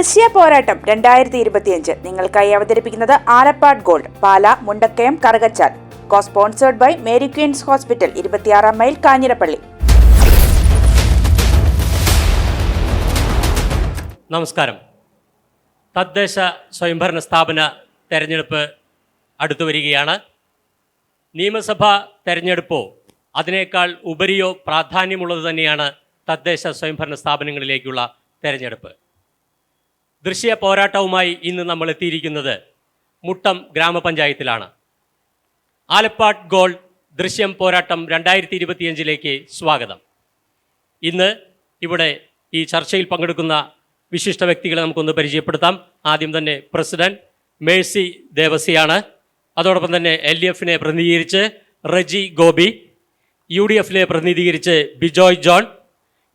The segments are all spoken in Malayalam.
ദൃശ്യ പോരാട്ടം 2025 നിങ്ങൾക്കായി അവതരിപ്പിക്കുന്നത് Alappad gold, Pala, Mundakkayam, Karukachal. Sponsored by Mary Queens hospital, 26 mile, Kanjirappally. നമസ്കാരം. തദ്ദേശ സ്വയംഭരണ സ്ഥാപന തെരഞ്ഞെടുപ്പ് അടുത്തു വരികയാണ്. നിയമസഭാ തെരഞ്ഞെടുപ്പോ അതിനേക്കാൾ ഉപരിയോ പ്രാധാന്യമുള്ളത് തന്നെയാണ് തദ്ദേശ സ്വയംഭരണ സ്ഥാപനങ്ങളിലേക്കുള്ള തെരഞ്ഞെടുപ്പ്. ദൃശ്യ പോരാട്ടവുമായി ഇന്ന് നമ്മൾ എത്തിയിരിക്കുന്നത് മുട്ടം ഗ്രാമപഞ്ചായത്തിലാണ്. ആലപ്പാട് ഗോൾഡ് ദൃശ്യം പോരാട്ടം 2025 സ്വാഗതം. ഇന്ന് ഇവിടെ ഈ ചർച്ചയിൽ പങ്കെടുക്കുന്ന വിശിഷ്ട വ്യക്തികളെ നമുക്കൊന്ന് പരിചയപ്പെടുത്താം. ആദ്യം തന്നെ പ്രസിഡന്റ് മേഴ്സി ദേവസിയാണ്. അതോടൊപ്പം തന്നെ LDF പ്രതിനിധീകരിച്ച് റജി ഗോപി, UDF പ്രതിനിധീകരിച്ച് ബിജോയ് ജോൺ,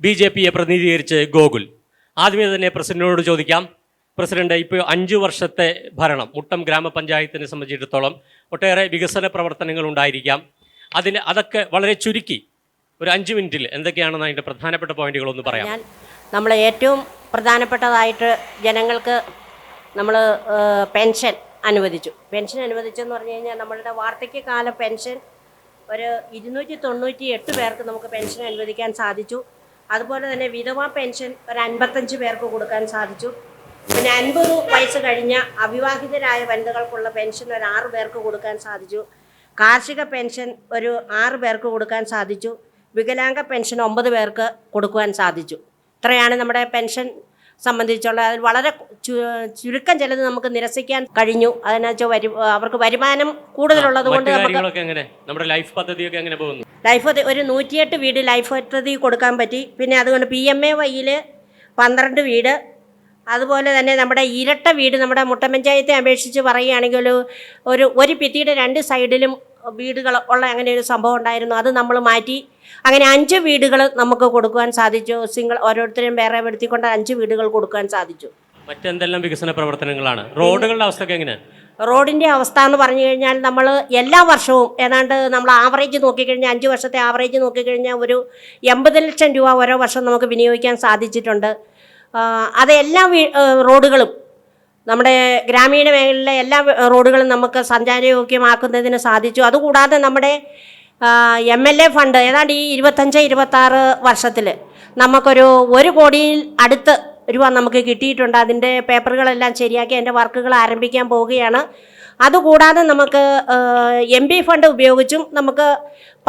BJP പ്രതിനിധീകരിച്ച് ഗോകുൽ. ആദ്യമേ തന്നെ പ്രസിഡന്റിനോട് ചോദിക്കാം. പ്രസിഡന്റ്, ഇപ്പോൾ 5 വർഷത്തെ ഭരണം മുട്ടം ഗ്രാമപഞ്ചായത്തിനെ സംബന്ധിച്ചിടത്തോളം ഒട്ടേറെ വികസന പ്രവർത്തനങ്ങൾ ഉണ്ടായിരിക്കാം. അതൊക്കെ വളരെ ചുരുക്കി ഒരു 5 മിനിറ്റിൽ എന്തൊക്കെയാണെന്ന് അതിൻ്റെ പ്രധാനപ്പെട്ട പോയിന്റുകളൊന്ന് പറയാം. നമ്മൾ ഏറ്റവും പ്രധാനപ്പെട്ടതായിട്ട് ജനങ്ങൾക്ക് നമ്മൾ പെൻഷൻ അനുവദിച്ചെന്ന് പറഞ്ഞു കഴിഞ്ഞാൽ നമ്മളുടെ വാർദ്ധക്യകാല പെൻഷൻ ഒരു 298 പേർക്ക് നമുക്ക് പെൻഷൻ അനുവദിക്കാൻ സാധിച്ചു. അതുപോലെ തന്നെ വിധവാ പെൻഷൻ ഒരു 55 പേർക്ക് കൊടുക്കാൻ സാധിച്ചു. പിന്നെ 50 വയസ്സ് കഴിഞ്ഞ അവിവാഹിതരായ വനിതകൾക്കുള്ള പെൻഷൻ ഒരു 6 പേർക്ക് കൊടുക്കാൻ സാധിച്ചു. കാർഷിക പെൻഷൻ ഒരു 6 പേർക്ക് കൊടുക്കാൻ സാധിച്ചു. വികലാംഗ പെൻഷൻ 9 പേർക്ക് കൊടുക്കുവാൻ സാധിച്ചു. ഇത്രയാണ് നമ്മുടെ പെൻഷൻ സംബന്ധിച്ചുള്ള. അതിൽ വളരെ ചുരുക്കം ചിലത് നമുക്ക് നിരസിക്കാൻ കഴിഞ്ഞു. അതിനെന്ന് അവർക്ക് വരുമാനം കൂടുതലുള്ളത് കൊണ്ട് ലൈഫ് പദ്ധതിയൊക്കെ എങ്ങനെ പോകുന്നു? ലൈഫ് ഒരു 108 വീട് ലൈഫ് പദ്ധതി കൊടുക്കാൻ പറ്റി. പിന്നെ അതുകൊണ്ട് PMAY 12 വീട്, അതുപോലെ തന്നെ നമ്മുടെ ഇരട്ട വീട് നമ്മുടെ മുട്ടം പഞ്ചായത്തെ അപേക്ഷിച്ച് പറയുകയാണെങ്കിൽ ഒരു ഭിത്തിയുടെ 2 സൈഡിലും വീടുകൾ ഉള്ള അങ്ങനെ ഒരു സംഭവം ഉണ്ടായിരുന്നു. അത് നമ്മൾ മാറ്റി അങ്ങനെ 5 വീടുകൾ നമുക്ക് കൊടുക്കുവാൻ സാധിച്ചു. ഓരോരുത്തരും വേറെ വരുത്തിക്കൊണ്ട് 5 വീടുകൾ കൊടുക്കുവാൻ സാധിച്ചു. മറ്റെന്തെല്ലാം വികസന പ്രവർത്തനങ്ങളാണ്? റോഡുകളുടെ അവസ്ഥ എങ്ങനെ? റോഡിൻ്റെ അവസ്ഥ എന്ന് പറഞ്ഞു കഴിഞ്ഞാൽ നമ്മൾ എല്ലാ വർഷവും ഏതാണ്ട് നമ്മൾ ആവറേജ് നോക്കിക്കഴിഞ്ഞാൽ 5 വർഷത്തെ ആവറേജ് നോക്കിക്കഴിഞ്ഞാൽ ഒരു 80 ലക്ഷം രൂപ ഓരോ വർഷം നമുക്ക് വിനിയോഗിക്കാൻ സാധിച്ചിട്ടുണ്ട്. അതെല്ലാ റോഡുകളും നമ്മുടെ ഗ്രാമീണ മേഖലയിലെ എല്ലാ റോഡുകളും നമുക്ക് സഞ്ചാരയോഗ്യമാക്കുന്നതിന് സാധിച്ചു. അതുകൂടാതെ നമ്മുടെ MLA ഫണ്ട് ഏതാണ്ട് ഈ 25-26 വർഷത്തിൽ നമുക്കൊരു 1 കോടിയിൽ അടുത്ത് രൂപ നമുക്ക് കിട്ടിയിട്ടുണ്ട്. അതിൻ്റെ പേപ്പറുകളെല്ലാം ശരിയാക്കി അതിൻ്റെ വർക്കുകൾ ആരംഭിക്കാൻ പോവുകയാണ്. അതുകൂടാതെ നമുക്ക് MP ഫണ്ട് ഉപയോഗിച്ചും നമുക്ക്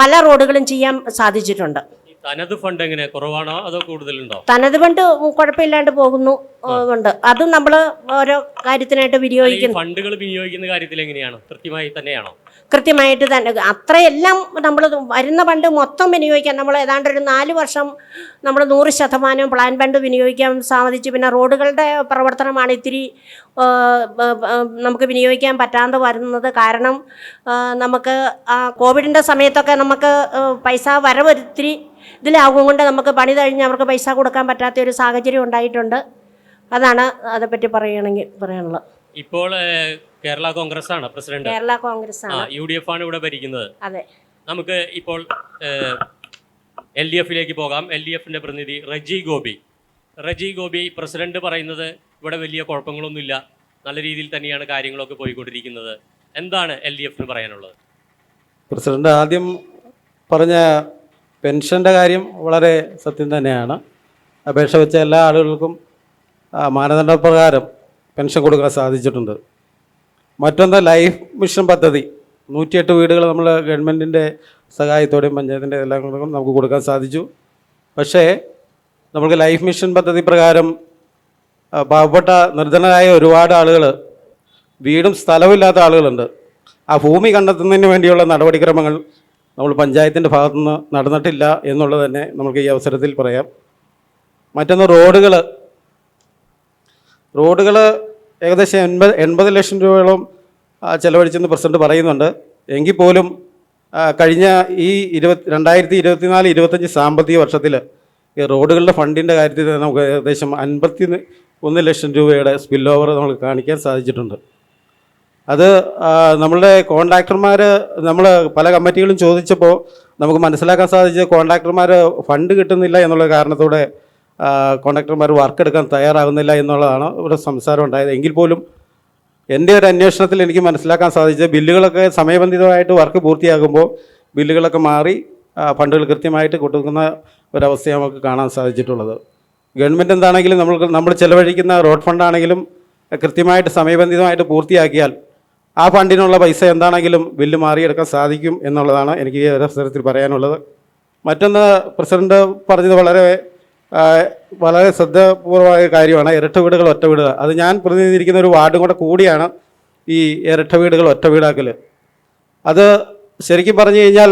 പല റോഡുകളും ചെയ്യാൻ സാധിച്ചിട്ടുണ്ട്. തനത് ഫണ്ട് എങ്ങനെ, കുറവാണോ അതോ കൂടുതലുണ്ടോ? തനത് ഫണ്ട് കുഴപ്പമില്ലാണ്ട് പോകുന്നു ഉണ്ട്. അതും നമ്മൾ ഓരോ കാര്യത്തിനായിട്ട് വിനിയോഗിക്കുന്നു. ഫണ്ടുകൾ വിനിയോഗിക്കുന്ന കാര്യത്തിൽ എങ്ങനെയാണ്? കൃത്യമായി തന്നെയാണോ? കൃത്യമായിട്ട് തന്നെ അത്രയെല്ലാം നമ്മൾ വരുന്ന ഫണ്ട് മൊത്തം വിനിയോഗിക്കാൻ നമ്മൾ ഏതാണ്ട് ഒരു 4 വർഷം നമ്മൾ 100% പ്ലാൻ ഫണ്ട് വിനിയോഗിക്കാൻ സാധിച്ചു. പിന്നെ റോഡുകളുടെ പ്രവർത്തനമാണ് ഇത്തിരി നമുക്ക് വിനിയോഗിക്കാൻ പറ്റാതെ വരുന്നത്. കാരണം നമുക്ക് കോവിഡിൻ്റെ സമയത്തൊക്കെ നമുക്ക് പൈസ വരവൊരിത്തിരി ഇതിലാകും കൊണ്ട് നമുക്ക് പണി കഴിഞ്ഞ് അവർക്ക് പൈസ കൊടുക്കാൻ പറ്റാത്ത ഒരു സാഹചര്യം ഉണ്ടായിട്ടുണ്ട്. അതാണ് അതേപ്പറ്റി പറയാനുള്ളത്. ഇപ്പോൾ കേരള കോൺഗ്രസ് ആണ് പ്രസിഡന്റ്. കേരള കോൺഗ്രസ് ആണ്. UDF ആണ് ഇവിടെ ഭരിക്കുന്നത്. അതെ. നമുക്ക് ഇപ്പോൾ LDF പോകാം. LDF പ്രതിനിധി റജി ഗോപി പ്രസിഡന്റ് പറയുന്നത് ഇവിടെ വലിയ കുഴപ്പങ്ങളൊന്നുമില്ല, നല്ല രീതിയിൽ തന്നെയാണ് കാര്യങ്ങളൊക്കെ പോയിക്കൊണ്ടിരിക്കുന്നത്. എന്താണ് LDF പറയാനുള്ളത്? പ്രസിഡന്റ് ആദ്യം പറഞ്ഞ പെൻഷൻ്റെ കാര്യം വളരെ സത്യം തന്നെയാണ്. അപേക്ഷ വെച്ച എല്ലാ ആളുകൾക്കും മാനദണ്ഡപ്രകാരം പെൻഷൻ കൊടുക്കാൻ സാധിച്ചിട്ടുണ്ട്. മറ്റൊന്ന് ലൈഫ് മിഷൻ പദ്ധതി 108 വീടുകൾ നമ്മൾ ഗവൺമെൻറ്റിൻ്റെ സഹായത്തോടെയും പഞ്ചായത്തിൻ്റെ എല്ലാം കൊണ്ടും നമുക്ക് കൊടുക്കാൻ സാധിച്ചു. പക്ഷേ നമുക്ക് ലൈഫ് മിഷൻ പദ്ധതി പ്രകാരം പാവപ്പെട്ട നിർധനരായ ഒരുപാട് ആളുകൾ, വീടും സ്ഥലമില്ലാത്ത ആളുകളുണ്ട്. ആ ഭൂമി കണ്ടെത്തുന്നതിന് വേണ്ടിയുള്ള നടപടിക്രമങ്ങൾ നമ്മൾ പഞ്ചായത്തിൻ്റെ ഭാഗത്തുനിന്ന് നടന്നിട്ടില്ല എന്നുള്ളത് തന്നെ നമുക്ക് ഈ അവസരത്തിൽ പറയാം. മറ്റൊന്ന് റോഡുകൾ ഏകദേശം 80 ലക്ഷം രൂപയോളം ചെലവഴിച്ചെന്ന് പ്രസിഡന്റ് പറയുന്നുണ്ട്. എങ്കിൽ പോലും കഴിഞ്ഞ ഈ 2024-25 സാമ്പത്തിക വർഷത്തിൽ ഈ റോഡുകളുടെ ഫണ്ടിൻ്റെ കാര്യത്തിൽ നമുക്ക് ഏകദേശം 51 ലക്ഷം രൂപയുടെ സ്പിൽ ഓവർ നമുക്ക് കാണിക്കാൻ സാധിച്ചിട്ടുണ്ട്. അത് നമ്മളുടെ കോൺട്രാക്ടർമാർ, നമ്മൾ പല കമ്മിറ്റികളും ചോദിച്ചപ്പോൾ നമുക്ക് മനസ്സിലാക്കാൻ സാധിച്ചത് കോൺട്രാക്ടർമാർ ഫണ്ട് കിട്ടുന്നില്ല എന്നുള്ള കാരണത്തോടെ കോൺട്രാക്ടർമാർ വർക്ക് എടുക്കാൻ തയ്യാറാകുന്നില്ല എന്നുള്ളതാണ് ഇവിടെ സംസാരം ഉണ്ടായത്. എങ്കിൽ പോലും എൻ്റെ ഒരു അന്വേഷണത്തിൽ എനിക്ക് മനസ്സിലാക്കാൻ സാധിച്ചത് ബില്ലുകളൊക്കെ സമയബന്ധിതമായിട്ട് വർക്ക് പൂർത്തിയാകുമ്പോൾ ബില്ലുകളൊക്കെ മാറി ഫണ്ടുകൾ കൃത്യമായിട്ട് കൊടുക്കുന്ന ഒരവസ്ഥ നമുക്ക് കാണാൻ സാധിച്ചിട്ടുള്ളത്. ഗവൺമെൻറ് എന്താണെങ്കിലും നമ്മൾ ചിലവഴിക്കുന്ന റോഡ് ഫണ്ടാണെങ്കിലും കൃത്യമായിട്ട് സമയബന്ധിതമായിട്ട് പൂർത്തിയാക്കിയാൽ ആ ഫണ്ടിനുള്ള പൈസ എന്താണെങ്കിലും ബില്ല് മാറിയെടുക്കാൻ സാധിക്കും എന്നുള്ളതാണ് എനിക്ക് ഈ അവസരത്തിൽ പറയാനുള്ളത്. മറ്റൊന്ന്, പ്രസിഡന്റ് പറഞ്ഞത് വളരെ ശ്രദ്ധാപൂർവമായ കാര്യമാണ്. ഇരട്ട വീടുകൾ ഒറ്റ വീടുക, അത് ഞാൻ പ്രതിനിധീകരിക്കുന്ന ഒരു വാർഡും കൂടിയാണ് ഈ ഇരട്ട വീടുകൾ ഒറ്റ വീടാക്കൽ. അത് ശരിക്കും പറഞ്ഞു കഴിഞ്ഞാൽ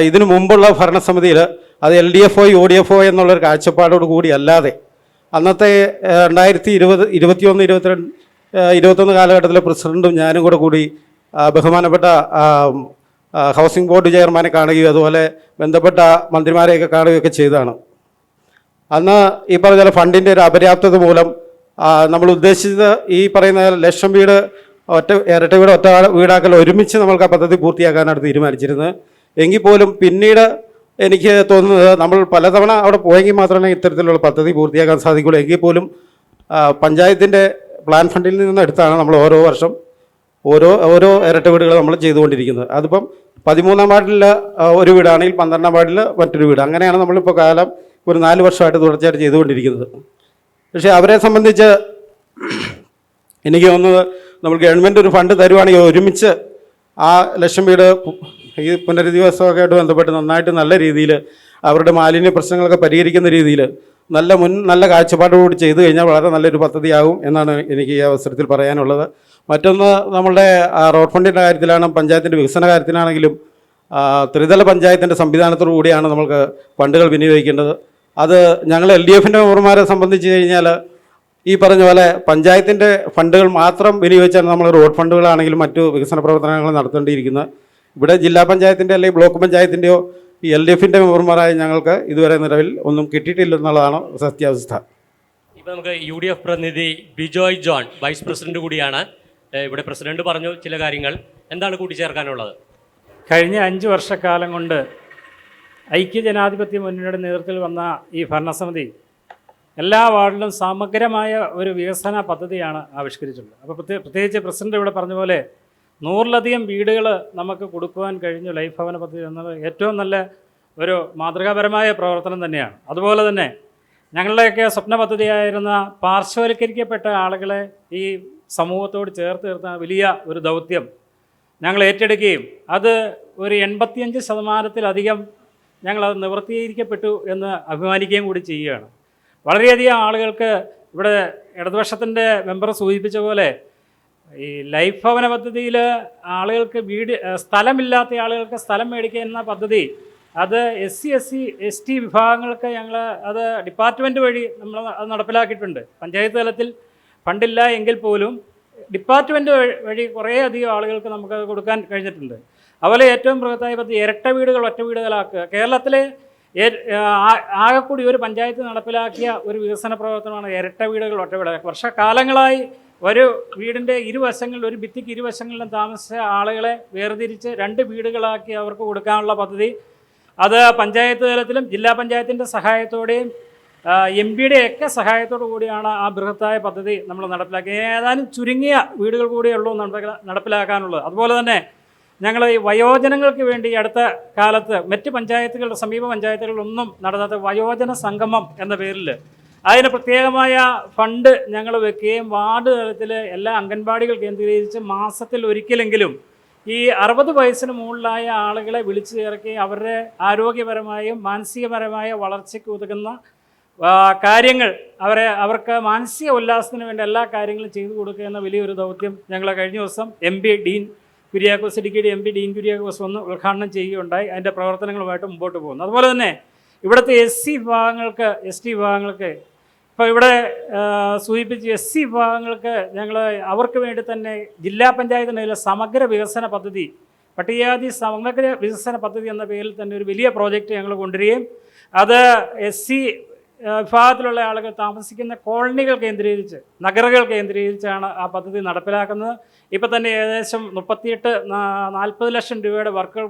ഇതിനു മുമ്പുള്ള ഭരണസമിതിയിൽ അത് LDFO ODFO എന്നുള്ളൊരു കാഴ്ചപ്പാടോട് കൂടി അല്ലാതെ അന്നത്തെ 2021 കാലഘട്ടത്തിലെ പ്രസിഡന്റും ഞാനും കൂടി ബഹുമാനപ്പെട്ട ഹൗസിംഗ് ബോർഡ് ചെയർമാനെ കാണുകയും അതുപോലെ ബന്ധപ്പെട്ട മന്ത്രിമാരെയൊക്കെ കാണുകയൊക്കെ ചെയ്തതാണ്. അന്ന് ഈ പറഞ്ഞ ഫണ്ടിൻ്റെ ഒരു അപര്യാപ്തത മൂലം നമ്മൾ ഉദ്ദേശിച്ചത് ഈ പറയുന്ന 1,00,000 വീട് ഇരട്ട വീട് ഒറ്റ വീടാക്കൽ ഒരുമിച്ച് നമുക്ക് ആ പദ്ധതി പൂർത്തിയാക്കാനാണ് തീരുമാനിച്ചിരുന്നത്. എങ്കിൽ പോലും പിന്നീട് എനിക്ക് തോന്നുന്നത് നമ്മൾ പലതവണ അവിടെ പോയെങ്കിൽ മാത്രമേ ഇത്തരത്തിലുള്ള പദ്ധതി പൂർത്തിയാക്കാൻ സാധിക്കുള്ളൂ. എങ്കിൽ പോലും പഞ്ചായത്തിൻ്റെ പ്ലാൻ ഫണ്ടിൽ നിന്ന് എടുത്താണ് നമ്മൾ ഓരോ വർഷം ഓരോ ഇരട്ട വീടുകൾ നമ്മൾ ചെയ്തുകൊണ്ടിരിക്കുന്നത്. അതിപ്പം 13-ാം വാർഡിൽ ഒരു വീടാണെങ്കിൽ 12-ാം വാർഡിൽ മറ്റൊരു വീട്, അങ്ങനെയാണ് നമ്മളിപ്പോൾ ഒരു 4 വർഷമായിട്ട് തുടർച്ചയായിട്ട് ചെയ്തുകൊണ്ടിരിക്കുന്നത്. പക്ഷേ അവരെ സംബന്ധിച്ച് എനിക്ക് തോന്നുന്നത് നമ്മൾ ഗവൺമെൻറ് ഒരു ഫണ്ട് തരുവാണെങ്കിൽ ഒരുമിച്ച് ആ 1,00,000 വീട് ഈ പുനരധിവാസമൊക്കെ ആയിട്ട് ബന്ധപ്പെട്ട് നല്ല രീതിയിൽ അവരുടെ മാലിന്യ പ്രശ്നങ്ങളൊക്കെ പരിഹരിക്കുന്ന രീതിയിൽ നല്ല കാഴ്ചപ്പാടോടുകൂടി ചെയ്തു കഴിഞ്ഞാൽ വളരെ നല്ലൊരു പദ്ധതിയാകും എന്നാണ് എനിക്ക് ഈ അവസരത്തിൽ പറയാനുള്ളത്. മറ്റൊന്ന്, നമ്മളുടെ റോഡ് ഫണ്ടിൻ്റെ കാര്യത്തിലാണ്, പഞ്ചായത്തിൻ്റെ വികസന കാര്യത്തിനാണെങ്കിലും ത്രിതല പഞ്ചായത്തിൻ്റെ സംവിധാനത്തോടു കൂടിയാണ് നമുക്ക് ഫണ്ടുകൾ വിനിയോഗിക്കേണ്ടത്. അത് ഞങ്ങൾ LDFൻ്റെ മെമ്പർമാരെ സംബന്ധിച്ച് കഴിഞ്ഞാൽ ഈ പറഞ്ഞ പോലെ പഞ്ചായത്തിൻ്റെ ഫണ്ടുകൾ മാത്രം വിനിയോഗിച്ചാണ് നമ്മൾ റോഡ് ഫണ്ടുകളാണെങ്കിലും മറ്റു വികസന പ്രവർത്തനങ്ങൾ നടത്തേണ്ടിയിരിക്കുന്നത്. ഇവിടെ ജില്ലാ പഞ്ചായത്തിൻ്റെ അല്ലെങ്കിൽ ബ്ലോക്ക് പഞ്ചായത്തിൻ്റെയോ ഈ LDFൻ്റെ മെമ്പർമാരായ ഞങ്ങൾക്ക് ഇതുവരെ നിലവിൽ ഒന്നും കിട്ടിയിട്ടില്ലെന്നുള്ളതാണ് സത്യാവസ്ഥ. ഇപ്പോൾ നമുക്ക് UDF പ്രതിനിധി ബിജോയ് ജോൺ, വൈസ് പ്രസിഡന്റ് കൂടിയാണ്. ഇവിടെ പ്രസിഡന്റ് പറഞ്ഞു ചില കാര്യങ്ങൾ, എന്താണ് കൂട്ടിച്ചേർക്കാനുള്ളത്? കഴിഞ്ഞ 5 വർഷക്കാലം കൊണ്ട് ഐക്യജനാധിപത്യ മുന്നണിയുടെ നേതൃത്വത്തിൽ വന്ന ഈ ഭരണസമിതി എല്ലാ വാർഡിലും സമഗ്രമായ ഒരു വികസന പദ്ധതിയാണ് ആവിഷ്കരിച്ചിട്ടുള്ളത്. അപ്പോൾ പ്രത്യേകിച്ച് പ്രസിഡന്റ് ഇവിടെ പറഞ്ഞ പോലെ 100-ലധികം വീടുകൾ നമുക്ക് കൊടുക്കുവാൻ കഴിഞ്ഞു ലൈഫ് ഭവന പദ്ധതി എന്നത് ഏറ്റവും നല്ല ഒരു മാതൃകാപരമായ പ്രവർത്തനം തന്നെയാണ്. അതുപോലെ തന്നെ ഞങ്ങളുടെയൊക്കെ സ്വപ്ന പദ്ധതിയായിരുന്ന പാർശ്വവൽക്കരിക്കപ്പെട്ട ആളുകളെ ഈ സമൂഹത്തോട് ചേർത്ത് നിർത്താൻ വലിയ ഒരു ദൗത്യം ഞങ്ങൾ ഏറ്റെടുക്കുകയും അത് ഒരു 85% ഞങ്ങളത് നിവർത്തീകരിക്കപ്പെട്ടു എന്ന് അഭിമാനിക്കുകയും കൂടി ചെയ്യുകയാണ്. വളരെയധികം ആളുകൾക്ക് ഇവിടെ ഇടതുപക്ഷത്തിൻ്റെ മെമ്പർ സൂചിപ്പിച്ച പോലെ ഈ ലൈഫ് ഭവന പദ്ധതിയിൽ ആളുകൾക്ക് സ്ഥലമില്ലാത്ത ആളുകൾക്ക് സ്ഥലം മേടിക്കുക എന്ന പദ്ധതി അത് SC ST വിഭാഗങ്ങൾക്ക് ഞങ്ങൾ അത് ഡിപ്പാർട്ട്മെൻറ്റ് വഴി നമ്മൾ അത് നടപ്പിലാക്കിയിട്ടുണ്ട്. പഞ്ചായത്ത് തലത്തിൽ ഫണ്ടില്ല എങ്കിൽ പോലും ഡിപ്പാർട്ട്മെൻറ്റ് വഴി കുറേയധികം ആളുകൾക്ക് നമുക്കത് കൊടുക്കാൻ കഴിഞ്ഞിട്ടുണ്ട്. അതുപോലെ ഏറ്റവും ബൃഹത്തായ പദ്ധതി ഇരട്ട വീടുകൾ ഒറ്റ വീടുകളാക്കുക. കേരളത്തിലെ ആകെക്കൂടി ഒരു പഞ്ചായത്ത് നടപ്പിലാക്കിയ ഒരു വികസന പ്രവർത്തനമാണ് ഇരട്ട വീടുകൾ ഒറ്റ വീട്. വർഷക്കാലങ്ങളായി ഒരു വീടിൻ്റെ ഇരുവശങ്ങളിൽ, ഒരു ഭിത്തിക്ക് ഇരുവശങ്ങളിലും താമസിച്ച ആളുകളെ വേർതിരിച്ച് 2 വീടുകളാക്കി അവർക്ക് കൊടുക്കാനുള്ള പദ്ധതി അത് പഞ്ചായത്ത് തലത്തിലും ജില്ലാ പഞ്ചായത്തിൻ്റെ സഹായത്തോടെയും MPയുടെയൊക്കെ സഹായത്തോടു കൂടിയാണ് ആ ബൃഹത്തായ പദ്ധതി നമ്മൾ നടപ്പിലാക്കി. ഏതാനും ചുരുങ്ങിയ വീടുകൾ കൂടിയുള്ളൂ നടപ്പിലാക്കാനുള്ളത്. അതുപോലെ തന്നെ ഞങ്ങൾ ഈ വയോജനങ്ങൾക്ക് വേണ്ടി അടുത്ത കാലത്ത് മറ്റ് പഞ്ചായത്തുകളുടെ സമീപ പഞ്ചായത്തുകളിലൊന്നും നടത്താത്ത വയോജന സംഗമം എന്ന പേരിൽ അതിന് പ്രത്യേകമായ ഫണ്ട് ഞങ്ങൾ വെക്കുകയും വാർഡ് തലത്തിൽ എല്ലാ അംഗൻവാടികൾ കേന്ദ്രീകരിച്ച് മാസത്തിൽ ഒരിക്കലെങ്കിലും ഈ 60 വയസ്സിന് മുകളിലായ ആളുകളെ വിളിച്ചു ചേർക്കുകയും അവരുടെ ആരോഗ്യപരമായും മാനസികപരമായ വളർച്ചയ്ക്ക് ഉതകുന്ന കാര്യങ്ങൾ അവർക്ക് മാനസിക ഉല്ലാസത്തിന് വേണ്ടി എല്ലാ കാര്യങ്ങളും ചെയ്തു കൊടുക്കുക എന്ന വലിയൊരു ദൗത്യം ഞങ്ങൾ കഴിഞ്ഞ ദിവസം MP ഡീൻ കുര്യാക്കോസ്, ഇടുക്കിയുടെ MP ഡീൻ കുര്യാക്കോസ് വന്ന് ഉദ്ഘാടനം ചെയ്യുകയുണ്ടായി. അതിൻ്റെ പ്രവർത്തനങ്ങളുമായിട്ട് മുമ്പോട്ട് പോകുന്നു. അതുപോലെ തന്നെ ഇവിടുത്തെ SC വിഭാഗങ്ങൾക്ക് ST വിഭാഗങ്ങൾക്ക് ഇപ്പോൾ ഇവിടെ സൂചിപ്പിച്ച് SC വിഭാഗങ്ങൾക്ക് ഞങ്ങൾ അവർക്ക് വേണ്ടി തന്നെ ജില്ലാ പഞ്ചായത്തിൻ്റെ സമഗ്ര വികസന പദ്ധതി, പട്ടികജാതി സമഗ്ര വികസന പദ്ധതി എന്ന പേരിൽ തന്നെ ഒരു വലിയ പ്രോജക്റ്റ് ഞങ്ങൾ കൊണ്ടുവരികയും അത് SC വിഭാഗത്തിലുള്ള ആളുകൾ താമസിക്കുന്ന കോളനികൾ കേന്ദ്രീകരിച്ച്, നഗരങ്ങൾ കേന്ദ്രീകരിച്ചാണ് ആ പദ്ധതി നടപ്പിലാക്കുന്നത്. ഇപ്പോൾ തന്നെ ഏകദേശം 38-40 ലക്ഷം രൂപയുടെ വർക്കുകൾ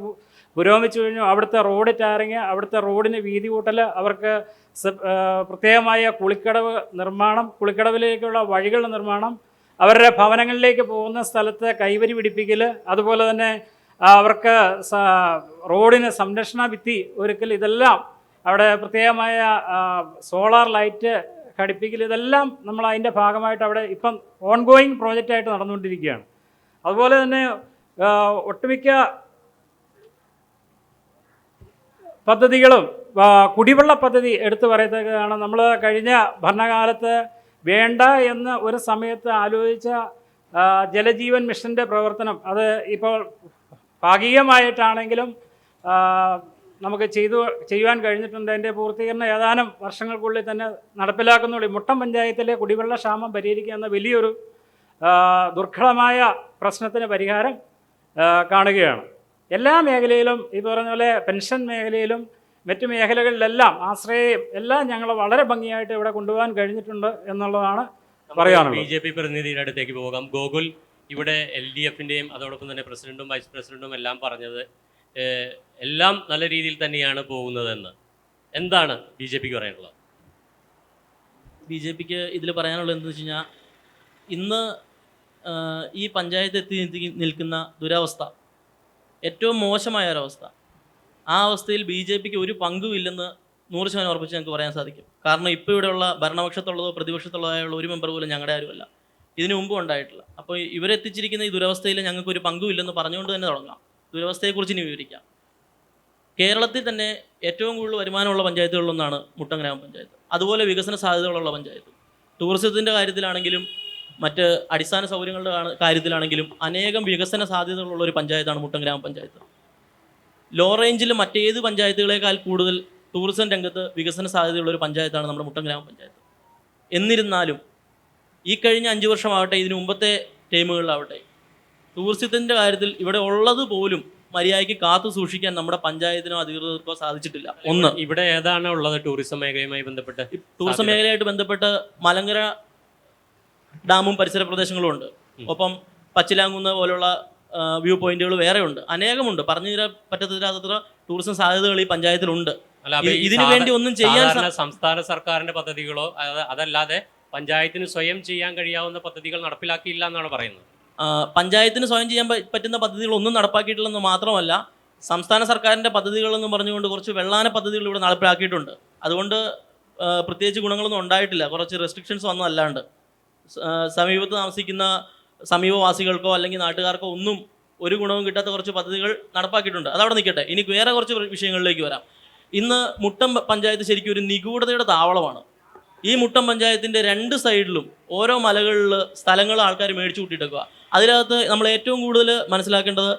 പുരോഗമിച്ചു കഴിഞ്ഞു. അവിടുത്തെ റോഡ് ടാറിങ്, അവിടുത്തെ റോഡിന് വീതി കൂട്ടൽ, അവർക്ക് പ്രത്യേകമായ കുളിക്കടവ് നിർമ്മാണം, കുളിക്കടവിലേക്കുള്ള വഴികളുടെ നിർമ്മാണം, അവരുടെ ഭവനങ്ങളിലേക്ക് പോകുന്ന സ്ഥലത്ത് കൈവരി പിടിപ്പിക്കൽ, അതുപോലെ തന്നെ അവർക്ക് റോഡിന് സംരക്ഷണ ഭിത്തി ഒരുക്കൽ, ഇതെല്ലാം അവിടെ പ്രത്യേകമായ സോളാർ ലൈറ്റ് ഘടിപ്പിക്കൽ, ഇതെല്ലാം നമ്മൾ അതിൻ്റെ ഭാഗമായിട്ട് അവിടെ ഇപ്പം ഓൺഗോയിങ് പ്രോജക്റ്റായിട്ട് നടന്നുകൊണ്ടിരിക്കുകയാണ്. അതുപോലെ തന്നെ ഒട്ടുമിക്ക പദ്ധതികളും കുടിവെള്ള പദ്ധതി എടുത്തു പറയത്തക്കതാണ്. നമ്മൾ കഴിഞ്ഞ ഭരണകാലത്ത് വേണ്ട എന്ന് ഒരു സമയത്ത് ആലോചിച്ച ജലജീവൻ മിഷൻ്റെ പ്രവർത്തനം, അത് ഇപ്പോൾ ഭാഗികമായിട്ടാണെങ്കിലും നമുക്ക് ചെയ്യുവാൻ കഴിഞ്ഞിട്ടുണ്ട്. അതിൻ്റെ പൂർത്തീകരണം ഏതാനും വർഷങ്ങൾക്കുള്ളിൽ തന്നെ നടപ്പിലാക്കുന്നുള്ളൂ. മുട്ടം പഞ്ചായത്തിലെ കുടിവെള്ള ക്ഷാമം പരിഹരിക്കുക എന്ന വലിയൊരു ദുർഘടമായ പ്രശ്നത്തിന് പരിഹാരം കാണുകയാണ്. എല്ലാ മേഖലയിലും ഈ പറഞ്ഞ പോലെ പെൻഷൻ മേഖലയിലും മറ്റു മേഖലകളിലെല്ലാം ആശ്രയം എല്ലാം ഞങ്ങൾ വളരെ ഭംഗിയായിട്ട് ഇവിടെ കൊണ്ടുപോകാൻ കഴിഞ്ഞിട്ടുണ്ട് എന്നുള്ളതാണ് പറയാനുള്ളത്. BJP പ്രതിനിധിയുടെ അടുത്തേക്ക് പോകാം. ഗോകുൽ, ഇവിടെ LDFിൻ്റെയും അതോടൊപ്പം തന്നെ പ്രസിഡന്റും വൈസ് പ്രസിഡന്റും എല്ലാം പറഞ്ഞത് എല്ലാം നല്ല രീതിയിൽ തന്നെയാണ് പോകുന്നതെന്ന്. എന്താണ് BJPക്ക് പറയാനുള്ളത്? BJPക്ക് ഇതിൽ പറയാനുള്ളത് എന്താണെന്ന് വെച്ച് കഴിഞ്ഞാൽ, ഇന്ന് ഈ പഞ്ചായത്ത് എത്തി നിൽക്കുന്ന ദുരവസ്ഥ ഏറ്റവും മോശമായ ഒരവസ്ഥ. ആ അവസ്ഥയിൽ BJPക്ക് ഒരു പങ്കുമില്ലെന്ന് 100% ഉറപ്പിച്ച് ഞങ്ങൾക്ക് പറയാൻ സാധിക്കും. കാരണം ഇപ്പോൾ ഇവിടെയുള്ള ഭരണപക്ഷത്തുള്ളതോ പ്രതിപക്ഷത്തുള്ളതായുള്ള ഒരു മെമ്പർ പോലും ഞങ്ങളുടെ ആരുമല്ല, ഇതിനു മുമ്പും ഉണ്ടായിട്ടില്ല. അപ്പോൾ ഇവരെത്തിച്ചിരിക്കുന്ന ഈ ദുരവസ്ഥയിൽ ഞങ്ങൾക്കൊരു പങ്കുമില്ലെന്ന് പറഞ്ഞുകൊണ്ട് തന്നെ തുടങ്ങാം. ദുരവസ്ഥയെക്കുറിച്ച് ഇനി വിവരിക്കാം. കേരളത്തിൽ തന്നെ ഏറ്റവും കൂടുതൽ വരുമാനമുള്ള പഞ്ചായത്തുകളിലൊന്നാണ് മുട്ടം ഗ്രാമപഞ്ചായത്ത്. അതുപോലെ വികസന സാധ്യതകളുള്ള പഞ്ചായത്ത്. ടൂറിസത്തിൻ്റെ കാര്യത്തിലാണെങ്കിലും മറ്റ് അടിസ്ഥാന സൗകര്യങ്ങളുടെ കാര്യത്തിലാണെങ്കിലും അനേകം വികസന സാധ്യതകളുള്ള ഒരു പഞ്ചായത്താണ് മുട്ടം ഗ്രാമപഞ്ചായത്ത്. ലോ റേഞ്ചിൽ മറ്റേത് പഞ്ചായത്തുകളേക്കാൾ കൂടുതൽ ടൂറിസം രംഗത്ത് വികസന സാധ്യതയുള്ള ഒരു പഞ്ചായത്താണ് നമ്മുടെ മുട്ടം ഗ്രാമപഞ്ചായത്ത്. എന്നിരുന്നാലും ഈ കഴിഞ്ഞ 5 വർഷമാവട്ടെ, ഇതിനു മുമ്പത്തെ ടൈമുകളിലാവട്ടെ, ടൂറിസത്തിൻ്റെ കാര്യത്തിൽ ഇവിടെ ഉള്ളത് പോലും മര്യാദയ്ക്ക് കാത്തു സൂക്ഷിക്കാൻ നമ്മുടെ പഞ്ചായത്തിനോ അധികൃതർക്കോ സാധിച്ചിട്ടില്ല. ഒന്ന്, ഇവിടെ ഏതാണ് ഉള്ളത് ടൂറിസം മേഖലയുമായി ബന്ധപ്പെട്ട്? ടൂറിസം മേഖലയായിട്ട് ബന്ധപ്പെട്ട് മലങ്കര ഡാമും പരിസര പ്രദേശങ്ങളും ഉണ്ട്. ഒപ്പം പച്ചിലാങ്കുന്ന് പോലുള്ള വ്യൂ പോയിന്റുകൾ വേറെ ഉണ്ട്, അനേകമുണ്ട്. പറഞ്ഞു തരാൻ പറ്റത്തില്ലാത്തത്ര ടൂറിസം സാധ്യതകൾ ഈ പഞ്ചായത്തിലുണ്ട്. ഇതിനു വേണ്ടി ഒന്നും ചെയ്യാൻ സംസ്ഥാന സർക്കാരിന്റെ പദ്ധതികളോ അതല്ലാതെ പഞ്ചായത്തിന് സ്വയം ചെയ്യാൻ കഴിയാവുന്ന പദ്ധതികൾ നടപ്പിലാക്കിയില്ല എന്നാണ് പറയുന്നത്. പഞ്ചായത്തിന് സ്വയം ചെയ്യാൻ പറ്റുന്ന പദ്ധതികളൊന്നും നടപ്പാക്കിയിട്ടില്ലെന്ന് മാത്രമല്ല, സംസ്ഥാന സർക്കാരിൻ്റെ പദ്ധതികളെന്ന് പറഞ്ഞുകൊണ്ട് കുറച്ച് വെള്ളാന പദ്ധതികൾ ഇവിടെ നടപ്പിലാക്കിയിട്ടുണ്ട്. അതുകൊണ്ട് പ്രത്യേകിച്ച് ഗുണങ്ങളൊന്നും ഉണ്ടായിട്ടില്ല, കുറച്ച് റെസ്ട്രിക്ഷൻസ് വന്നതല്ലാണ്ട്. സമീപത്ത് താമസിക്കുന്ന സമീപവാസികൾക്കോ അല്ലെങ്കിൽ നാട്ടുകാർക്കോ ഒന്നും ഒരു ഗുണവും കിട്ടാത്ത കുറച്ച് പദ്ധതികൾ നടപ്പാക്കിയിട്ടുണ്ട്. അതവിടെ നിൽക്കട്ടെ. ഇനി വേറെ കുറച്ച് വിഷയങ്ങളിലേക്ക് വരാം. ഇന്ന് മുട്ടം പഞ്ചായത്ത് ശരിക്കും ഒരു നിഗൂഢതയുടെ താവളമാണ്. ഈ മുട്ടം പഞ്ചായത്തിൻ്റെ 2 സൈഡിലും ഓരോ മലകളിൽ സ്ഥലങ്ങൾ ആൾക്കാർ മേടിച്ചു കൂട്ടിയിട്ടേക്കുക. അതിനകത്ത് നമ്മൾ ഏറ്റവും കൂടുതൽ മനസ്സിലാക്കേണ്ടത്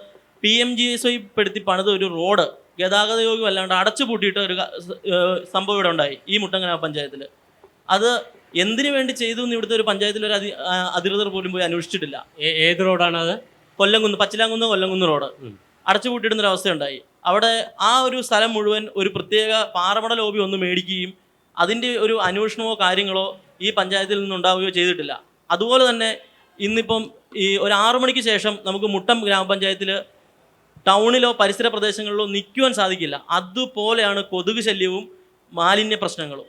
PMGSY പെടുത്തി പണിത ഒരു റോഡ് ഗതാഗത യോഗ്യമല്ലാണ്ട് അടച്ചു പൂട്ടിയിട്ട് ഒരു സംഭവം ഇവിടെ ഉണ്ടായി ഈ മുട്ടം ഗ്രാമപഞ്ചായത്തിൽ. അത് എന്തിനു വേണ്ടി ചെയ്തു എന്ന് ഇവിടുത്തെ ഒരു പഞ്ചായത്തിൽ ഒരു അധികൃതർ പോലും പോയി അന്വേഷിച്ചിട്ടില്ല. ഏത് റോഡാണ് അത്? കൊല്ലംകുന്ന്, പച്ചിലാങ്കുന്ന് കൊല്ലംകുന്ന് റോഡ് അടച്ചു പൂട്ടിയിടുന്നൊരവസ്ഥയുണ്ടായി. അവിടെ ആ ഒരു സ്ഥലം മുഴുവൻ ഒരു പ്രത്യേക പാറമട ലോബി ഒന്ന് മേടിക്കുകയും അതിൻ്റെ ഒരു അന്വേഷണമോ കാര്യങ്ങളോ ഈ പഞ്ചായത്തിൽ നിന്നുണ്ടാവുകയോ ചെയ്തിട്ടില്ല. അതുപോലെ തന്നെ ഇന്നിപ്പം ഈ ഒരു 6 മണിക്ക് ശേഷം നമുക്ക് മുട്ടം ഗ്രാമപഞ്ചായത്തിൽ ടൗണിലോ പരിസര പ്രദേശങ്ങളിലോ നിൽക്കുവാൻ സാധിക്കില്ല. അതുപോലെയാണ് കൊതുക് ശല്യവും മാലിന്യ പ്രശ്നങ്ങളും.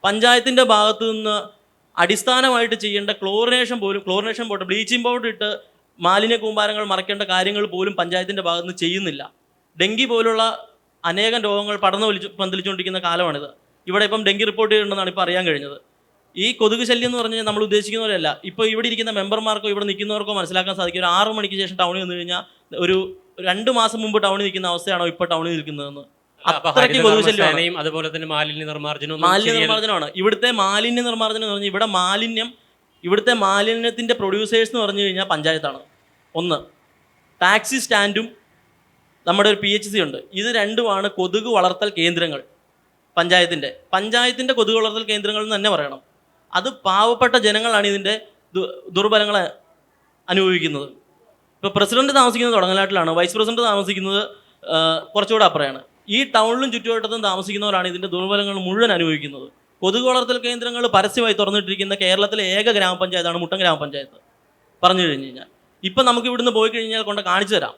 പഞ്ചായത്തിൻ്റെ ഭാഗത്തു നിന്ന് അടിസ്ഥാനമായിട്ട് ചെയ്യേണ്ട ക്ലോറിനേഷൻ പോട്ടെ, ബ്ലീച്ചിങ് പൗഡർ ഇട്ട് മാലിന്യ കൂമ്പാരങ്ങൾ മറയ്ക്കേണ്ട കാര്യങ്ങൾ പോലും പഞ്ചായത്തിൻ്റെ ഭാഗത്ത് നിന്ന് ചെയ്യുന്നില്ല. ഡെങ്കി പോലുള്ള അനേകം രോഗങ്ങൾ പന്തലിച്ചുകൊണ്ടിരിക്കുന്ന കാലമാണിത്. ഇവിടെ ഇപ്പം ഡെങ്കി റിപ്പോർട്ട് ചെയ്തിട്ടുണ്ടെന്നാണ് ഇപ്പോൾ അറിയാൻ കഴിഞ്ഞത്. ഈ കൊതുക് ശല്യം എന്ന് പറഞ്ഞാൽ നമ്മൾ ഉദ്ദേശിക്കുന്ന പോലെയല്ല. ഇപ്പോൾ ഇവിടെ ഇരിക്കുന്ന മെമ്പർമാർക്കോ ഇവിടെ നിൽക്കുന്നവർക്കോ മനസ്സിലാക്കാൻ സാധിക്കും, ഒരു 6 മണിക്ക് ശേഷം ടൗണിൽ വന്നു കഴിഞ്ഞാൽ ഒരു 2 മാസം മുമ്പ് ടൗണിൽ നിൽക്കുന്ന അവസ്ഥയാണോ ഇപ്പോൾ ടൗണിൽ നിൽക്കുന്നതെന്ന്. അത്രയ്ക്ക് കൊതുക് ശല്യം. അതുപോലെ തന്നെ മാലിന്യ നിർമ്മാർജ്ജനമാണ് ഇവിടുത്തെ മാലിന്യ നിർമ്മാർജ്ജനം എന്ന് പറഞ്ഞാൽ ഇവിടുത്തെ മാലിന്യത്തിൻ്റെ പ്രൊഡ്യൂസേഴ്സ് എന്ന് പറഞ്ഞു കഴിഞ്ഞാൽ പഞ്ചായത്താണ്. ഒന്ന്, ടാക്സി സ്റ്റാൻഡും നമ്മുടെ ഒരു PHC ഉണ്ട്. ഇത് രണ്ടുമാണ് കൊതുക് വളർത്തൽ കേന്ദ്രങ്ങൾ. പഞ്ചായത്തിൻ്റെ കൊതുക് വളർത്തൽ കേന്ദ്രങ്ങൾ എന്ന് തന്നെ പറയണം. അത് പാവപ്പെട്ട ജനങ്ങളാണ് ഇതിൻ്റെ ദുർബലങ്ങൾ അനുഭവിക്കുന്നത്. ഇപ്പോൾ പ്രസിഡന്റ് താമസിക്കുന്നത് തുടങ്ങലാട്ടിലാണ്, വൈസ് പ്രസിഡന്റ് താമസിക്കുന്നത് കുറച്ചുകൂടെ അപ്പുറയാണ്. ഈ ടൗണിലും ചുറ്റുവട്ടത്തും താമസിക്കുന്നവരാണ് ഇതിൻ്റെ ദുർബലങ്ങൾ മുഴുവൻ അനുഭവിക്കുന്നത്. കൊതുക് വളർത്തൽ കേന്ദ്രങ്ങൾ പരസ്യമായി തുറന്നിട്ടിരിക്കുന്ന കേരളത്തിലെ ഏക ഗ്രാമപഞ്ചായത്താണ് മുട്ടം ഗ്രാമപഞ്ചായത്ത്. പറഞ്ഞു കഴിഞ്ഞ് കഴിഞ്ഞാൽ ഇപ്പം നമുക്ക് ഇവിടുന്ന് പോയി കഴിഞ്ഞാൽ കൊണ്ട് കാണിച്ചു തരാം.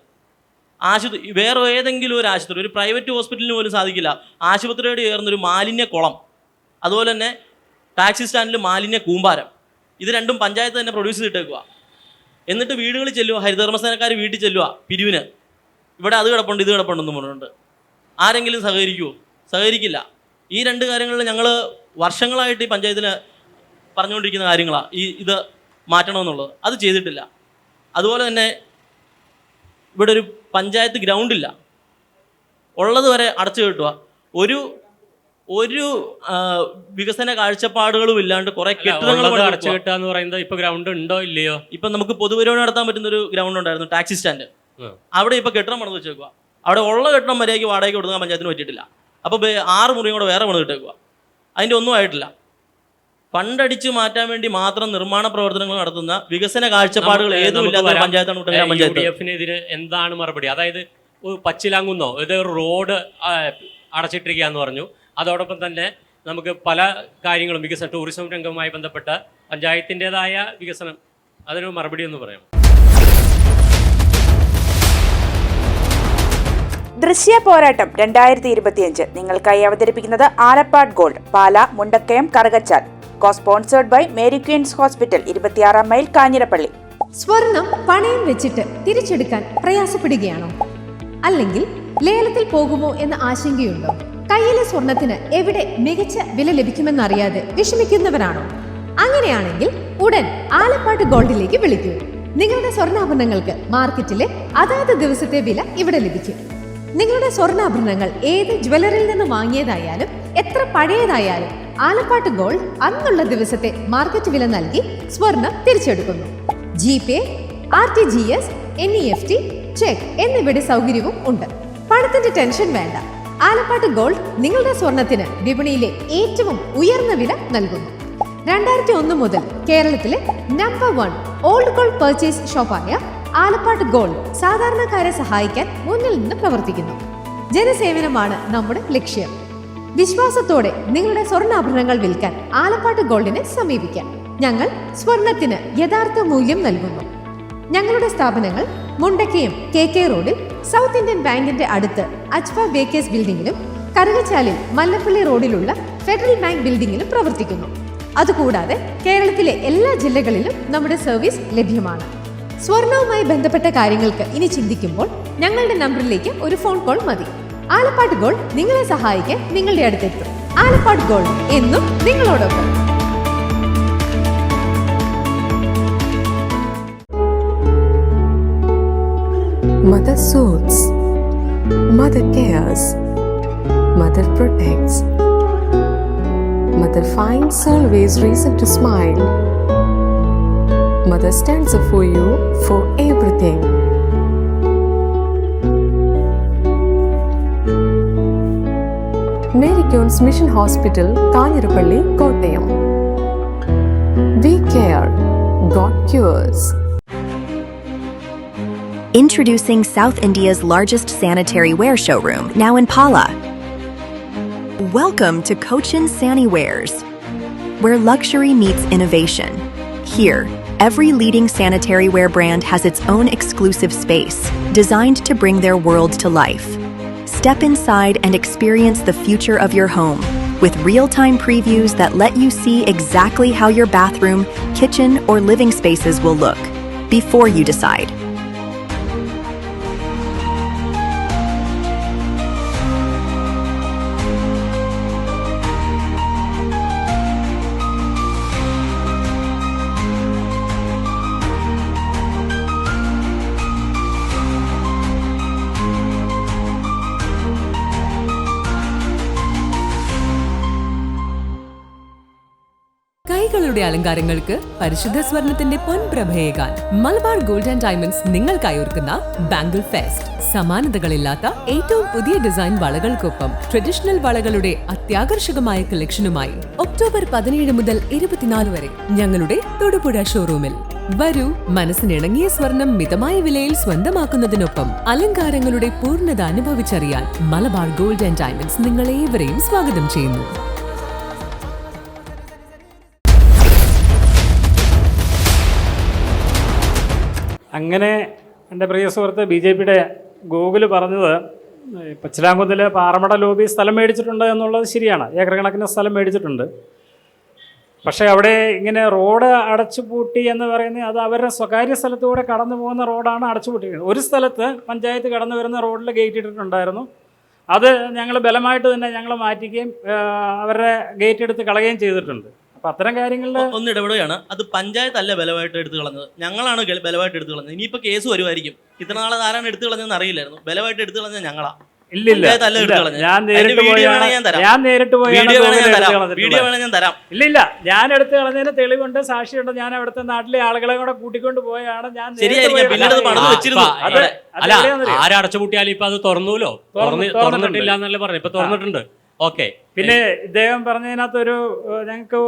വേറെ ഏതെങ്കിലും ഒരു ആശുപത്രി, ഒരു പ്രൈവറ്റ് ഹോസ്പിറ്റലിന് പോലും സാധിക്കില്ല. ആശുപത്രിയോട് ചേർന്നൊരു മാലിന്യ കുളം, അതുപോലെ തന്നെ ടാക്സി സ്റ്റാൻഡിൽ മാലിന്യ കൂമ്പാരം, ഇത് രണ്ടും പഞ്ചായത്ത് തന്നെ പ്രൊഡ്യൂസ് ചെയ്തിട്ടേക്കുക. എന്നിട്ട് വീടുകളിൽ ചെല്ലുക, ഹരിതകർമ്മസേനക്കാർ വീട്ടിൽ ചെല്ലുക പിരിവിന്, ഇവിടെ അത് കിടപ്പുണ്ട് ഇത് കിടപ്പുണ്ടെന്ന് പറഞ്ഞിട്ടുണ്ട്. ആരെങ്കിലും സഹകരിക്കുമോ? സഹകരിക്കില്ല. ഈ രണ്ട് കാര്യങ്ങളിൽ ഞങ്ങൾ വർഷങ്ങളായിട്ട് ഈ പഞ്ചായത്തിൽ പറഞ്ഞുകൊണ്ടിരിക്കുന്ന കാര്യങ്ങളാണ് ഇത് മാറ്റണമെന്നുള്ളത്. അത് ചെയ്തിട്ടില്ല. അതുപോലെ തന്നെ ഇവിടെ ഒരു പഞ്ചായത്ത് ഗ്രൗണ്ടില്ല, ഉള്ളത് വരെ അടച്ചു കെട്ടുക. ഒരു വികസന കാഴ്ചപ്പാടുകളും ഇല്ലാണ്ട് കുറെ കെട്ടിടങ്ങൾ അടച്ചു കെട്ടുക എന്ന് പറയുന്നത് ഇപ്പൊ ഗ്രൗണ്ട് ഉണ്ടോ ഇല്ലയോ? ഇപ്പം നമുക്ക് പൊതുപരിപാടി നടത്താൻ പറ്റുന്ന ഒരു ഗ്രൗണ്ട് ഉണ്ടായിരുന്നു, ടാക്സി സ്റ്റാൻഡ്. അവിടെ ഇപ്പൊ കെട്ടിടം പണിത് വെച്ചേക്കുക. അവിടെ ഉള്ള കെട്ടിടം മര്യാദയ്ക്ക് വാടകയ്ക്ക് കൊടുക്കാൻ പഞ്ചായത്തിന് പറ്റിയിട്ടില്ല. അപ്പോൾ 6 മുറിയും കൂടെ വേറെ പണിത് ഇട്ടേക്കുക. അതിൻ്റെ ഒന്നും ആയിട്ടില്ല. ഫണ്ടടിച്ച് മാറ്റാൻ വേണ്ടി മാത്രം നിർമ്മാണ പ്രവർത്തനങ്ങൾ നടത്തുന്ന വികസന കാഴ്ചപ്പാടുകൾ ഏതും ഇല്ലാത്ത പഞ്ചായത്താണ് കുട്ടനാട് പഞ്ചായത്ത്. UDF-നെതിരെ എന്താണ് മറുപടി? അതായത് പച്ചിലാങ്കുന്നോ ഇത് റോഡ് അടച്ചിട്ടിരിക്കുക എന്ന് പറഞ്ഞു. അതോടൊപ്പം തന്നെ നമുക്ക് പല കാര്യങ്ങളും വികസനം, ടൂറിസം രംഗവുമായി ബന്ധപ്പെട്ട പഞ്ചായത്തിൻ്റെതായ വികസനം, അതിന് മറുപടി എന്ന് പറയാം. ദൃശ്യ പോരാട്ടം 2025 നിങ്ങൾക്കായി അവതരിപ്പിക്കുന്നത് Alappad gold, Pala, Mundakkayam, Karukachal. Sponsored by Mary Queens hospital, 26 mile, Kanjirappally. സ്വർണം പണയം വെച്ചിട്ട് തിരിച്ചെടുക്കാൻ പ്രയാസപ്പെടുകയാണോ? അല്ലെങ്കിൽ ലേലത്തിൽ പോകുമോ എന്ന ആശങ്കയുണ്ടോ? കയ്യിലെ സ്വർണത്തിന് എവിടെ മികച്ച വില ലഭിക്കുമെന്നറിയാതെ വിഷമിക്കുന്നവരാണോ? അങ്ങനെയാണെങ്കിൽ ഉടൻ ആലപ്പാട് ഗോൾഡിലേക്ക് വിളിക്കൂ. നിങ്ങളുടെ സ്വർണ്ണാഭരണങ്ങൾക്ക് മാർക്കറ്റിലെ അതാത് ദിവസത്തെ വില ഇവിടെ ലഭിക്കും. നിങ്ങളുടെ സ്വർണ്ണാഭരണങ്ങൾ ഏത് ജ്വല്ലറിയിൽ നിന്ന് വാങ്ങിയതായാലും എത്ര പഴയതായാലും ആലപ്പാട് ഗോൾഡ് അന്നുള്ള ദിവസത്തെ മാർക്കറ്റ് വില നൽകി സ്വർണം തിരിച്ചെടുക്കുന്നു. GPay, RTGS, NEFT, ചെക്ക് എന്നിവയുടെ സൗകര്യവും ഉണ്ട്. പണത്തിന്റെ ടെൻഷൻ വേണ്ട. ആലപ്പാട് ഗോൾഡ് നിങ്ങളുടെ സ്വർണത്തിന് വിപണിയിലെ ഏറ്റവും ഉയർന്ന വില നൽകുന്നു. 2001 മുതൽ കേരളത്തിലെ നമ്പർ 1 ഓൾഡ് ഗോൾഡ് പർച്ചേസ് ഷോപ്പായ ആലപ്പാട് ഗോൾഡ് സാധാരണക്കാരെ സഹായിക്കാൻ മുന്നിൽ നിന്ന് പ്രവർത്തിക്കുന്നു. ജനസേവനമാണ് നമ്മുടെ ലക്ഷ്യം. വിശ്വാസത്തോടെ നിങ്ങളുടെ സ്വർണ്ണാഭരണങ്ങൾ വിൽക്കാൻ ആലപ്പാട് ഗോൾഡിനെ സമീപിക്കാം. ഞങ്ങൾ സ്വർണത്തിന് യഥാർത്ഥ മൂല്യം നൽകുന്നു. ഞങ്ങളുടെ സ്ഥാപനങ്ങൾ മുണ്ടക്കയം KK റോഡിൽ സൗത്ത് ഇന്ത്യൻ ബാങ്കിന്റെ അടുത്ത് അജ്ഫ ബേക്കേഴ്സ് ബിൽഡിംഗിലും കറുകച്ചാലിൽ മല്ലപ്പള്ളി റോഡിലുള്ള ഫെഡറൽ ബാങ്ക് ബിൽഡിംഗിലും പ്രവർത്തിക്കുന്നു. അതുകൂടാതെ കേരളത്തിലെ എല്ലാ ജില്ലകളിലും നമ്മുടെ സർവീസ് ലഭ്യമാണ്. സ്വർണവുമായി ബന്ധപ്പെട്ട കാര്യങ്ങൾക്ക് ഇനി ചിന്തിക്കുമ്പോൾ ഞങ്ങളുടെ നമ്പറിലേക്ക് ഒരു ഫോൺ കോൾ മതി. ആലപ്പാട് ഗോൾഡ് നിങ്ങളെ സഹായിക്കാൻ നിങ്ങളുടെ അടുത്തെത്തും. ആലപ്പാട് ഗോൾഡ് എന്നും നിങ്ങളോടൊപ്പം. Mother soothes, Mother cares, Mother protects, Mother finds always reason to smile. Mother stands up for you for everything. Mary Queen's Mission Hospital, Kanirapalli, Kottayam. We care, God cures. Introducing South India's largest sanitary ware showroom, now in Pala. Welcome to Cochin Saniwares, where luxury meets innovation. Here, every leading sanitary ware brand has its own exclusive space, designed to bring their world to life. Step inside and experience the future of your home, with real-time previews that let you see exactly how your bathroom, kitchen, or living spaces will look before you decide. കൈകളുടെ അലങ്കാരങ്ങൾക്ക് പരിശുദ്ധ സ്വർണത്തിന്റെ പൊൻപ്രഭയേകാൻ മലബാർ ഗോൾഡ് ആൻഡ് ഡയമണ്ട്സ് നിങ്ങൾക്കായി ഒരുക്കുന്ന ബാംഗിൾ ഫെസ്റ്റ്. സമാനതകളില്ലാത്ത ഏറ്റവും പുതിയ ഡിസൈൻ വളകൾക്കൊപ്പം ട്രഡീഷണൽ വളകളുടെ അത്യാകർഷകമായ കളക്ഷനുമായി ഒക്ടോബർ 17 മുതൽ 24 വരെ ഞങ്ങളുടെ തൊടുപുഴ ഷോറൂമിൽ വരൂ. മനസ്സിനിണങ്ങിയ സ്വർണം മിതമായ വിലയിൽ സ്വന്തമാക്കുന്നതിനൊപ്പം അലങ്കാരങ്ങളുടെ പൂർണ്ണത അനുഭവിച്ചറിയാൻ മലബാർ ഗോൾഡ് ആൻഡ് ഡയമണ്ട്സ് നിങ്ങളേവരെയും സ്വാഗതം ചെയ്യുന്നു. അങ്ങനെ എൻ്റെ പ്രിയ സുഹൃത്ത് BJPയുടെ ഗൂഗിൾ പറഞ്ഞത് പച്ചിലാങ്കുന്നിൽ പാറമട ലോബി സ്ഥലം മേടിച്ചിട്ടുണ്ട് എന്നുള്ളത് ശരിയാണ്. ഏക്കർ കണക്കിന് സ്ഥലം മേടിച്ചിട്ടുണ്ട്. പക്ഷേ അവിടെ ഇങ്ങനെ റോഡ് അടച്ചുപൂട്ടി എന്ന് പറയുന്നത് അത് അവരുടെ സ്വകാര്യ സ്ഥലത്തൂടെ കടന്നു പോകുന്ന റോഡാണ് അടച്ചുപൂട്ടിയിരിക്കുന്നത്. ഒരു സ്ഥലത്ത് പഞ്ചായത്ത് കടന്നു വരുന്ന റോഡിൽ ഗേറ്റ് ഇട്ടിട്ടുണ്ടായിരുന്നു. അത് ഞങ്ങൾ ബലമായിട്ട് തന്നെ ഞങ്ങൾ മാറ്റുകയും അവരുടെ ഗേറ്റ് എടുത്ത് കളയുകയും ചെയ്തിട്ടുണ്ട്. അപ്പം അത്തരം കാര്യങ്ങളിൽ ഒന്ന് ഇടപെടുകയാണ്. അത് പഞ്ചായത്ത് അല്ല ബലമായിട്ട് എടുത്തു കളഞ്ഞത്, ഞങ്ങളാണ് ബലമായിട്ട് എടുത്തു കളഞ്ഞത്. ഇനിയിപ്പോൾ കേസ് വരുമായിരിക്കും. ഇത്ര നാളെ ആരാണ് എടുത്തു കളഞ്ഞതെന്ന് അറിയില്ലായിരുന്നു. ബലമായിട്ട് എടുത്തു കളഞ്ഞത് ഞങ്ങളാ. ഇല്ലില്ല, ഞാൻ നേരിട്ട് പോയാണ് വീഡിയോ വേണേ ഞാൻ തരാം. ഇല്ലില്ല, ഞാൻ എടുത്ത് കളഞ്ഞതിന് തെളിവുണ്ട്, സാക്ഷിയുണ്ട്. ഞാൻ അവിടുത്തെ നാട്ടിലെ ആളുകളെ കൂടെ കൂട്ടിക്കൊണ്ട് പോയാണ് ഞാൻ. ആരടച്ചുപൂട്ടിയാലും ഇപ്പൊ അത് തുറന്നൂലോ, തുറന്നിട്ടില്ല എന്നല്ലേ പറഞ്ഞു, ഇപ്പൊ തുറന്നിട്ടുണ്ട്. ഓക്കെ. പിന്നെ ഇദ്ദേഹം പറഞ്ഞതിനകത്തൊരു ഞങ്ങൾക്ക്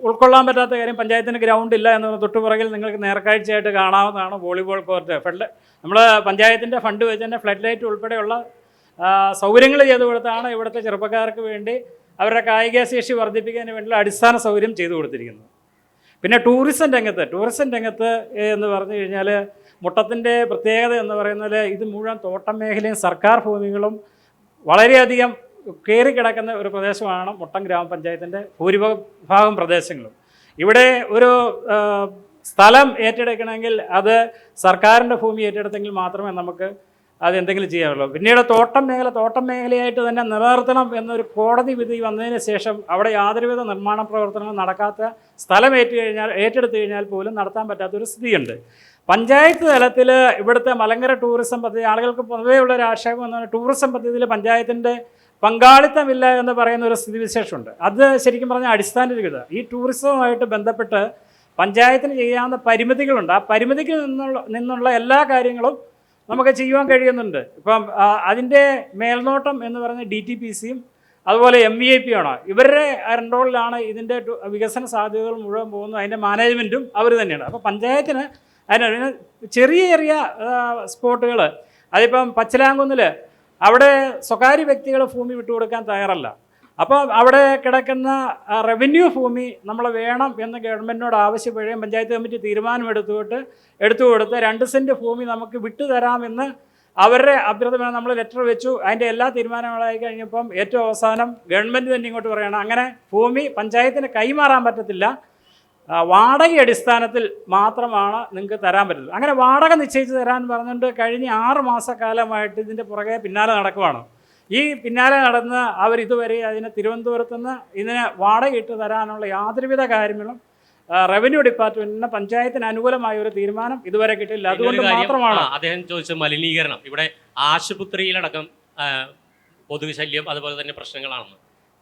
ഉൾക്കൊള്ളാൻ പറ്റാത്ത കാര്യം, പഞ്ചായത്തിന് ഗ്രൗണ്ട് ഇല്ല എന്ന് തൊട്ടുപുറകിൽ നിങ്ങൾക്ക് നേർക്കാഴ്ചയായിട്ട് കാണാവുന്നതാണ് വോളിബോൾ കോർട്ട്. നമ്മൾ പഞ്ചായത്തിൻ്റെ ഫണ്ട് വെച്ച് തന്നെ ഫ്ലഡ് ലൈറ്റ് ഉൾപ്പെടെയുള്ള സൗകര്യങ്ങൾ ചെയ്തു കൊടുത്താണ് ഇവിടുത്തെ ചെറുപ്പക്കാർക്ക് വേണ്ടി അവരുടെ കായിക ശേഷി വർദ്ധിപ്പിക്കുന്നതിന് വേണ്ടിയുള്ള അടിസ്ഥാന സൗകര്യം ചെയ്തു കൊടുത്തിരിക്കുന്നത്. പിന്നെ ടൂറിസം രംഗത്ത് എന്ന് പറഞ്ഞു കഴിഞ്ഞാൽ മുട്ടത്തിൻ്റെ പ്രത്യേകത എന്ന് പറയുന്നത് ഇത് മുഴുവൻ തോട്ടം മേഖലയും സർക്കാർ ഭൂമികളും വളരെയധികം കയറിക്കിടക്കുന്ന ഒരു പ്രദേശമാണ് മുട്ടം ഗ്രാമപഞ്ചായത്തിൻ്റെ ഭൂരിഭാഗം പ്രദേശങ്ങളും. ഇവിടെ ഒരു സ്ഥലം ഏറ്റെടുക്കണമെങ്കിൽ അത് സർക്കാരിൻ്റെ ഭൂമി ഏറ്റെടുത്തെങ്കിൽ മാത്രമേ നമുക്ക് അതെന്തെങ്കിലും ചെയ്യാനുള്ളൂ. പിന്നീട് തോട്ടം മേഖലയായിട്ട് തന്നെ നിലനിർത്തണം എന്നൊരു കോടതി വിധി വന്നതിന് ശേഷം അവിടെ യാതൊരുവിധ നിർമ്മാണ പ്രവർത്തനങ്ങൾ നടക്കാത്ത സ്ഥലം ഏറ്റെടുത്തു കഴിഞ്ഞാൽ പോലും നടത്താൻ പറ്റാത്തൊരു സ്ഥിതിയുണ്ട്. പഞ്ചായത്ത് തലത്തിൽ ഇവിടുത്തെ മലങ്കര ടൂറിസം പദ്ധതി, ആളുകൾക്ക് പൊതുവേ ഉള്ള ഒരു ആക്ഷേപം എന്ന് പറഞ്ഞാൽ ടൂറിസം പദ്ധതിയിൽ പഞ്ചായത്തിൻ്റെ പങ്കാളിത്തമില്ല എന്ന് പറയുന്ന ഒരു സ്ഥിതിവിശേഷമുണ്ട്. അത് ശരിക്കും പറഞ്ഞാൽ അടിസ്ഥാനരഹിത. ഈ ടൂറിസവുമായിട്ട് ബന്ധപ്പെട്ട് പഞ്ചായത്തിന് ചെയ്യാവുന്ന പരിമിതികളുണ്ട്. ആ പരിമിതിക്ക് നിന്നുള്ള എല്ലാ കാര്യങ്ങളും നമുക്ക് ചെയ്യുവാൻ കഴിയുന്നുണ്ട്. ഇപ്പം അതിൻ്റെ മേൽനോട്ടം എന്ന് പറയുന്നത് DTPCയും അതുപോലെ MVAP ആണ്. ഇവരുടെ കൺട്രോളിലാണ് ഇതിൻ്റെ വികസന സാധ്യതകൾ മുഴുവൻ പോകുന്നത്. അതിൻ്റെ മാനേജ്മെൻറ്റും അവർ തന്നെയാണ്. അപ്പോൾ പഞ്ചായത്തിന് അതിന് ചെറിയ സ്പോട്ടുകൾ, അതിപ്പം പച്ചിലാങ്കുന്നിൽ അവിടെ സ്വകാര്യ വ്യക്തികൾ ഭൂമി വിട്ടുകൊടുക്കാൻ തയ്യാറല്ല. അപ്പോൾ അവിടെ കിടക്കുന്ന റവന്യൂ ഭൂമി നമ്മൾ വേണം എന്ന് ഗവൺമെൻറ്റിനോട് ആവശ്യപ്പെടുകയും പഞ്ചായത്ത് കമ്മിറ്റി തീരുമാനമെടുത്തു കൊടുത്ത് 2 സെൻറ്റ് ഭൂമി നമുക്ക് വിട്ടുതരാമെന്ന് അവരുടെ അഭ്യർത്ഥന നമ്മൾ ലെറ്റർ വെച്ചു. അതിൻ്റെ എല്ലാ തീരുമാനങ്ങളായി കഴിഞ്ഞപ്പം ഏറ്റവും അവസാനം ഗവൺമെൻറ് തന്നെ ഇങ്ങോട്ട് പറയുകയാണ് അങ്ങനെ ഭൂമി പഞ്ചായത്തിന് കൈമാറാൻ പറ്റത്തില്ല, വാടക അടിസ്ഥാനത്തിൽ മാത്രമാണ് നിങ്ങൾക്ക് തരാൻ പറ്റുള്ളൂ. അങ്ങനെ വാടക നിശ്ചയിച്ച് തരാൻ പറഞ്ഞിട്ട് കഴിഞ്ഞ 6 മാസക്കാലമായിട്ട് ഇതിൻ്റെ പുറകെ പിന്നാലെ നടക്കുവാണ്. ഈ പിന്നാലെ നടന്ന് അവരിതുവരെ അതിന് തിരുവനന്തപുരത്ത് നിന്ന് ഇതിന് വാടക ഇട്ട് തരാനുള്ള യാതൊരുവിധ കാര്യങ്ങളും റവന്യൂ ഡിപ്പാർട്ട്മെന്റിന് പഞ്ചായത്തിന് അനുകൂലമായ ഒരു തീരുമാനം ഇതുവരെ കിട്ടില്ല. അതുകൊണ്ട് മാത്രമാണ് അദ്ദേഹം ചോദിച്ച മലിനീകരണം. ഇവിടെ ആശുപത്രിയിലടക്കം കൊതുക് ശല്യം അതുപോലെ തന്നെ പ്രശ്നങ്ങളാണ്.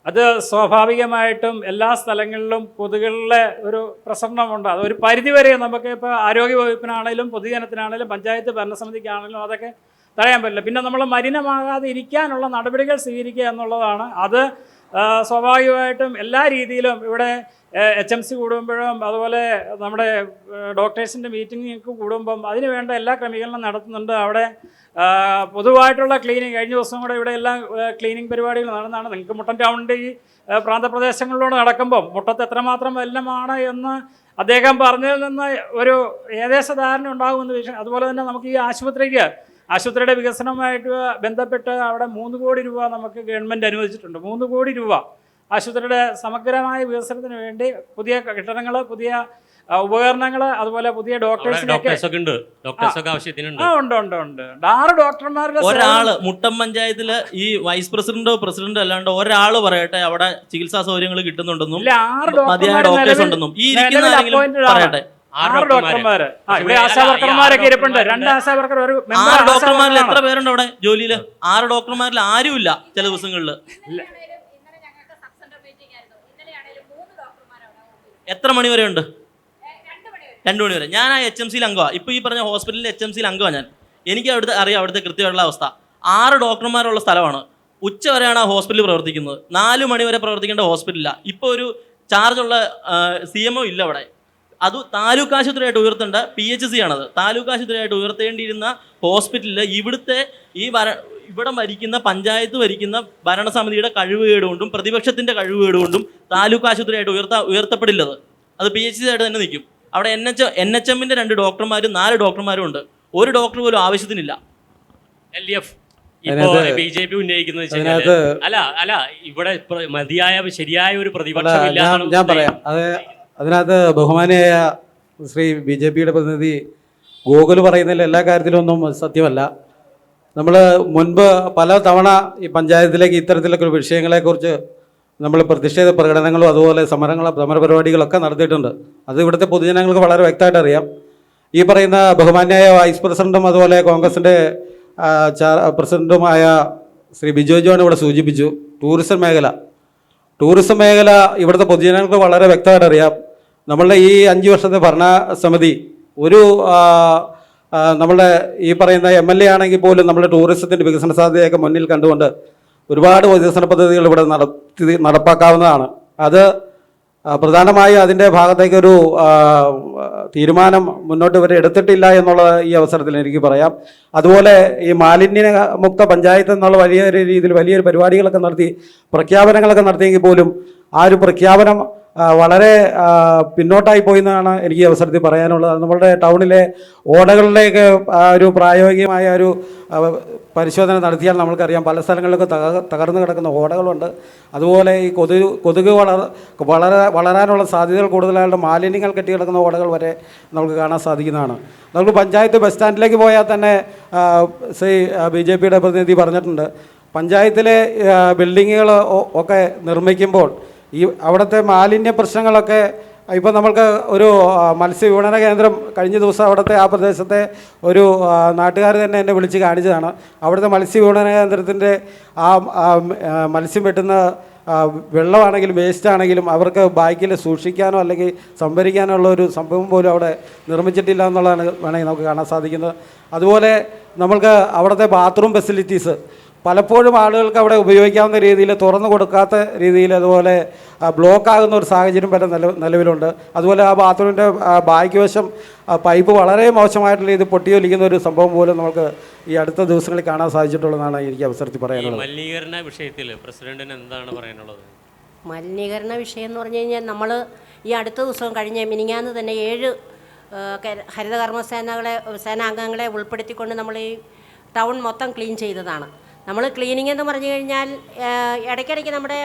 അത് സ്വാഭാവികമായിട്ടും എല്ലാ സ്ഥലങ്ങളിലും കൊതുകുകളുടെ ഒരു പ്രസരണമുണ്ട്. അതൊരു പരിധിവരെ നമുക്ക് ഇപ്പോൾ ആരോഗ്യ വകുപ്പിനാണെങ്കിലും പൊതുജനത്തിനാണെങ്കിലും പഞ്ചായത്ത് ഭരണസമിതിക്കാണെങ്കിലും അതൊക്കെ തടയാൻ പറ്റില്ല. പിന്നെ നമ്മൾ മലിനമാകാതെ ഇരിക്കാനുള്ള നടപടികൾ സ്വീകരിക്കുക എന്നുള്ളതാണ്. അത് സ്വാഭാവികമായിട്ടും എല്ലാ രീതിയിലും ഇവിടെ HMC കൂടുമ്പോഴും അതുപോലെ നമ്മുടെ ഡോക്ടേഴ്സിൻ്റെ മീറ്റിംഗ് കൂടുമ്പം അതിന് വേണ്ട എല്ലാ ക്രമീകരണവും നടത്തുന്നുണ്ട്. അവിടെ പൊതുവായിട്ടുള്ള ക്ലീനിങ് കഴിഞ്ഞ ദിവസം കൂടെ ഇവിടെ എല്ലാം ക്ലീനിങ് പരിപാടികൾ നടന്നതാണ്. നിങ്ങൾക്ക് മുട്ടം ടൗണിൻ്റെ ഈ പ്രാന്തപ്രദേശങ്ങളിലൂടെ നടക്കുമ്പം മുട്ടത്ത് എത്രമാത്രം മലിനമാണ് എന്ന് അദ്ദേഹം പറഞ്ഞതിൽ നിന്ന് ഒരു ഏകദേശ ധാരണ ഉണ്ടാകുമെന്ന് വിഷയം. അതുപോലെ തന്നെ നമുക്ക് ഈ ആശുപത്രിയുടെ വികസനവുമായിട്ട് ബന്ധപ്പെട്ട് അവിടെ 3 കോടി രൂപ നമുക്ക് ഗവൺമെൻറ് അനുവദിച്ചിട്ടുണ്ട്. 3 കോടി രൂപ ആശുപത്രിയുടെ സമഗ്രമായ വികസനത്തിന് വേണ്ടി പുതിയ കെട്ടിടങ്ങൾ, പുതിയ ഉപകരണങ്ങൾ, അതുപോലെ പുതിയ ഡോക്ടേഴ്സിനൊക്കെ ഉണ്ട്. 6 ഡോക്ടർമാരുടെ ഒരാള് മുട്ടം പഞ്ചായത്തില് ഈ വൈസ് പ്രസിഡന്റോ അല്ലാണ്ട് ഒരാള് പറയട്ടെ അവിടെ ചികിത്സാ സൗകര്യങ്ങൾ കിട്ടുന്നുണ്ടെന്നും മതിയായ ഡോക്ടേഴ്സ് ഉണ്ടെന്നും ഈ ഇരിക്കുന്ന ആരെങ്കിലും പറയട്ടെ. 6 ഡോക്ടർമാര്, ഇവിടെ ആശാവർക്കർമാരൊക്കെ ഇരിപ്പുണ്ട്. 2 ആശാവർക്കർ, ഒരു 6 ഡോക്ടർമാരിൽ എത്ര പേരുണ്ട് അവിടെ ജോലിയില്? 6 ഡോക്ടർമാരിൽ ആരുമില്ല ചില ദിവസങ്ങളില്. എത്ര മണിവരെ ഉണ്ട്? 2 മണിവരെ. ഞാൻ ആ HMCയിൽ അംഗമാണ്. ഇപ്പോൾ ഈ പറഞ്ഞ ഹോസ്പിറ്റലിൽ HMCയിൽ അംഗമാണ് ഞാൻ. എനിക്ക് അറിയാം അവിടുത്തെ കൃത്യമായിട്ടുള്ള അവസ്ഥ. 6 ഡോക്ടർമാരുള്ള സ്ഥലമാണ്. ഉച്ച വരെയാണ് ആ ഹോസ്പിറ്റൽ പ്രവർത്തിക്കുന്നത്. 4 മണിവരെ പ്രവർത്തിക്കേണ്ട ഹോസ്പിറ്റലില്ല. ഇപ്പോൾ ഒരു ചാർജുള്ള CMO ഇല്ല അവിടെ. അത് താലൂക്ക് ആശുപത്രിയായിട്ട് ഉയർത്തേണ്ട PHC ആണത്. താലൂക്ക് ആശുപത്രിയായിട്ട് ഉയർത്തേണ്ടിയിരുന്ന ഹോസ്പിറ്റലിൽ ഇവിടെ ഭരിക്കുന്ന പഞ്ചായത്ത് ഭരിക്കുന്ന ഭരണസമിതിയുടെ കഴിവുകേടുകൊണ്ടും പ്രതിപക്ഷത്തിൻ്റെ കഴിവുകേടുകൊണ്ടും താലൂക്ക് ആശുപത്രിയായിട്ട് ഉയർത്തപ്പെടില്ലത്. അത് PHC ആയിട്ട് തന്നെ നിൽക്കും. അവിടെ NHMൻ്റെ 2 ഡോക്ടർമാരും 4 ഡോക്ടർമാരും ഉണ്ട്. ഒരു ഡോക്ടർ പോലും ആവശ്യത്തിനില്ല. LDF ഇപ്പോൾ BJP ഉന്നയിക്കുന്നത് വെച്ചാൽ അല്ല ഇവിടെ മതിയായ ശരിയായ ഒരു പ്രതിപക്ഷം ഞാൻ പറയാം. അതിനകത്ത് ബഹുമാനിയായ ശ്രീ BJPയുടെ പ്രതിനിധി ഗോകുൽ പറയുന്നതിൽ എല്ലാ കാര്യത്തിലൊന്നും സത്യമല്ല. നമ്മൾ മുൻപ് പല തവണ ഈ പഞ്ചായത്തിലേക്ക് ഇത്തരത്തിലൊക്കെ വിഷയങ്ങളെക്കുറിച്ച് നമ്മൾ പ്രതിഷേധ പ്രകടനങ്ങളും അതുപോലെ സമരപരിപാടികളൊക്കെ നടത്തിയിട്ടുണ്ട്. അത് ഇവിടുത്തെ പൊതുജനങ്ങൾക്ക് വളരെ വ്യക്തമായിട്ട് അറിയാം. ഈ പറയുന്ന ബഹുമാന്യായ വൈസ് പ്രസിഡൻറ്റും അതുപോലെ കോൺഗ്രസിൻ്റെ പ്രസിഡൻറ്റുമായ ശ്രീ ബിജോയ് ജോൺ ഇവിടെ സൂചിപ്പിച്ചു. ടൂറിസം മേഖല ഇവിടുത്തെ പൊതുജനങ്ങൾക്ക് വളരെ വ്യക്തമായിട്ട് അറിയാം. നമ്മളുടെ ഈ 5 വർഷത്തെ ഭരണസമിതി ഒരു നമ്മളുടെ ഈ പറയുന്ന MLA ആണെങ്കിൽ പോലും നമ്മുടെ ടൂറിസത്തിൻ്റെ വികസന സാധ്യതയൊക്കെ മുന്നിൽ കണ്ടുകൊണ്ട് ഒരുപാട് വികസന പദ്ധതികൾ ഇവിടെ നടപ്പാക്കാവുന്നതാണ്. അത് പ്രധാനമായും അതിൻ്റെ ഭാഗത്തേക്കൊരു തീരുമാനം മുന്നോട്ട് വരെ എടുത്തിട്ടില്ല എന്നുള്ളത് ഈ അവസരത്തിൽ എനിക്ക് പറയാം. അതുപോലെ ഈ മാലിന്യമുക്ത പഞ്ചായത്ത് എന്നുള്ള വലിയൊരു രീതിയിൽ വലിയൊരു പരിപാടികളൊക്കെ നടത്തി പ്രഖ്യാപനങ്ങളൊക്കെ നടത്തിയെങ്കിൽ പോലും ആ ഒരു പ്രഖ്യാപനം വളരെ പിന്നോട്ടായി പോയി എന്നാണ് എനിക്ക് ഈ അവസരത്തിൽ പറയാനുള്ളത്. നമ്മളുടെ ടൗണിലെ ഓടകളിലേക്ക് ഒരു പ്രായോഗികമായ ഒരു പരിശോധന നടത്തിയാൽ നമ്മൾക്കറിയാം പല സ്ഥലങ്ങളിലൊക്കെ തകർന്നു കിടക്കുന്ന ഓടകളുണ്ട്. അതുപോലെ ഈ കൊതുക് വളരാനുള്ള സാധ്യതകൾ കൂടുതലായിട്ട് മാലിന്യങ്ങൾ കെട്ടി കിടക്കുന്ന ഓടകൾ വരെ നമുക്ക് കാണാൻ സാധിക്കുന്നതാണ്. നമുക്ക് പഞ്ചായത്ത് ബസ് സ്റ്റാൻഡിലേക്ക് പോയാൽ തന്നെ ശ്രീ BJPയുടെ പ്രതിനിധി പറഞ്ഞിട്ടുണ്ട്, പഞ്ചായത്തിലെ ബിൽഡിങ്ങുകൾ ഒക്കെ നിർമ്മിക്കുമ്പോൾ ഈ അവിടുത്തെ മാലിന്യ പ്രശ്നങ്ങളൊക്കെ ഇപ്പോൾ നമ്മൾക്ക് ഒരു മത്സ്യവിപണന കേന്ദ്രം കഴിഞ്ഞ ദിവസം അവിടുത്തെ ആ പ്രദേശത്തെ ഒരു നാട്ടുകാർ തന്നെ എന്നെ വിളിച്ച് കാണിച്ചതാണ്. അവിടുത്തെ മത്സ്യവിപണന കേന്ദ്രത്തിൻ്റെ മത്സ്യം വെട്ടുന്ന വെള്ളമാണെങ്കിലും വേസ്റ്റ് ആണെങ്കിലും അവർക്ക് ബാക്കിൽ സൂക്ഷിക്കാനോ അല്ലെങ്കിൽ സംഭരിക്കാനോ ഉള്ള ഒരു സംഭവം പോലും അവിടെ നിർമ്മിച്ചിട്ടില്ല എന്നുള്ളതാണ് വേണമെങ്കിൽ നമുക്ക് കാണാൻ സാധിക്കുന്നത്. അതുപോലെ നമ്മൾക്ക് അവിടുത്തെ ബാത്റൂം ഫെസിലിറ്റീസ് പലപ്പോഴും ആളുകൾക്ക് അവിടെ ഉപയോഗിക്കാവുന്ന രീതിയിൽ തുറന്നു കൊടുക്കാത്ത രീതിയിൽ അതുപോലെ ബ്ലോക്കാകുന്ന ഒരു സാഹചര്യം വരെ നിലവിലുണ്ട്. അതുപോലെ ആ ബാത്റൂമിൻ്റെ ബാക്ക് വശം പൈപ്പ് വളരെ മോശമായിട്ടുള്ള രീതിയിൽ പൊട്ടിയൊലിക്കുന്ന ഒരു സംഭവം പോലും നമുക്ക് ഈ അടുത്ത ദിവസങ്ങളിൽ കാണാൻ സാധിച്ചിട്ടുള്ളതാണ് എനിക്ക് അവസരത്തിൽ പറയാനുള്ളത്. മലിനീകരണ വിഷയത്തിൽ പ്രസിഡന്റിന് എന്താണ് പറയാനുള്ളത്? മലിനീകരണ വിഷയം എന്ന് പറഞ്ഞു കഴിഞ്ഞാൽ നമ്മൾ ഈ അടുത്ത ദിവസം കഴിഞ്ഞ മിനിങ്ങാന്ന് തന്നെ 7 ഹരിതകർമ്മ സേനാംഗങ്ങളെ ഉൾപ്പെടുത്തിക്കൊണ്ട് നമ്മൾ ഈ ടൗൺ മൊത്തം ക്ലീൻ ചെയ്തതാണ്. നമ്മൾ ക്ലീനിങ് എന്ന് പറഞ്ഞു കഴിഞ്ഞാൽ ഇടയ്ക്കിടയ്ക്ക് നമ്മുടെ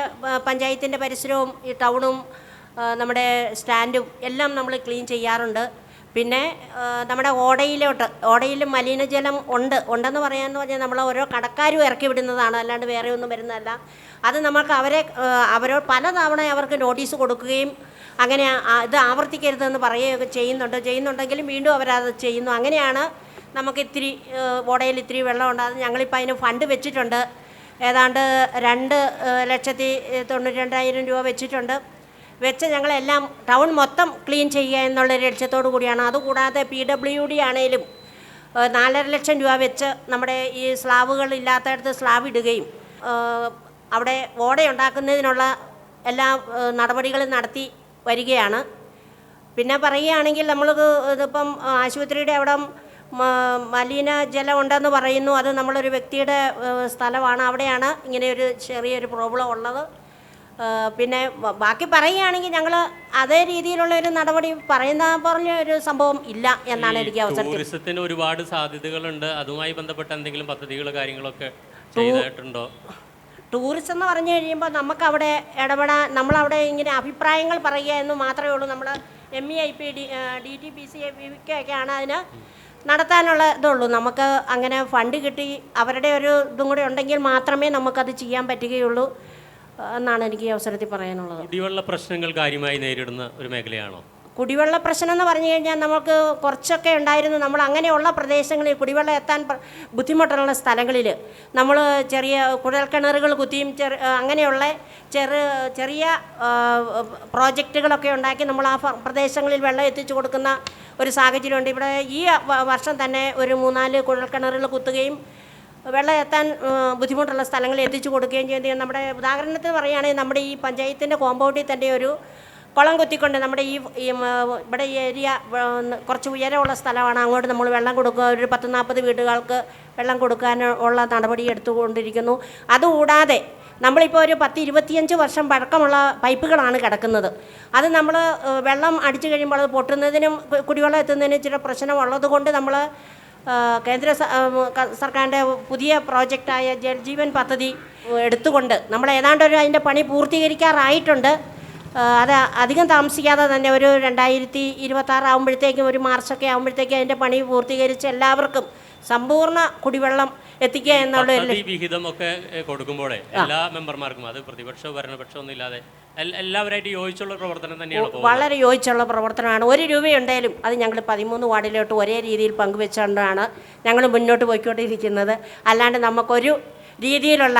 പഞ്ചായത്തിൻ്റെ പരിസരവും ഈ ടൗണും നമ്മുടെ സ്റ്റാൻഡും എല്ലാം നമ്മൾ ക്ലീൻ ചെയ്യാറുണ്ട്. പിന്നെ നമ്മുടെ ഓടയിലും മലിനജലം ഉണ്ടെന്ന് പറയാമെന്ന് പറഞ്ഞാൽ നമ്മൾ ഓരോ കടക്കാരും ഇറക്കി വിടുന്നതാണ്, അല്ലാണ്ട് വേറെ ഒന്നും വരുന്നതല്ല. അത് നമുക്ക് അവരോട് പല തവണ അവർക്ക് നോട്ടീസ് കൊടുക്കുകയും അങ്ങനെ ഇത് ആവർത്തിക്കരുതെന്ന് പറയുകയൊക്കെ ചെയ്യുന്നുണ്ടെങ്കിലും വീണ്ടും അവരത് ചെയ്യുന്നു. അങ്ങനെയാണ് നമുക്ക് ഓടയിൽ ഇത്തിരി വെള്ളമുണ്ട്. അത് ഞങ്ങളിപ്പോൾ അതിന് ഫണ്ട് വെച്ചിട്ടുണ്ട്. ഏതാണ്ട് 2,92,000 രൂപ വെച്ചിട്ടുണ്ട്. ഞങ്ങളെല്ലാം ടൗൺ മൊത്തം ക്ലീൻ ചെയ്യുക എന്നുള്ളൊരു ലക്ഷ്യത്തോടു കൂടിയാണ്. അതുകൂടാതെ PWD ആണെങ്കിലും 4.5 ലക്ഷം രൂപ വെച്ച് നമ്മുടെ ഈ സ്ലാബുകൾ ഇല്ലാത്തടത്ത് സ്ലാബ് ഇടുകയും അവിടെ ഓടയുണ്ടാക്കുന്നതിനുള്ള എല്ലാ നടപടികളും നടത്തി വരികയാണ്. പിന്നെ പറയുകയാണെങ്കിൽ നമ്മൾക്ക് ഇതിപ്പം ആശുപത്രിയുടെ അവിടെ മലിനജലം ഉണ്ടെന്ന് പറയുന്നു. അത് നമ്മളൊരു വ്യക്തിയുടെ സ്ഥലമാണ്, അവിടെയാണ് ഇങ്ങനെ ഒരു ചെറിയൊരു പ്രോബ്ലം ഉള്ളത്. പിന്നെ ബാക്കി പറയുകയാണെങ്കിൽ ഞങ്ങൾ അതേ രീതിയിലുള്ള ഒരു നടപടി പറഞ്ഞ ഒരു സംഭവം ഇല്ല എന്നാണ് എനിക്ക് അവസരത്തിൽ. ടൂറിസത്തിന് ഒരുപാട് സാധ്യതകളുണ്ട്. അതുമായി ബന്ധപ്പെട്ട എന്തെങ്കിലും പദ്ധതികളോ കാര്യങ്ങളൊക്കെ ചെയ്തിട്ടുണ്ടോ? ടൂറിസം എന്ന് പറഞ്ഞു കഴിയുമ്പോൾ നമുക്കവിടെ ഇടപെടാൻ നമ്മളവിടെ ഇങ്ങനെ അഭിപ്രായങ്ങൾ പറയുക എന്ന് മാത്രമേ ഉള്ളൂ. നമ്മൾ MEIP DTPCയൊക്കെയാണ് അതിന് നടത്താനുള്ള ഇതുള്ളൂ. നമുക്ക് അങ്ങനെ ഫണ്ട് കിട്ടി അവരുടെ ഒരു ഇതും കൂടെ ഉണ്ടെങ്കിൽ മാത്രമേ നമുക്കത് ചെയ്യാൻ പറ്റുകയുള്ളൂ എന്നാണ് എനിക്ക് ഈ അവസരത്തിൽ പറയാനുള്ളത്. കുടിവെള്ള പ്രശ്നങ്ങൾ കാര്യമായി നേരിടുന്ന ഒരു മേഖലയാണോ? കുടിവെള്ള പ്രശ്നം എന്ന് പറഞ്ഞു കഴിഞ്ഞാൽ നമുക്ക് കുറച്ചൊക്കെ ഉണ്ടായിരുന്നു. നമ്മൾ അങ്ങനെയുള്ള പ്രദേശങ്ങളിൽ കുടിവെള്ളം എത്താൻ ബുദ്ധിമുട്ടുള്ള സ്ഥലങ്ങളിൽ നമ്മൾ ചെറിയ കുഴൽക്കിണറുകൾ കുത്തിയും അങ്ങനെയുള്ള ചെറിയ പ്രോജക്റ്റുകളൊക്കെ ഉണ്ടാക്കി നമ്മൾ ആ പ്രദേശങ്ങളിൽ വെള്ളം എത്തിച്ചു കൊടുക്കുന്ന ഒരു സാഹചര്യമുണ്ട്. ഇവിടെ ഈ വർഷം തന്നെ ഒരു 3-4 കുഴൽക്കിണറുകൾ കുത്തുകയും വെള്ളം എത്താൻ ബുദ്ധിമുട്ടുള്ള സ്ഥലങ്ങളിൽ എത്തിച്ചു കൊടുക്കുകയും ചെയ്യുന്നത്. നമ്മുടെ ഉദാഹരണത്തിന് പറയുകയാണെങ്കിൽ നമ്മുടെ ഈ പഞ്ചായത്തിൻ്റെ കോമ്പൗണ്ടിൽ തന്നെ ഒരു കുളം കുത്തിക്കൊണ്ട് നമ്മുടെ ഇവിടെ ഈ ഏരിയ കുറച്ച് ഉയരമുള്ള സ്ഥലമാണ്. അങ്ങോട്ട് നമ്മൾ വെള്ളം കൊടുക്കുക, ഒരു 10-40 വീടുകൾക്ക് വെള്ളം കൊടുക്കാനുള്ള നടപടി എടുത്തുകൊണ്ടിരിക്കുന്നു. അതുകൂടാതെ നമ്മളിപ്പോൾ ഒരു 10-25 വർഷം പഴക്കമുള്ള പൈപ്പുകളാണ് കിടക്കുന്നത്. അത് നമ്മൾ വെള്ളം അടിച്ചു കഴിയുമ്പോൾ അത് പൊട്ടുന്നതിനും കുടിവെള്ളം എത്തുന്നതിനും ഇച്ചിരി പ്രശ്നമുള്ളത് കൊണ്ട് നമ്മൾ കേന്ദ്ര സർക്കാരിൻ്റെ പുതിയ പ്രോജക്റ്റായ ജൽജീവൻ പദ്ധതി എടുത്തുകൊണ്ട് നമ്മൾ ഏതാണ്ട് അതിൻ്റെ പണി പൂർത്തീകരിക്കാറായിട്ടുണ്ട്. അത് അധികം താമസിക്കാതെ തന്നെ ഒരു 2026 ആകുമ്പോഴത്തേക്കും, ഒരു മാർച്ചൊക്കെ ആകുമ്പോഴത്തേക്കും അതിൻ്റെ പണി പൂർത്തീകരിച്ച് എല്ലാവർക്കും സമ്പൂർണ്ണ കുടിവെള്ളം എത്തിക്കുക എന്നുള്ള വിഹിതമൊക്കെ കൊടുക്കുമ്പോഴേ എല്ലാ മെമ്പർമാർക്കും, അത് പ്രതിപക്ഷ ഭരണപക്ഷം ഒന്നും ഇല്ലാതെ എല്ലാവരായിട്ട് യോജിച്ചുള്ള പ്രവർത്തനം തന്നെയാണ്. വളരെ യോജിച്ചുള്ള പ്രവർത്തനമാണ്. 1 രൂപയുണ്ടെങ്കിലും അത് ഞങ്ങൾ 13 വാർഡിലോട്ട് ഒരേ രീതിയിൽ പങ്കുവെച്ചുകൊണ്ടാണ് ഞങ്ങൾ മുന്നോട്ട് പോയിക്കൊണ്ടിരിക്കുന്നത്. അല്ലാണ്ട് നമുക്കൊരു രീതിയിലുള്ള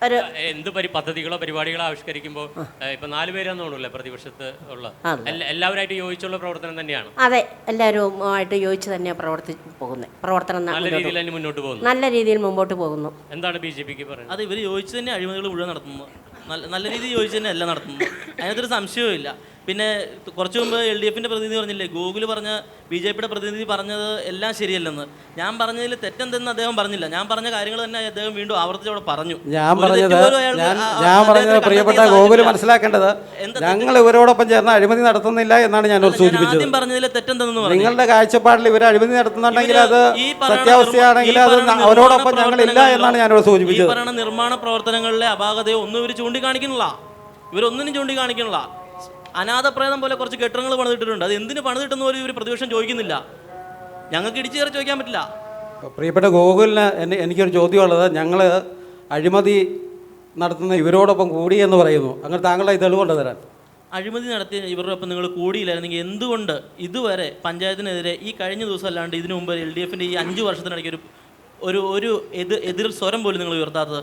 ഒരു എന്ത് പദ്ധതികളോ പരിപാടികളോ ആവിഷ്കരിക്കുമ്പോൾ ഇപ്പൊ 4 പേരാന്ന് തോന്നുന്നില്ല പ്രതിപക്ഷത്ത് ഉള്ള, എല്ലാവരായിട്ട് യോജിച്ചുള്ള പ്രവർത്തനം തന്നെയാണ്. അതെ, എല്ലാവരുമായിട്ട് യോജിച്ച് തന്നെയാണ് പ്രവർത്തനം നല്ല രീതിയിൽ തന്നെ മുന്നോട്ട് പോകുന്നു. നല്ല രീതിയിൽ മുമ്പോട്ട് പോകുന്നു. എന്താണ് BJPക്ക് പറയുന്നത്? അത് ഇവർ യോജിച്ച് തന്നെ അഴിമതികൾ മുഴുവൻ നടത്തുന്നു. നല്ല രീതിയിൽ യോജിച്ച് തന്നെ എല്ലാം നടത്തുന്നു. അതിനകത്തൊരു സംശയവും ഇല്ല. പിന്നെ കുറച്ച് മുമ്പ് LDFന്റെ പ്രതിനിധി പറഞ്ഞില്ലേ, ഗോകുൽ പറഞ്ഞ BJPയുടെ പ്രതിനിധി പറഞ്ഞത് എല്ലാം ശരിയല്ലെന്ന്. ഞാൻ പറഞ്ഞതിൽ തെറ്റെന്തെന്ന് അദ്ദേഹം പറഞ്ഞില്ല. ഞാൻ പറഞ്ഞ കാര്യങ്ങൾ തന്നെ അദ്ദേഹം വീണ്ടും ആവർത്തിച്ച് അവിടെ പറഞ്ഞു. ഞാൻ പറഞ്ഞത് പ്രിയപ്പെട്ട ഗോകുൽ മനസ്സിലാക്കേണ്ടത്, ഞങ്ങൾ ഇവരോടൊപ്പം ചേർന്ന് അഴിമതി നടത്തുന്നില്ല എന്നാണ് ഞാൻ സൂചിപ്പിച്ചത്. പറഞ്ഞതിൽ തെറ്റെന്തെന്ന് പറഞ്ഞു. നിങ്ങളുടെ കാഴ്ചപ്പാടിൽ ഇവർ അഴിമതി നടത്തുന്നുണ്ടെങ്കിൽ അത് സത്യാവസ്ഥയാണെങ്കിൽ അത് അവരോടൊപ്പം ഞങ്ങളില്ല എന്നാണ് ഞാനിവിടെ സൂചിപ്പിച്ചത്. ഈ നിർമ്മാണ പ്രവർത്തനങ്ങളിലെ അപാകതയോ ഒന്നും ഇവർ ചൂണ്ടിക്കാണിക്കുന്നില്ല. ഇവരൊന്നിനും ചൂണ്ടിക്കാണിക്കുന്നില്ല. അനാഥപ്രേതം പോലെ കുറച്ച് കെട്ടിടങ്ങൾ പണിതിട്ടിട്ടുണ്ട്. അത് എന്തിനു പണിതിട്ടെന്ന് പോലും ഇവർ പ്രതിപക്ഷം ചോദിക്കുന്നില്ല. ഞങ്ങൾക്ക് ഇടിച്ചു കയറി ചോദിക്കാൻ പറ്റില്ല. പ്രിയപ്പെട്ട ഗോകുലിന് എനിക്കൊരു ചോദ്യമുള്ളത്, ഞങ്ങൾ അഴിമതി നടത്തുന്ന ഇവരോടൊപ്പം കൂടി എന്ന് പറയുന്നു. അങ്ങനെ താങ്കളുടെ തെളിവുകൊണ്ട് തരാൻ. അഴിമതി നടത്തിയ ഇവരുടെ ഒപ്പം നിങ്ങൾ കൂടിയില്ലായിരുന്നെങ്കിൽ എന്തുകൊണ്ട് ഇതുവരെ പഞ്ചായത്തിനെതിരെ ഈ കഴിഞ്ഞ ദിവസം അല്ലാണ്ട് ഇതിനു മുമ്പ് LDFന്റെ ഈ 5 വർഷത്തിനിടയ്ക്ക് ഒരു എതിർ സ്വരം പോലും നിങ്ങൾ ഉയർത്താത്തത്?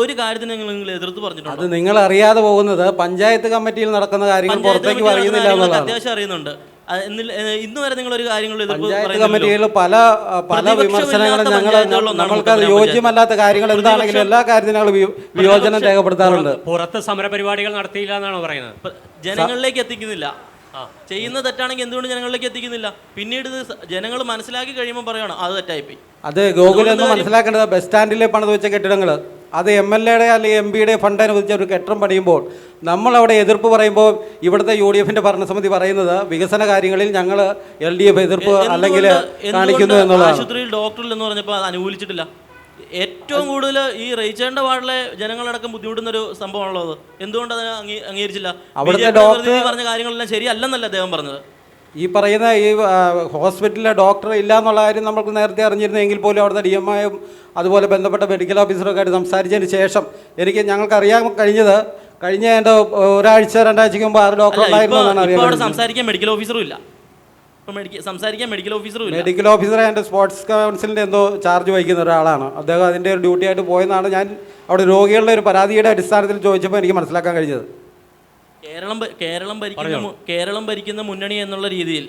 ഒരു കാര്യത്തിന് നിങ്ങൾ എതിർത്ത് പറഞ്ഞിട്ടുണ്ട്. അത് നിങ്ങൾ അറിയാതെ പോകുന്നത് പഞ്ചായത്ത് കമ്മിറ്റിയിൽ നടക്കുന്ന കാര്യങ്ങൾ പുറത്തേക്ക് പറയുന്നില്ല എന്നുള്ളതാണ്. അത്യാവശ്യം അറിയുന്നുണ്ട്. ഇന്ന് വരെ നിങ്ങൾ ഒരു കാര്യങ്ങൾ പഞ്ചായത്ത് കമ്മിറ്റിയിൽ പല വിമർശനങ്ങളും നമ്മൾക്ക് അത് യോജ്യമല്ലാത്ത കാര്യങ്ങൾ എന്താണെങ്കിലും എല്ലാ കാര്യത്തിനും ഞങ്ങൾ വിയോജനം രേഖപ്പെടുത്താറുണ്ട്. പുറത്ത് സമരപരിപാടികൾ നടത്തിയില്ല എന്നാണ് പറയുന്നത്. ജനങ്ങളിലേക്ക് എത്തിക്കുന്നില്ല. ചെയ്യുന്ന തെറ്റാണെങ്കിൽ എന്തുകൊണ്ട് ജനങ്ങളിലേക്ക് എത്തിക്കുന്നില്ല? പിന്നീട് ഇത് ജനങ്ങൾ മനസ്സിലാക്കി കഴിയുമ്പോൾ പറയണം അത് തെറ്റായിപ്പോയി. അത് ഗോകുലെന്ന് മനസ്സിലാക്കേണ്ടത്, ബസ് സ്റ്റാൻഡിൽ പണിത് വെച്ച കെട്ടിടങ്ങൾ അത് MLAയുടെ അല്ലെങ്കിൽ MP ഫണ്ട് അനുവദിച്ച ഒരു കെട്ടിടം പണിയുമ്പോൾ നമ്മളവിടെ എതിർപ്പ് പറയുമ്പോൾ ഇവിടുത്തെ UDFന്റെ ഭരണസമിതി പറയുന്നത് വികസന കാര്യങ്ങളിൽ ഞങ്ങൾ LDF എതിർപ്പ് അല്ലെങ്കിൽ കാണിക്കുന്നു എന്നുള്ളതാണ്. ആശുപത്രിയിൽ ഡോക്ടറിൽ എന്ന് പറഞ്ഞപ്പോൾ അത് അനുകൂലിച്ചിട്ടില്ല. ഏറ്റവും കൂടുതൽ ഈ റേച്ചേണ്ട വാർഡിലെ ജനങ്ങളടക്കം ബുദ്ധിമുട്ടുന്നൊരു സംഭവമാണുള്ളത്. എന്തുകൊണ്ട് അത് അംഗീകരിച്ചില്ല? അവിടുത്തെ ഡോക്ടർ പറഞ്ഞ കാര്യങ്ങളെല്ലാം ശരിയല്ലെന്നല്ല അദ്ദേഹം പറഞ്ഞത്. ഈ പറയുന്ന ഈ ഹോസ്പിറ്റലിലെ ഡോക്ടർ ഇല്ല എന്നുള്ള കാര്യം നമുക്ക് നേരത്തെ അറിഞ്ഞിരുന്നെങ്കിൽ പോലും അവിടുത്തെ DMIയും അതുപോലെ ബന്ധപ്പെട്ട മെഡിക്കൽ ഓഫീസറൊക്കെ ആയിട്ട് സംസാരിച്ചതിന് ശേഷം ഞങ്ങൾക്ക് അറിയാൻ കഴിഞ്ഞത്, കഴിഞ്ഞ എൻ്റെ 1-2 ആഴ്ചയ്ക്ക് മുമ്പ് 6 ഡോക്ടർ ഉണ്ടായിരുന്നു എന്നാണ് അറിയാൻ. സംസാരിക്കാൻ മെഡിക്കൽ ഓഫീസറും ഇല്ല. മെഡിക്കൽ ഓഫീസറെ എൻ്റെ സ്പോർട്സ് കൗൺസിലിൻ്റെ എന്തോ ചാർജ് വഹിക്കുന്ന ഒരാളാണ്. അദ്ദേഹം അതിൻ്റെ ഒരു ഡ്യൂട്ടി ആയിട്ട് പോയെന്നാണ് ഞാൻ അവിടെ രോഗികളുടെ ഒരു പരാതിയുടെ അടിസ്ഥാനത്തിൽ ചോദിച്ചപ്പോൾ എനിക്ക് മനസ്സിലാക്കാൻ കഴിഞ്ഞത്. കേരളം ഭരിക്കുന്ന മുന്നണി എന്നുള്ള രീതിയിൽ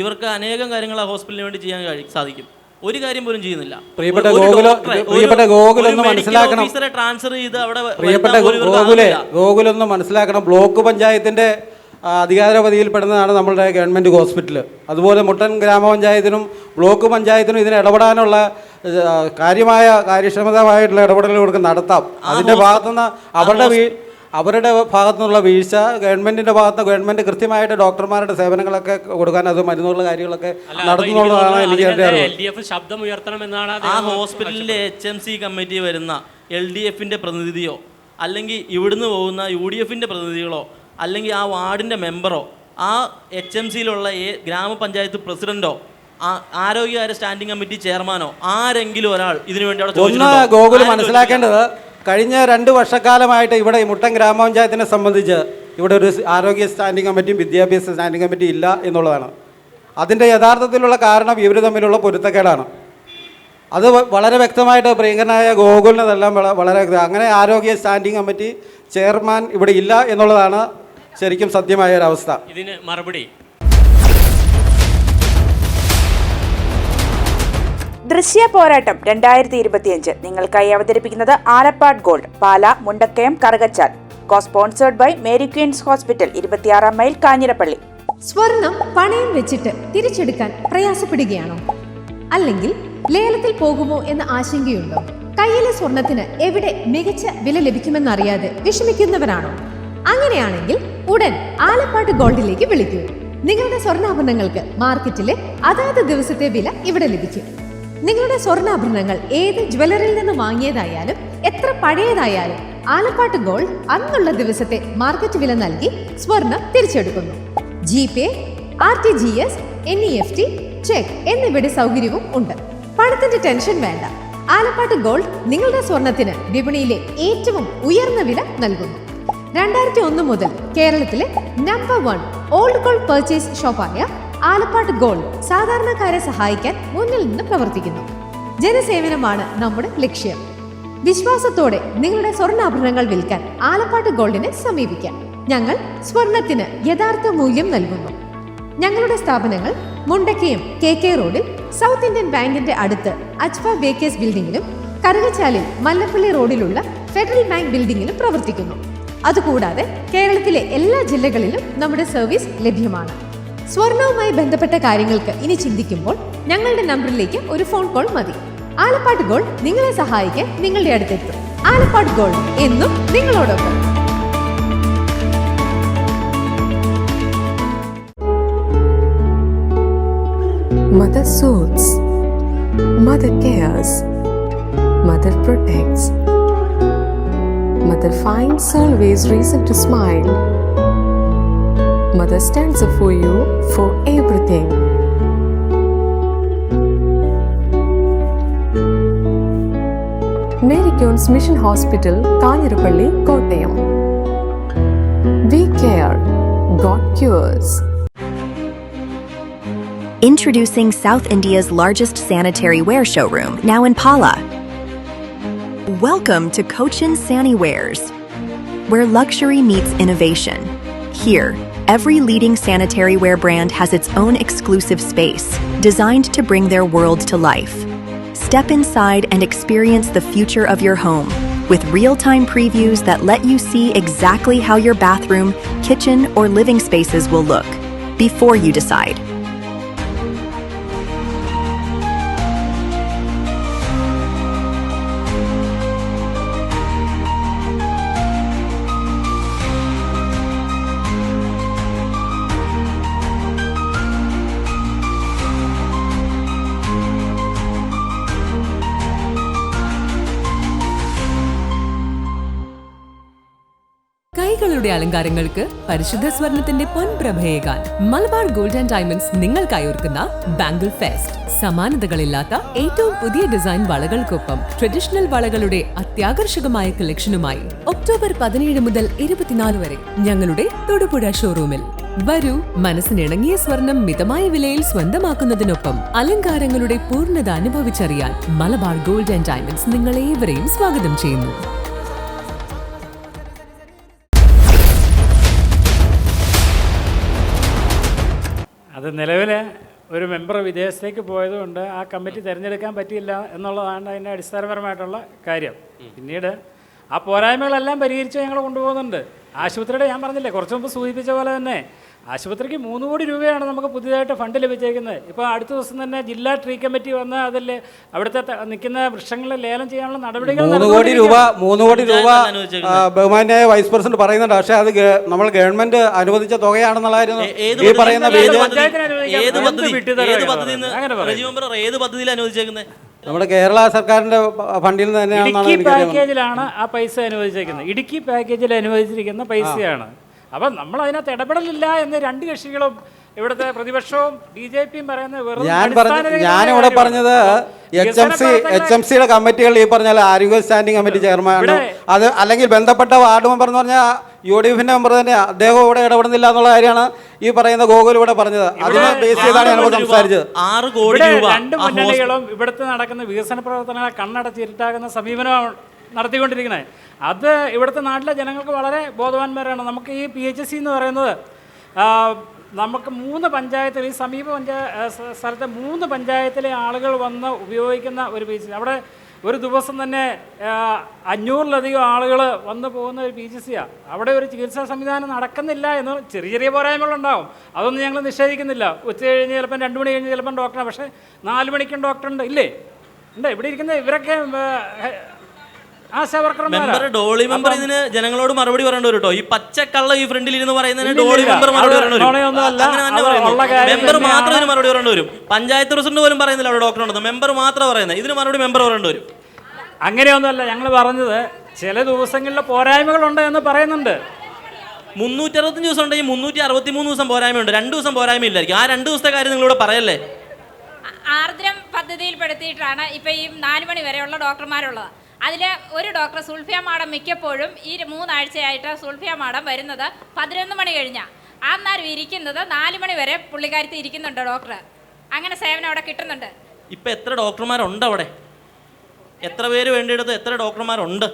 ഇവർക്ക് അനേകം കാര്യങ്ങൾ ആ ഹോസ്പിറ്റലിന് വേണ്ടി ചെയ്യാൻ സാധിക്കും. ഒരു കാര്യം പോലും ചെയ്യുന്നില്ല. പ്രിയപ്പെട്ട ഗോകുലൊന്ന് മനസ്സിലാക്കണം, ഗോകുലൊന്ന് മനസ്സിലാക്കണം. ബ്ലോക്ക് പഞ്ചായത്തിൻ്റെ അധികാരപരിധിയിൽപ്പെടുന്നതാണ് നമ്മളുടെ ഗവൺമെൻറ് ഹോസ്പിറ്റൽ. അതുപോലെ മുട്ടൻ ഗ്രാമപഞ്ചായത്തിനും ബ്ലോക്ക് പഞ്ചായത്തിനും ഇതിന് ഇടപെടാനുള്ള കാര്യക്ഷമതമായിട്ടുള്ള ഇടപെടലുകൾ ഇവർക്ക് നടത്താം. അതിൻ്റെ ഭാഗത്തുനിന്ന് അവരുടെ ഭാഗത്തുനിന്നുള്ള വീഴ്ച, ഗവൺമെൻറ്റിൻ്റെ ഭാഗത്ത് ഗവൺമെൻറ് കൃത്യമായിട്ട് ഡോക്ടർമാരുടെ സേവനങ്ങളൊക്കെ കൊടുക്കാൻ, അത് മരുന്നുകളുടെ കാര്യങ്ങളൊക്കെ നടത്തുന്നുള്ളതാണ് എനിക്ക് എൻ്റെ അറിവ്. ശബ്ദം ഉയർത്തണമെന്നാണ് ആ ഹോസ്പിറ്റലിലെ HMC കമ്മിറ്റി വരുന്ന LDFന്റെ പ്രതിനിധിയോ അല്ലെങ്കിൽ ഇവിടുന്ന് പോകുന്ന UDFന്റെ പ്രതിനിധികളോ അല്ലെങ്കിൽ ആ വാർഡിൻ്റെ മെമ്പറോ ആ HMCയിലുള്ള ഗ്രാമപഞ്ചായത്ത് പ്രസിഡന്റോ ആരോഗ്യകാര്യ സ്റ്റാൻഡിംഗ് കമ്മിറ്റി ചെയർമാനോ ആരെങ്കിലും ഒരാൾ ഇതിനു വേണ്ടി അവിടെ ഒന്ന് ഗോകുൽ മനസ്സിലാക്കേണ്ടത്, കഴിഞ്ഞ 2 വർഷക്കാലമായിട്ട് ഇവിടെ ഈ മുട്ടൻ ഗ്രാമപഞ്ചായത്തിനെ സംബന്ധിച്ച് ഇവിടെ ഒരു ആരോഗ്യ സ്റ്റാൻഡിംഗ് കമ്മിറ്റിയും വിദ്യാഭ്യാസ സ്റ്റാൻഡിംഗ് കമ്മിറ്റിയും ഇല്ല എന്നുള്ളതാണ്. അതിൻ്റെ യഥാർത്ഥത്തിലുള്ള കാരണം ഇവർ തമ്മിലുള്ള പൊരുത്തക്കേടാണ്. അത് വളരെ വ്യക്തമായിട്ട് പ്രിയങ്കരനായ ഗോകുലിനതെല്ലാം വളരെ അങ്ങനെ ആരോഗ്യ സ്റ്റാൻഡിംഗ് കമ്മിറ്റി ചെയർമാൻ ഇവിടെ ഇല്ല എന്നുള്ളതാണ് ശരിക്കും സത്യമായ ഒരവസ്ഥ. ഇതിന് മറുപടി ദൃശ്യ പോരാട്ടം 2025 നിങ്ങൾക്കായി അവതരിപ്പിക്കുന്നത് Alappad gold, Pala, Mundakkayam, Karukachal. Sponsored by Mary Queens hospital, 26 mile, Kanjirappally. സ്വർണം പണയം വെച്ചിട്ട് തിരിച്ചെടുക്കാൻ പ്രയാസപ്പെടുകയാണോ? അല്ലെങ്കിൽ ലേലത്തിൽ പോകുമോ എന്ന ആശങ്കയുണ്ടോ? കയ്യിലെ സ്വർണത്തിന് എവിടെ മികച്ച വില ലഭിക്കുമെന്നറിയാതെ വിഷമിക്കുന്നവരാണോ? അങ്ങനെയാണെങ്കിൽ ഉടൻ ആലപ്പാട് ഗോൾഡിലേക്ക് വിളിക്കൂ. നിങ്ങളുടെ സ്വർണ്ണാഭരണങ്ങൾക്ക് മാർക്കറ്റിലെ അതാത് ദിവസത്തെ വില ഇവിടെ ലഭിക്കും. നിങ്ങളുടെ സ്വർണ്ണാഭരണങ്ങൾ ഏത് ജ്വല്ലറിയിൽ നിന്ന് വാങ്ങിയതായാലും എത്ര പഴയതായാലും ആലപ്പാട്ട് ഗോൾഡ് അന്നുള്ള ദിവസത്തെ മാർക്കറ്റ് വില നൽകി സ്വർണം തിരിച്ചെടുക്കുന്നു. GPay, RTGS, NEFT, ചെക്ക് എന്നിവയുടെ സൗകര്യവും ഉണ്ട്. പണത്തിന്റെ ടെൻഷൻ വേണ്ട. ആലപ്പാട്ട് ഗോൾഡ് നിങ്ങളുടെ സ്വർണത്തിന് വിപണിയിലെ ഏറ്റവും ഉയർന്ന വില നൽകുന്നു. 2001 മുതൽ കേരളത്തിലെ നമ്പർ 1 ഓൾഡ് ഗോൾഡ് പർച്ചേസ് ഷോപ്പായ ആലപ്പാട്ട് ഗോൾഡ് സാധാരണക്കാരെ സഹായിക്കാൻ മുന്നിൽ നിന്ന് പ്രവർത്തിക്കുന്നു. ജനസേവനമാണ് നമ്മുടെ ലക്ഷ്യം. വിശ്വാസത്തോടെ നിങ്ങളുടെ സ്വർണ്ണാഭരണങ്ങൾ വിൽക്കാൻ ആലപ്പാട്ട് ഗോൾഡിനെ സമീപിക്കാം. ഞങ്ങൾ സ്വർണത്തിന് യഥാർത്ഥ മൂല്യം നൽകുന്നു. ഞങ്ങളുടെ സ്ഥാപനങ്ങൾ മുണ്ടക്കയം KK റോഡിൽ സൗത്ത് ഇന്ത്യൻ ബാങ്കിന്റെ അടുത്ത് അജ്ഫ ബേക്കേഴ്സ് ബിൽഡിംഗിലും കറുകച്ചാലിൽ മല്ലപ്പള്ളി റോഡിലുള്ള ഫെഡറൽ ബാങ്ക് ബിൽഡിംഗിലും പ്രവർത്തിക്കുന്നു. അതുകൂടാതെ കേരളത്തിലെ എല്ലാ ജില്ലകളിലും നമ്മുടെ സർവീസ് ലഭ്യമാണ്. സ്വർണവുമായി ബന്ധപ്പെട്ട കാര്യങ്ങൾക്ക് ഇനി ചിന്തിക്കുമ്പോൾ ഞങ്ങളുടെ നമ്പറിലേക്ക് ഒരു ഫോൺ കോൾ മതി. ആലപ്പാട്ട് ഗോൾഡ് നിങ്ങളെ സഹായിക്കാൻ നിങ്ങളുടെ അടുത്തെത്തും. ആലപ്പാട്ട് ഗോൾഡ് എന്നും നിങ്ങളോടൊപ്പം. Mother soothes, Mother cares, Mother protects, Mother finds always reason to smile, Mother stands up for you for everything. Mary Queen's Mission Hospital, Kanirapalli, Kottayam. We care, God cures. Introducing South India's largest sanitary ware showroom, now in Pala. Welcome to Cochin Saniwares, where luxury meets innovation. Here, every leading sanitary ware brand has its own exclusive space, designed to bring their world to life. Step inside and experience the future of your home, with real-time previews that let you see exactly how your bathroom, kitchen, or living spaces will look before you decide. കൈകളുടെ അലങ്കാരങ്ങൾക്ക് പരിശുദ്ധ സ്വർണത്തിന്റെ പൊൻപ്രഭയേകാൻ മലബാർ ഗോൾഡ് ആൻഡ് ഡയമണ്ട്സ് നിങ്ങൾക്കായി ഒരുക്കുന്ന ബാംഗിൾ ഫെസ്റ്റ്. സമാനതകളില്ലാത്ത ഏറ്റവും പുതിയ ഡിസൈൻ വളകൾക്കൊപ്പം ട്രഡീഷണൽ വളകളുടെ അത്യാകർഷകമായ കളക്ഷനുമായി ഒക്ടോബർ 17 മുതൽ 24 വരെ ഞങ്ങളുടെ തൊടുപുഴ ഷോറൂമിൽ വരൂ. മനസ്സിനിണങ്ങിയ സ്വർണം മിതമായ വിലയിൽ സ്വന്തമാക്കുന്നതിനൊപ്പം അലങ്കാരങ്ങളുടെ പൂർണ്ണത അനുഭവിച്ചറിയാൻ മലബാർ ഗോൾഡ് ആൻഡ് ഡയമണ്ട്സ് നിങ്ങളേവരെയും സ്വാഗതം ചെയ്യുന്നു. അത് നിലവിൽ ഒരു മെമ്പർ വിദേശത്തേക്ക് പോയതുകൊണ്ട് ആ കമ്മിറ്റി തിരഞ്ഞെടുക്കാൻ പറ്റിയില്ല എന്നുള്ളതാണ് അതിൻ്റെ അടിസ്ഥാനപരമായിട്ടുള്ള കാര്യം. പിന്നീട് ആ പോരായ്മകളെല്ലാം പരിഹരിച്ച് ഞങ്ങൾ കൊണ്ടുപോകുന്നുണ്ട്. ആശുപത്രിയുടെ ഞാൻ പറഞ്ഞില്ലേ കുറച്ച് മുമ്പ് സൂചിപ്പിച്ച പോലെ തന്നെ ആശുപത്രിക്ക് 3 കോടി രൂപയാണ് നമുക്ക് പുതിയതായിട്ട് ഫണ്ട് ലഭിച്ചേക്കുന്നത്. ഇപ്പോൾ അടുത്ത ദിവസം തന്നെ ജില്ലാ ട്രീ കമ്മിറ്റി വന്ന് അതിൽ അവിടുത്തെ നിൽക്കുന്ന വൃക്ഷങ്ങളെ ലേലം ചെയ്യാനുള്ള നടപടികൾ 3 കോടി രൂപ ബഹുമാന്യായ വൈസ് പ്രസിഡന്റ് പറയുന്നുണ്ട്. പക്ഷേ അത് നമ്മൾ ഗവൺമെന്റ് അനുവദിച്ച തുകയാണെന്നുള്ള കാര്യം ഈ പറയുന്ന നമ്മുടെ കേരള സർക്കാരിന്റെ ഫണ്ടിൽ നിന്ന് തന്നെയാണെന്നാണ് ഇടുക്കി പാക്കേജിലാണ് ആ പൈസ അനുവദിച്ചേക്കുന്നത്. ഇടുക്കി പാക്കേജിൽ അനുവദിച്ചിരിക്കുന്ന പൈസയാണ്. അപ്പം നമ്മൾ അതിനകത്ത് ഇടപെടലില്ല എന്ന് രണ്ട് കക്ഷികളും ഇവിടുത്തെ പ്രതിപക്ഷവും BJPയും പറയുന്നത് ഞാനിവിടെ പറഞ്ഞത് HMCയുടെ കമ്മിറ്റികൾ ഈ പറഞ്ഞാൽ ആരോഗ്യ സ്റ്റാൻഡിംഗ് കമ്മിറ്റി ചെയർമാൻ അത് അല്ലെങ്കിൽ ബന്ധപ്പെട്ട വാർഡ് മെമ്പർ എന്ന് പറഞ്ഞാൽ UDFന്റെ മെമ്പർ തന്നെ അദ്ദേഹം ഇവിടെ ഇടപെടുന്നില്ല എന്നുള്ള കാര്യമാണ് ഈ പറയുന്ന ഗോകുൽ ഇവിടെ പറഞ്ഞത്. അതിനെ ബേസ് ചെയ്താണ് ഞങ്ങൾ സംസാരിച്ചത്. 6 കോടി രൂപ രണ്ട് മുന്നണികളും ഇവിടുത്തെ നടക്കുന്ന വികസന പ്രവർത്തനങ്ങളെ കണ്ണടച്ചിരുട്ടാകുന്ന സമീപനമാണ് നടത്തിക്കൊണ്ടിരിക്കുന്നത്. അത് ഇവിടുത്തെ നാട്ടിലെ ജനങ്ങൾക്ക് വളരെ ബോധവാന്മാരാണ്. നമുക്ക് ഈ PHC എന്ന് പറയുന്നത് നമുക്ക് 3 പഞ്ചായത്തിൽ ഈ സമീപ സ്ഥലത്തെ 3 പഞ്ചായത്തിലെ ആളുകൾ വന്ന് ഉപയോഗിക്കുന്ന ഒരു PHC. അവിടെ ഒരു ദിവസം തന്നെ 500-ലധികം ആളുകൾ വന്നു പോകുന്ന ഒരു PHC-യാണ്. അവിടെ ഒരു ചികിത്സാ സംവിധാനം നടക്കുന്നില്ല എന്ന് ചെറിയ പോരായ്മകളുണ്ടാവും. അതൊന്നും ഞങ്ങൾ നിഷേധിക്കുന്നില്ല. ഉച്ച കഴിഞ്ഞ് ചിലപ്പം 2 മണി കഴിഞ്ഞ് ചിലപ്പം ഡോക്ടറാണ്. പക്ഷേ 4 മണിക്കും ഡോക്ടറുണ്ട് ഇല്ലേ? ഉണ്ട്. ഇവിടെ ഇരിക്കുന്ന ഇവരൊക്കെ മെമ്പർ ഡോളി മെമ്പർ ഇതിന് ജനങ്ങളോട് മറുപടി പറയേണ്ടി വരും കേട്ടോ. ഈ പച്ചക്കള്ള ഈ ഫ്രണ്ടിൽ ഇരുന്ന് പറയുന്നതിന് ഡോളി മെമ്പർ മറുപടി പറയേണ്ടി വരും. അങ്ങനെ തന്നെ പറയുന്നു. മെമ്പർ മാത്രം ഇതിന് മറുപടി പറയേണ്ടി വരും. പഞ്ചായത്ത് പ്രസിഡന്റ് പോലും പറയുന്നില്ല അവിടെ ഡോക്ടർ ഉണ്ടെന്ന്. മെമ്പർ മാത്രം പറയുന്നത്. ഇതിന് മറുപടി മെമ്പർ പറയേണ്ടി വരും. അങ്ങനെയൊന്നുമല്ല ഞങ്ങൾ പറഞ്ഞത്. ചില ദിവസങ്ങളിലെ പോരായ്മകളുണ്ട് എന്ന് പറയുന്നുണ്ട്. 365 ദിവസം ഉണ്ടെങ്കിൽ 363 ദിവസം പോരായ്മയുണ്ട്. 2 ദിവസം പോരായ്മയില്ലായിരിക്കും. ആ 2 ദിവസത്തെ കാര്യം നിങ്ങളിവിടെ പറയല്ലേ. ആർദ്രം പദ്ധതിയിൽപ്പെടുത്തിയിട്ടാണ് ഇപ്പം ഈ 4 മണി വരെയുള്ള ഡോക്ടർമാരുള്ളത്. അതിൽ ഒരു ഡോക്ടർ സുൽഫിയ മാഡം മിക്കപ്പോഴും ഈ 3 ആഴ്ചയായിട്ട് സുൽഫിയ മാഡം വരുന്നത് 11 മണി കഴിഞ്ഞാൽ. അന്നേരം ഇരിക്കുന്നത് 4 മണി വരെ പുള്ളിക്കാരത്തി ഇരിക്കുന്നുണ്ട് ഡോക്ടർ. അങ്ങനെ സേവനം അവിടെ കിട്ടുന്നുണ്ട്. ഇപ്പം എത്ര ഡോക്ടർമാരുണ്ട് അവിടെ? എത്ര പേര് വേണ്ടിയെടുത്ത് എത്ര ഡോക്ടർമാരുണ്ട്?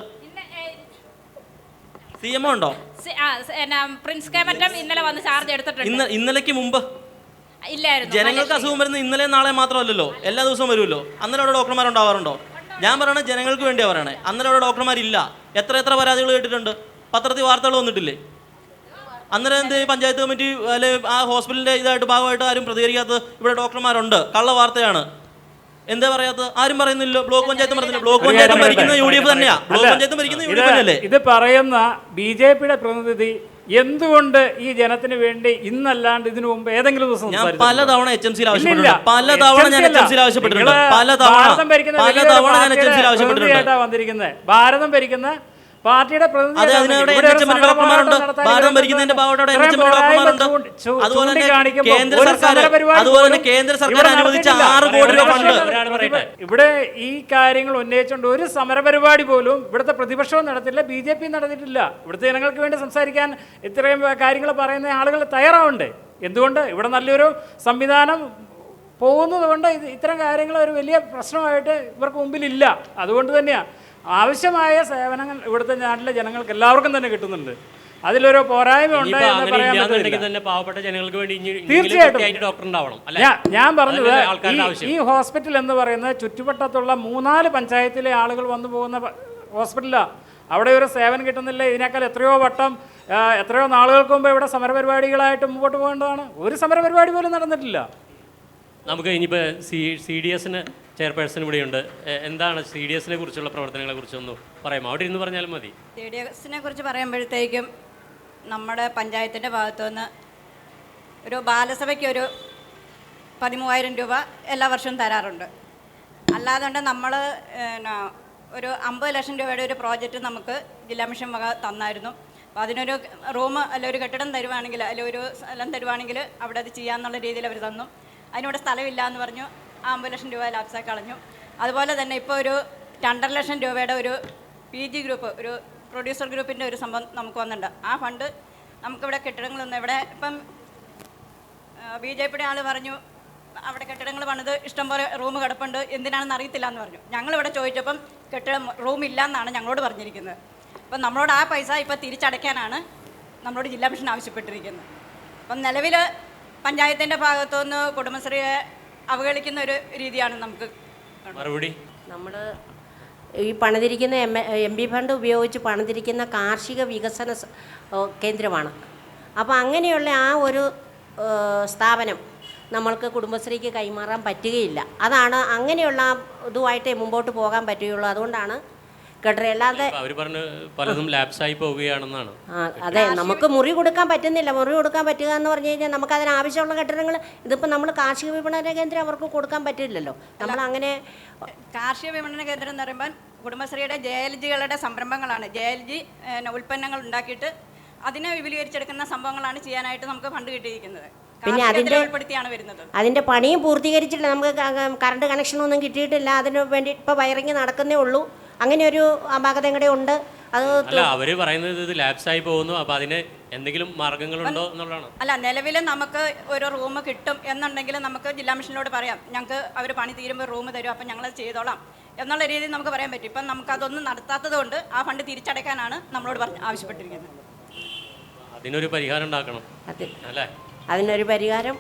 CMO ഉണ്ടോ? പ്രിൻസ് കേമറ്റം ഇന്നലെ വന്ന് ചാർജ് എടുത്തിട്ടുണ്ട്. ഇന്നലേക്ക് മുമ്പ് ഇല്ലായിരുന്നു. ജനങ്ങൾക്ക് അസുഖം വരുന്നത് ഇന്നലെ നാളെ മാത്രമല്ലല്ലോ, എല്ലാ ദിവസവും വരുമല്ലോ. അന്നേരം അവിടെ ഡോക്ടർമാരുണ്ടാവാറുണ്ടോ? ഞാൻ പറയണത് ജനങ്ങൾക്ക് വേണ്ടിയാണ് പറയണേ. അന്നേരം അവിടെ ഡോക്ടർമാരില്ല. എത്ര പരാതികൾ കേട്ടിട്ടുണ്ട്, പത്രത്തിൽ വാർത്തകൾ വന്നിട്ടില്ലേ? അന്നേരം എന്ത് പഞ്ചായത്ത് കമ്മിറ്റി അല്ലെ ആ ഹോസ്പിറ്റലിൻ്റെ ഇതായിട്ട് ഭാഗമായിട്ട് ആരും പ്രതികരിക്കാത്തത്? ഇവിടെ ഡോക്ടർമാരുണ്ട്, കള്ള വാർത്തയാണ്. എന്താ പറയാത്തത്? ആരും പറയുന്നില്ലോ. ബ്ലോക്ക് പഞ്ചായത്ത് പറഞ്ഞില്ല. ബ്ലോക്ക് പഞ്ചായത്ത് ഭരിക്കുന്ന UDF തന്നെയാ. ബ്ലോക്ക് പഞ്ചായത്ത് ഭരിക്കുന്ന UDF അല്ലേ? ഇത് പറയുന്ന BJPയുടെ പ്രതിനിധി എന്തുകൊണ്ട് ഈ ജനത്തിന് വേണ്ടി ഇന്നല്ലാണ്ട് ഇതിനു മുമ്പ് ഏതെങ്കിലും ദിവസം ഞാൻ പലതവണ HMCയിൽ ആവശ്യപ്പെട്ടിട്ടുണ്ട്. പലതവണ ഞാൻ HMCയിൽ ആവശ്യപ്പെട്ടിട്ടുണ്ട്. വന്നിരിക്കുന്നത് ഭാരതം ഭരിക്കുന്ന പാർട്ടിയുടെ കേന്ദ്ര സർക്കാർ അനുവദിച്ച 6 കോടി രൂപ ഫണ്ട്. ഇവിടെ ഈ കാര്യങ്ങൾ ഉന്നയിച്ചുകൊണ്ട് ഒരു സമരപരിപാടി പോലും ഇവിടുത്തെ പ്രതിപക്ഷവും നടത്തില്ല, BJP നടത്തിയിട്ടില്ല. ഇവിടുത്തെ ജനങ്ങൾക്ക് വേണ്ടി സംസാരിക്കാൻ ഇത്രയും കാര്യങ്ങൾ പറയുന്ന ആളുകൾ തയ്യാറാവണ്ടേ? എന്തുകൊണ്ട്? ഇവിടെ നല്ലൊരു സംവിധാനം പോകുന്നത് കൊണ്ട് ഇത്തരം കാര്യങ്ങൾ ഒരു വലിയ പ്രശ്നമായിട്ട് ഇവർക്ക് മുമ്പിലില്ല. അതുകൊണ്ട് തന്നെയാണ് ആവശ്യമായ സേവനങ്ങൾ ഇവിടുത്തെ നാട്ടിലെ ജനങ്ങൾക്ക് എല്ലാവർക്കും തന്നെ കിട്ടുന്നുണ്ട്. അതിലൊരു പോരായ്മ ഉണ്ട് എന്ന് പറയാൻ പറ്റില്ല. പാവപ്പെട്ട ജനങ്ങൾക്ക് വേണ്ടി തീർച്ചയായിട്ടും ഡോക്ടർ ഉണ്ടാവണം. ഞാൻ പറഞ്ഞത് ഈ ഹോസ്പിറ്റൽ എന്ന് പറയുന്നത് ചുറ്റുവട്ടത്തുള്ള 3-4 പഞ്ചായത്തിലെ ആളുകൾ വന്നു പോകുന്ന ഹോസ്പിറ്റലാണ്. അവിടെ ഒരു സേവനം കിട്ടുന്നില്ല. ഇതിനേക്കാൾ എത്രയോ വട്ടം എത്രയോ നാളുകൾക്ക് മുമ്പ് ഇവിടെ സമരപരിപാടികളായിട്ട് മുമ്പോട്ട് പോകേണ്ടതാണ്. ഒരു സമരപരിപാടി പോലും നടന്നിട്ടില്ല. നമുക്ക് ഇനിയിപ്പോൾ CDSന് ചെയർപേഴ്സൺ ഇവിടെയുണ്ട്. എന്താണ് CDSനെ കുറിച്ചുള്ള പ്രവർത്തനങ്ങളെ കുറിച്ചൊന്ന് പറയാമോ? അവിടെ ഇരുന്ന് പറഞ്ഞാലും മതി. CDSനെ കുറിച്ച് പറയുമ്പോഴത്തേക്കും നമ്മുടെ പഞ്ചായത്തിൻ്റെ ഭാഗത്തുനിന്ന് ഒരു ബാലസഭയ്ക്ക് ഒരു 13,000 രൂപ എല്ലാ വർഷവും തരാറുണ്ട്. അല്ലാതെ നമ്മൾ ഒരു 50 ലക്ഷം രൂപയുടെ ഒരു പ്രോജക്റ്റ് നമുക്ക് ജില്ലാ മിഷൻ വക തന്നായിരുന്നു. അപ്പോൾ അതിനൊരു റൂം അല്ല ഒരു കെട്ടിടം തരുവാണെങ്കിൽ അല്ല ഒരു സ്ഥലം തരുവാണെങ്കിൽ അവിടെ അത് ചെയ്യാമെന്നുള്ള രീതിയിൽ അവർ തന്നു. അതിനിവിടെ സ്ഥലമില്ല എന്ന് പറഞ്ഞു. ആ 50 ലക്ഷം രൂപ ലാപ്സാക്കി കളഞ്ഞു. അതുപോലെ തന്നെ ഇപ്പോൾ ഒരു 2.5 ലക്ഷം രൂപയുടെ ഒരു PG ഗ്രൂപ്പ് ഒരു പ്രൊഡ്യൂസർ ഗ്രൂപ്പിൻ്റെ ഒരു സംഭവം നമുക്ക് വന്നിട്ടുണ്ട്. ആ ഫണ്ട് നമുക്കിവിടെ കെട്ടിടങ്ങളൊന്നും ഇവിടെ ഇപ്പം BJPയുടെ ആൾ പറഞ്ഞു അവിടെ കെട്ടിടങ്ങൾ പണിത് ഇഷ്ടംപോലെ റൂം കിടപ്പുണ്ട്, എന്തിനാണെന്ന് അറിയത്തില്ല എന്ന് പറഞ്ഞു. ഞങ്ങളിവിടെ ചോദിച്ചപ്പം കെട്ടിടം റൂമില്ല എന്നാണ് ഞങ്ങളോട് പറഞ്ഞിരിക്കുന്നത്. അപ്പം നമ്മളോട് ആ പൈസ ഇപ്പോൾ തിരിച്ചടയ്ക്കാനാണ് നമ്മളോട് ജില്ലാ മിഷൻ ആവശ്യപ്പെട്ടിരിക്കുന്നത്. അപ്പം നിലവിൽ പഞ്ചായത്തിൻ്റെ ഭാഗത്തുനിന്ന് കുടുംബശ്രീയെ അവഗണിക്കുന്ന ഒരു രീതിയാണ് നമുക്ക് മറുപടി. നമ്മൾ ഈ പണിതിരിക്കുന്ന MP ഫണ്ട് ഉപയോഗിച്ച് പണിതിരിക്കുന്ന കാർഷിക വികസന കേന്ദ്രമാണ്. അപ്പോൾ അങ്ങനെയുള്ള ആ ഒരു സ്ഥാപനം നമ്മൾക്ക് കുടുംബശ്രീക്ക് കൈമാറാൻ പറ്റുകയില്ല. അതാണ് അങ്ങനെയുള്ള ഇതുമായിട്ടേ മുമ്പോട്ട് പോകാൻ പറ്റുകയുള്ളൂ. അതുകൊണ്ടാണ് അല്ലാതെ പലതും ലാപ്സായി പോവുകയാണെന്നാണ്. അതെ, നമുക്ക് മുറി കൊടുക്കാൻ പറ്റുന്നില്ല. മുറി കൊടുക്കാൻ പറ്റുക എന്ന് പറഞ്ഞു കഴിഞ്ഞാൽ നമുക്ക് അതിനാവശ്യമുള്ള കെട്ടിടങ്ങൾ ഇതിപ്പോൾ നമ്മൾ കാർഷിക വിപണന കേന്ദ്രം അവർക്ക് കൊടുക്കാൻ പറ്റില്ലല്ലോ. നമ്മൾ അങ്ങനെ കാർഷിക വിപണന കേന്ദ്രം എന്ന് പറയുമ്പോൾ കുടുംബശ്രീയുടെ JLGകളുടെ സംരംഭങ്ങളാണ്. JLG ഉൽപ്പന്നങ്ങൾ ഉണ്ടാക്കിയിട്ട് അതിനെ വിപുലീകരിച്ചെടുക്കുന്ന സംഭവങ്ങളാണ് ചെയ്യാനായിട്ട് നമുക്ക് ഫണ്ട് കിട്ടിയിരിക്കുന്നത്. പിന്നെ അതിൻ്റെ പണിയും പൂർത്തീകരിച്ചിട്ടില്ല. നമുക്ക് കറണ്ട് കണക്ഷനൊന്നും കിട്ടിയിട്ടില്ല. അതിന് വേണ്ടി ഇപ്പോൾ വയറിങ് നടക്കുന്നേ ഉള്ളൂ. അങ്ങനെ ഒരു അപാകതയും കൂടെ ഉണ്ട്. അല്ല, അവര് പറയുന്നത് ഇത് ലാപ്സായി പോകുന്നു. അപ്പോൾ അതിന് എന്തെങ്കിലും മാർഗങ്ങളുണ്ടോ എന്നുള്ളതാണ്. അല്ല, നിലവിൽ നമുക്ക് ഒരു റൂം കിട്ടും എന്നുണ്ടെങ്കിൽ നമുക്ക് ജില്ലാ മിഷനിലോട് പറയാം, ഞങ്ങൾക്ക് അവർ പണി തീരുമ്പോൾ റൂം തരും, അപ്പം ഞങ്ങളത് ചെയ്തോളാം എന്നുള്ള രീതിയിൽ നമുക്ക് പറയാൻ പറ്റും. ഇപ്പം നമുക്കതൊന്നും നടത്താത്തത് കൊണ്ട് ആ ഫണ്ട് തിരിച്ചടയ്ക്കാനാണ് നമ്മളോട് ആവശ്യപ്പെട്ടിരിക്കുന്നത്. അതിനൊരു പരിഹാരം ഉണ്ടാക്കണം അല്ലേ? അതിനൊരു പരിഹാരം